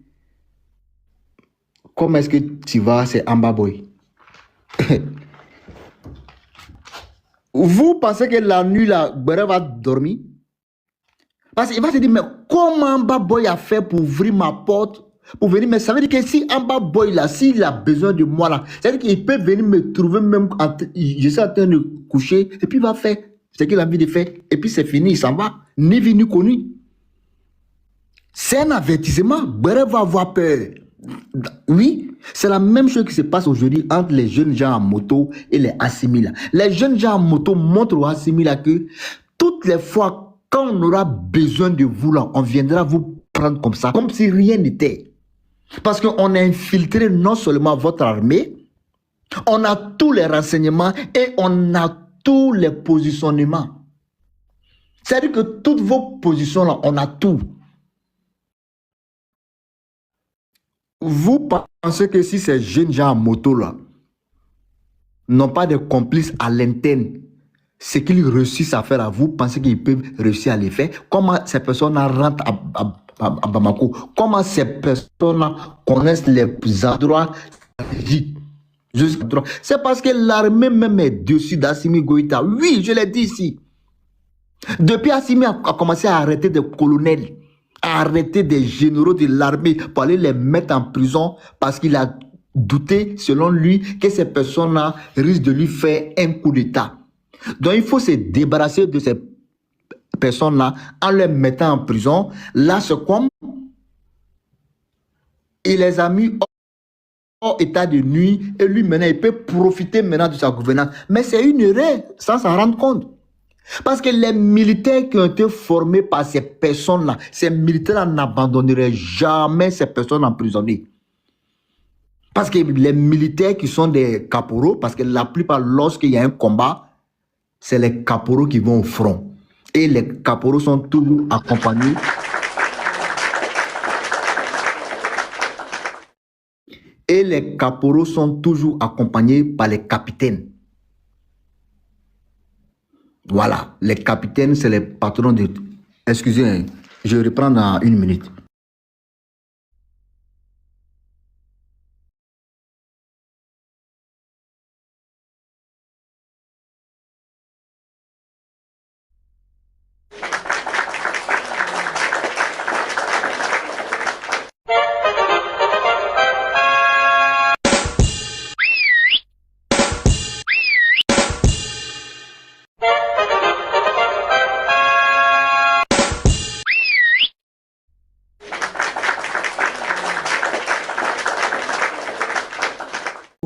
Comment est-ce que tu vas? C'est Mwamba Boy. » Vous pensez que la nuit, là, Béré va dormir? Parce qu'il va se dire, mais comment Mwamba Boy a fait pour ouvrir ma porte, pour venir? Mais ça veut dire que si Mwamba Boy, là, s'il a besoin de moi, là, ça veut dire qu'il peut venir me trouver même, je suis en train de coucher, et puis il va faire ce qu'il a envie de faire, et puis c'est fini, il s'en va, ni vu ni connu. C'est un avertissement, Béré va avoir peur. Oui, c'est la même chose qui se passe aujourd'hui entre les jeunes gens en moto et les assimilats. Les jeunes gens en moto montrent aux assimilats que toutes les fois quand on aura besoin de vous là, on viendra vous prendre comme ça, comme si rien n'était. Parce qu'on a infiltré non seulement votre armée, on a tous les renseignements et on a tous les positionnements. C'est-à-dire que toutes vos positions là, on a tout. Vous pensez que si ces jeunes gens en moto là n'ont pas de complices à l'interne, ce qu'ils réussissent à faire à vous, pensez qu'ils peuvent réussir à les faire? Comment ces personnes rentrent à Bamako? Comment ces personnes connaissent les endroits stratégiques? C'est parce que l'armée même est dessus d'Assimi Goïta. Oui, je l'ai dit ici. Depuis Assimi a commencé à arrêter des colonels, à arrêter des généraux de l'armée pour aller les mettre en prison parce qu'il a douté, selon lui, que ces personnes-là risquent de lui faire un coup d'État. Donc il faut se débarrasser de ces personnes-là en les mettant en prison. Là, c'est comme il les a mis hors état de nuit et lui, maintenant, il peut profiter maintenant de sa gouvernance. Mais c'est une erreur sans s'en rendre compte. Parce que les militaires qui ont été formés par ces personnes-là, ces militaires n'abandonneraient jamais ces personnes emprisonnées. Parce que les militaires qui sont des caporaux, parce que la plupart, lorsqu'il y a un combat, c'est les caporaux qui vont au front. Et les caporaux sont toujours accompagnés. Et les caporaux sont toujours accompagnés par les capitaines. Voilà, les capitaines, c'est les patrons de... Excusez, je reprends dans 1 minute.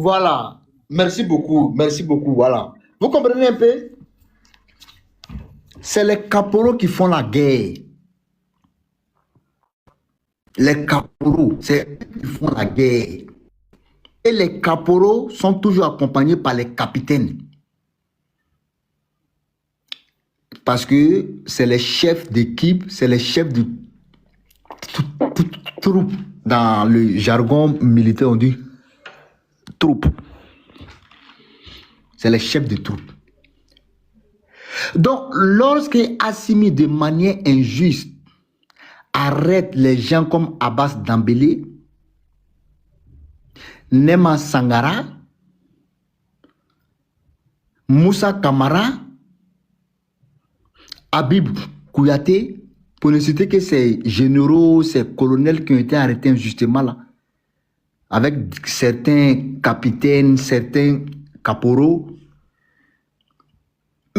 Voilà, merci beaucoup, voilà. Vous comprenez un peu? C'est les caporaux qui font la guerre. Les caporaux, c'est eux qui font la guerre. Et les caporaux sont toujours accompagnés par les capitaines. Parce que c'est les chefs d'équipe, c'est les chefs de troupe. Dans le jargon militaire, on dit troupe. C'est les chefs de troupe. Donc, lorsque Assimi, de manière injuste, arrête les gens comme Abbas Dambélé, Nema Sangara, Moussa Kamara, Habib Kouyaté, pour ne citer que ces généraux, ces colonels qui ont été arrêtés injustement là, avec certains capitaines, certains caporaux.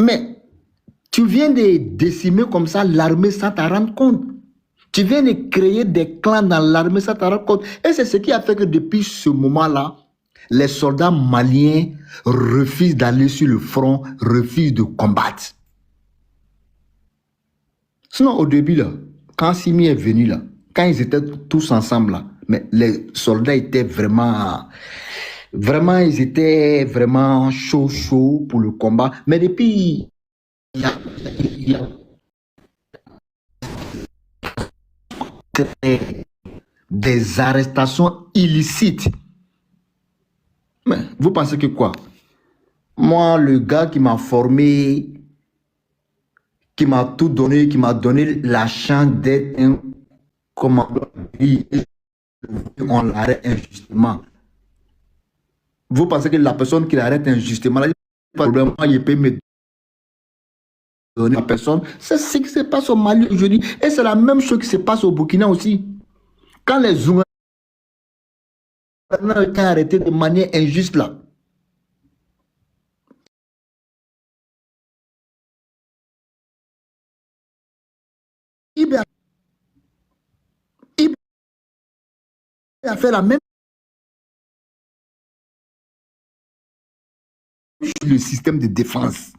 Mais tu viens de décimer comme ça l'armée sans t'en rendre compte. Tu viens de créer des clans dans l'armée sans t'en rendre compte. Et c'est ce qui a fait que depuis ce moment-là, les soldats maliens refusent d'aller sur le front, refusent de combattre. Sinon, au début, là, quand Simi est venu, là, quand ils étaient tous ensemble, là, mais les soldats étaient vraiment, ils étaient vraiment chauds pour le combat. Mais depuis, il y a des arrestations illicites. Mais vous pensez que quoi? Moi, le gars qui m'a formé, qui m'a tout donné, qui m'a donné la chance d'être un commandant, on l'arrête injustement. Vous pensez que la personne qui l'arrête injustement, là, pas de problème, il peut me donner la personne. C'est ce qui se passe au Mali aujourd'hui. Et c'est la même chose qui se passe au Burkina aussi. Quand les Zoumans ont été arrêtés de manière injuste là, il a fait la même chose. Le système de défense.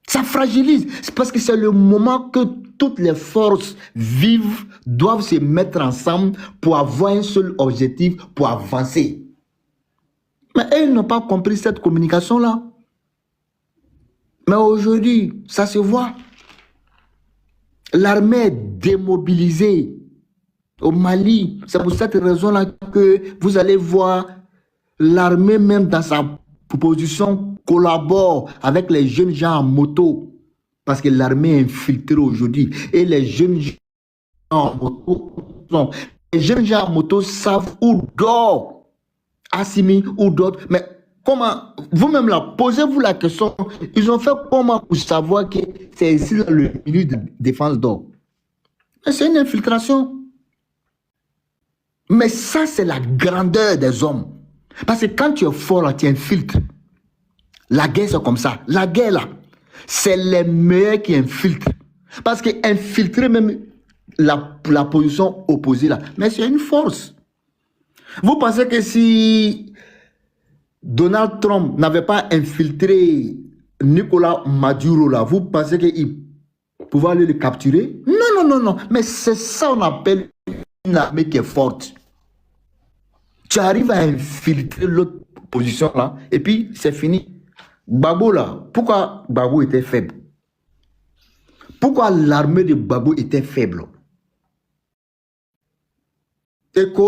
Ça fragilise. C'est parce que c'est le moment que toutes les forces vives doivent se mettre ensemble pour avoir un seul objectif, pour avancer. Mais elles n'ont pas compris cette communication-là. Mais aujourd'hui, ça se voit. L'armée est démobilisée au Mali. C'est pour cette raison-là que vous allez voir l'armée même dans sa proposition collabore avec les jeunes gens en moto. Parce que l'armée est infiltrée aujourd'hui. Et les jeunes gens en moto, savent où dort Assimi ou d'autres. Mais comment, vous-même là, posez-vous la question, ils ont fait comment pour savoir que c'est ici le ministre de défense d'or? C'est une infiltration. Mais ça, c'est la grandeur des hommes. Parce que quand tu es fort, là, tu infiltres. La guerre, c'est comme ça. La guerre, là, c'est les meilleurs qui infiltrent. Parce qu'infiltrer même la position opposée là, mais c'est une force. Vous pensez que si Donald Trump n'avait pas infiltré Nicolas Maduro là, vous pensez qu'il pouvait aller le capturer? Non, non, non, non. Mais c'est ça qu'on appelle une armée qui est forte. Tu arrives à infiltrer l'autre position là, et puis c'est fini. Gbagbo là, pourquoi Gbagbo était faible? Pourquoi l'armée de Gbagbo était faible? Et que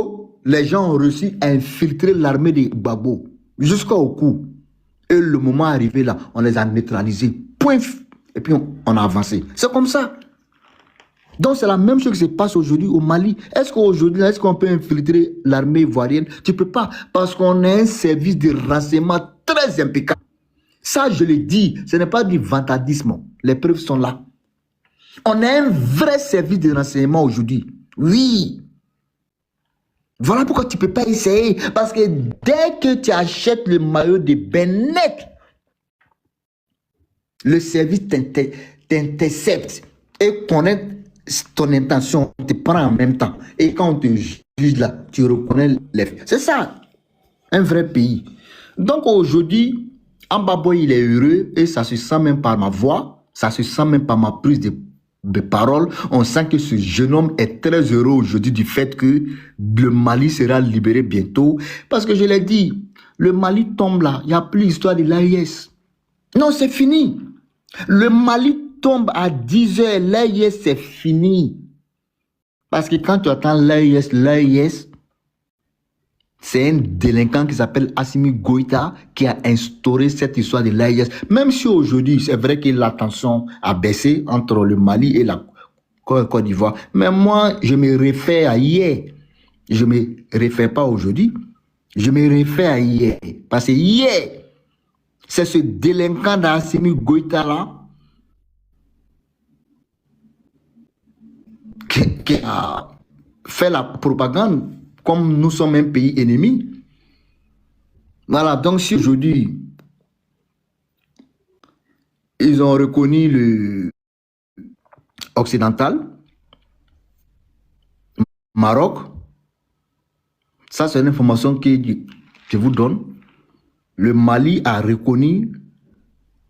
les gens ont réussi à infiltrer l'armée de Gbagbo jusqu'au cou. Et le moment arrivé là, on les a neutralisés. Point. Et puis on a avancé. C'est comme ça. Donc c'est la même chose qui se passe aujourd'hui au Mali. Est-ce qu'aujourd'hui, est-ce qu'on peut infiltrer l'armée ivoirienne? Tu ne peux pas, parce qu'on a un service de renseignement très impeccable. Ça, je le dis, ce n'est pas du vantardisme. Les preuves sont là. On a un vrai service de renseignement aujourd'hui. Oui. Voilà pourquoi tu ne peux pas essayer. Parce que dès que tu achètes le maillot de Bennett, le service t'intercepte et connaît ton intention, te prend en même temps. Et quand on te juge là, tu reconnais les faits. C'est ça, un vrai pays. Donc aujourd'hui, Ambaboy, il est heureux et ça se sent même par ma voix, ça se sent même par ma prise de parole. On sent que ce jeune homme est très heureux aujourd'hui du fait que le Mali sera libéré bientôt. Parce que je l'ai dit, le Mali tombe là, il n'y a plus l'histoire de l'AIS. Non, c'est fini. Le Mali tombe à 10 h, l'AIS c'est fini. Parce que quand tu attends l'AIS, c'est un délinquant qui s'appelle Assimi Goïta qui a instauré cette histoire de l'AIS. Même si aujourd'hui, c'est vrai que la tension a baissé entre le Mali et la Côte d'Ivoire. Mais moi, je me réfère à hier. Je ne me réfère pas aujourd'hui. Je me réfère à hier. Parce que hier, c'est ce délinquant d'Assimi Goïta là qui a fait la propagande. Comme nous sommes un pays ennemi. Voilà, donc si aujourd'hui, ils ont reconnu le occidental, Maroc, ça c'est une information que je vous donne. Le Mali a reconnu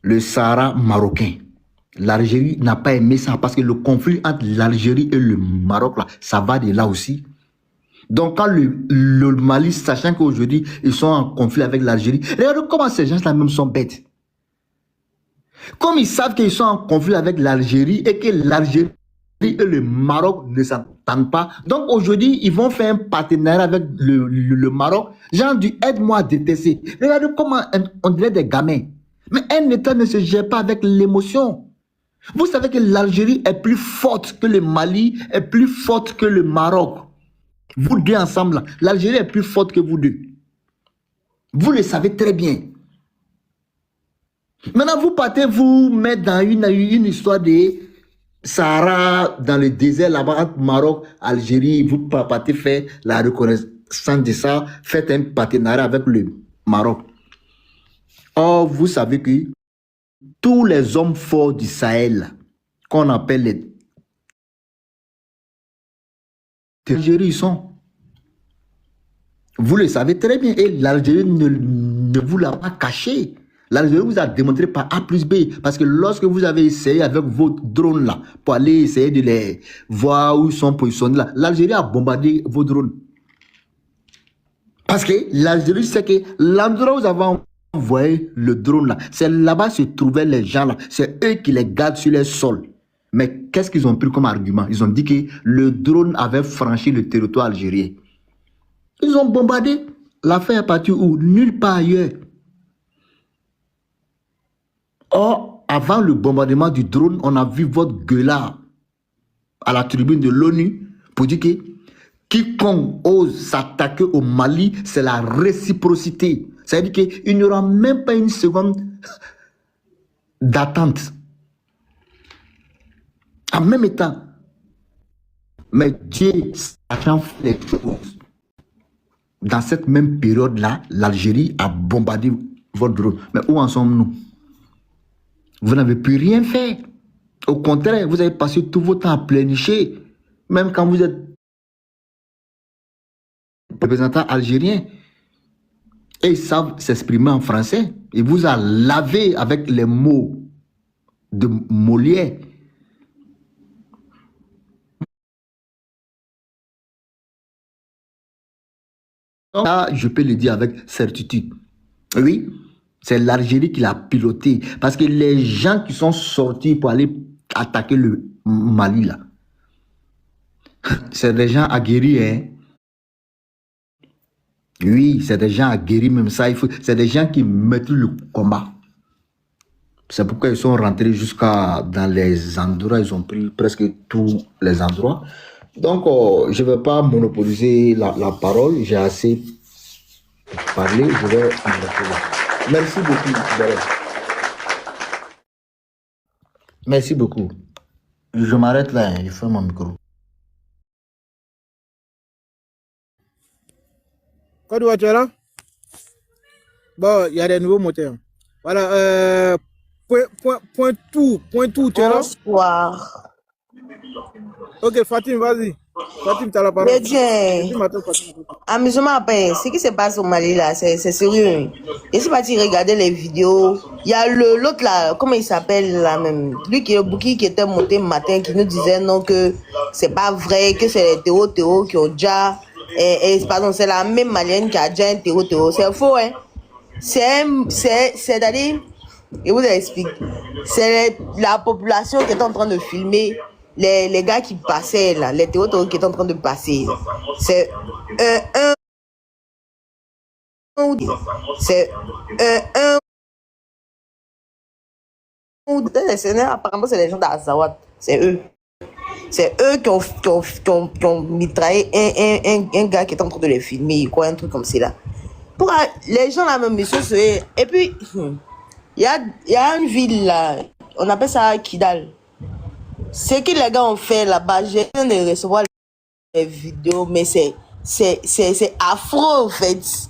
le Sahara marocain. L'Algérie n'a pas aimé ça parce que le conflit entre l'Algérie et le Maroc, là, ça va de là aussi. Donc quand le Mali, sachant qu'aujourd'hui, ils sont en conflit avec l'Algérie, regardez comment ces gens-là même sont bêtes. Comme ils savent qu'ils sont en conflit avec l'Algérie et que l'Algérie et le Maroc ne s'entendent pas, donc aujourd'hui, ils vont faire un partenariat avec le Maroc. Genre du aide-moi à détester. Regardez comment on dirait des gamins. Mais un État ne se gère pas avec l'émotion. Vous savez que l'Algérie est plus forte que le Mali, est plus forte que le Maroc. Vous deux ensemble, l'Algérie est plus forte que vous deux. Vous le savez très bien. Maintenant, vous partez vous mettre dans une histoire de Sahara, dans le désert là-bas, entre Maroc, Algérie. Vous partez faire la reconnaissance de ça. Faites un partenariat avec le Maroc. Or, vous savez que tous les hommes forts du Sahel, qu'on appelle les l'Algérie, ils sont. Vous le savez très bien. Et l'Algérie ne vous l'a pas caché. L'Algérie vous a démontré par A plus B. Parce que lorsque vous avez essayé avec vos drones là, pour aller essayer de les voir où ils sont positionnés là, l'Algérie a bombardé vos drones. Parce que l'Algérie sait que l'endroit où vous avez envoyé le drone là, c'est là-bas se trouvaient les gens là. C'est eux qui les gardent sur les sols. Mais qu'est-ce qu'ils ont pris comme argument? Ils ont dit que le drone avait franchi le territoire algérien. Ils ont bombardé. L'affaire est partie où? Nulle part ailleurs. Or, avant le bombardement du drone, on a vu votre gueulard à la tribune de l'ONU pour dire que quiconque ose s'attaquer au Mali, c'est la réciprocité. C'est-à-dire qu'il n'y aura même pas une seconde d'attente. En même temps, mais Dieu, sachant faire les choses, dans cette même période-là, l'Algérie a bombardé votre drone. Mais où en sommes-nous? Vous n'avez plus rien fait. Au contraire, vous avez passé tout votre temps à pleurnicher, même quand vous êtes représentant algérien. Et ils savent s'exprimer en français. Ils vous a lavé avec les mots de Molière. Là, je peux le dire avec certitude. Oui, c'est l'Algérie qui l'a piloté. Parce que les gens qui sont sortis pour aller attaquer le Mali, là, c'est des gens aguerris, hein. Oui, c'est des gens aguerris, même ça, c'est des gens qui mettent le combat. C'est pourquoi ils sont rentrés jusqu'à dans les endroits, ils ont pris presque tous les endroits. Donc, je ne vais pas monopoliser la parole, j'ai assez parlé, je vais m'arrêter là. Merci beaucoup, Barry. Merci beaucoup. Je m'arrête là, hein, je ferme mon micro.
Côte d'Ivoire, tu es là? Bon, il y a des nouveaux moteurs. Voilà, point tout, tu es là?
Bonsoir.
Ok, Fatim, vas-y. Fatim, tu as la parole.
Bien,
Depuis matin, Fatim.
amusement après, ce qui se passe au Mali là, c'est sérieux. Je suis parti regarder les vidéos. Il y a l'autre là, comment il s'appelle là même? Lui qui est le bouki qui était monté le matin, qui nous disait non que c'est pas vrai, que c'est les Théo qui ont déjà. Pardon, c'est la même Malienne qui a déjà un Théo. C'est faux, hein? C'est-à-dire, je vous explique. C'est la population qui est en train de filmer les gars qui passaient là, les Théo qui est en train de passer. C'est c'est apparemment c'est les gens d'Azawad, c'est eux. C'est eux qui ont mitraillé un gars qui est en train de les filmer, quoi, un truc comme ça là. Pour les gens là même, monsieur, et puis il y a une ville là, on appelle ça Kidal. Ce que les gars ont fait là-bas, j'ai viens de recevoir les vidéos, mais c'est affreux en fait.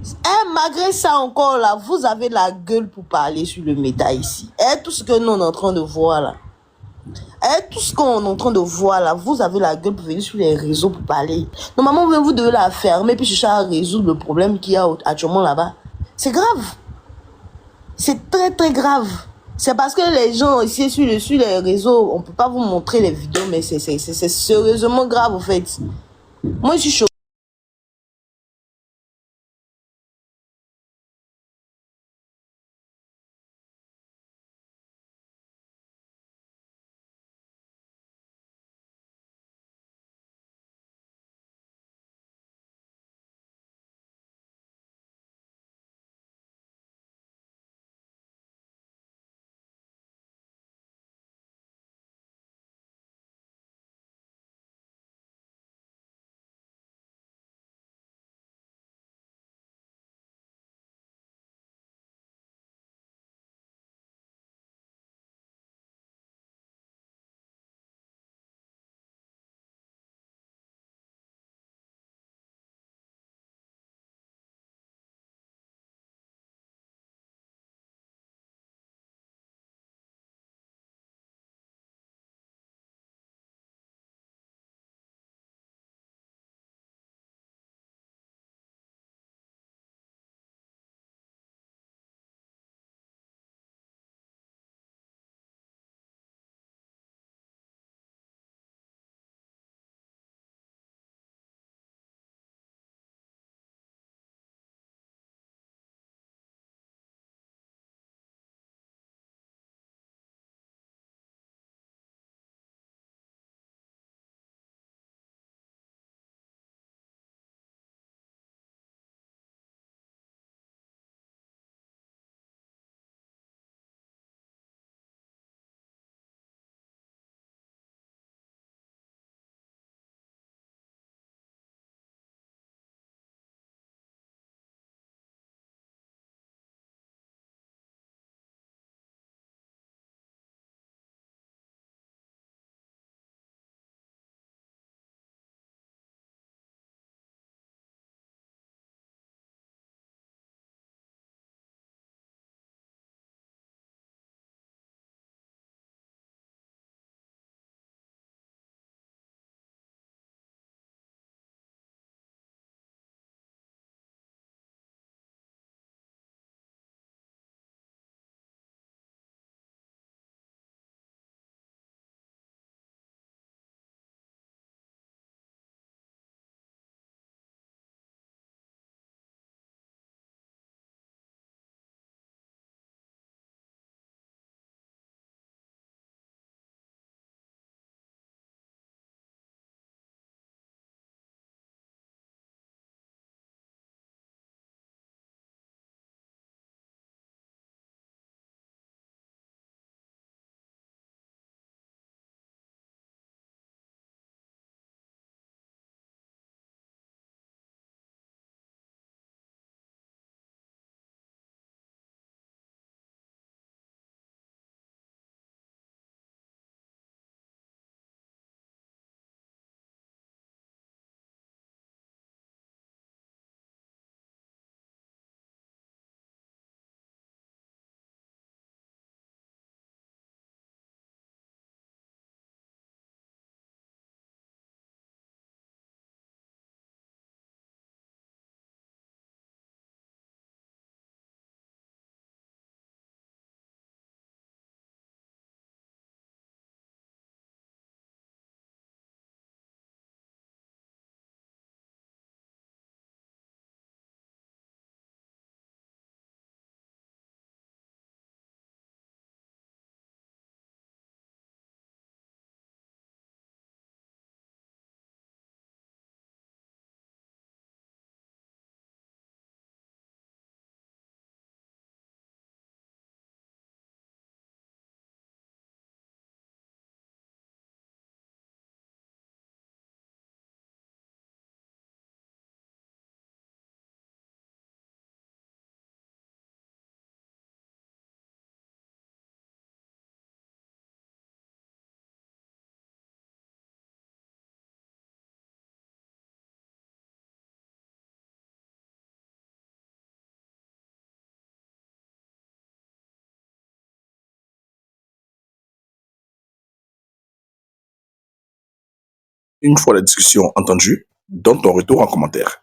Et malgré ça encore là, vous avez la gueule pour parler sur le méta ici. Et tout ce que nous on est en train de voir là. Et tout ce qu'on est en train de voir là, vous avez la gueule pour venir sur les réseaux pour parler. Normalement, vous devez la fermer puis chercher à résoudre le problème qu'il y a actuellement là-bas. C'est grave. C'est très très grave. C'est parce que les gens ici sur les réseaux, on peut pas vous montrer les vidéos, mais c'est sérieusement grave en fait. Moi je suis choquée.
Une fois la discussion entendue, donne ton retour en commentaire.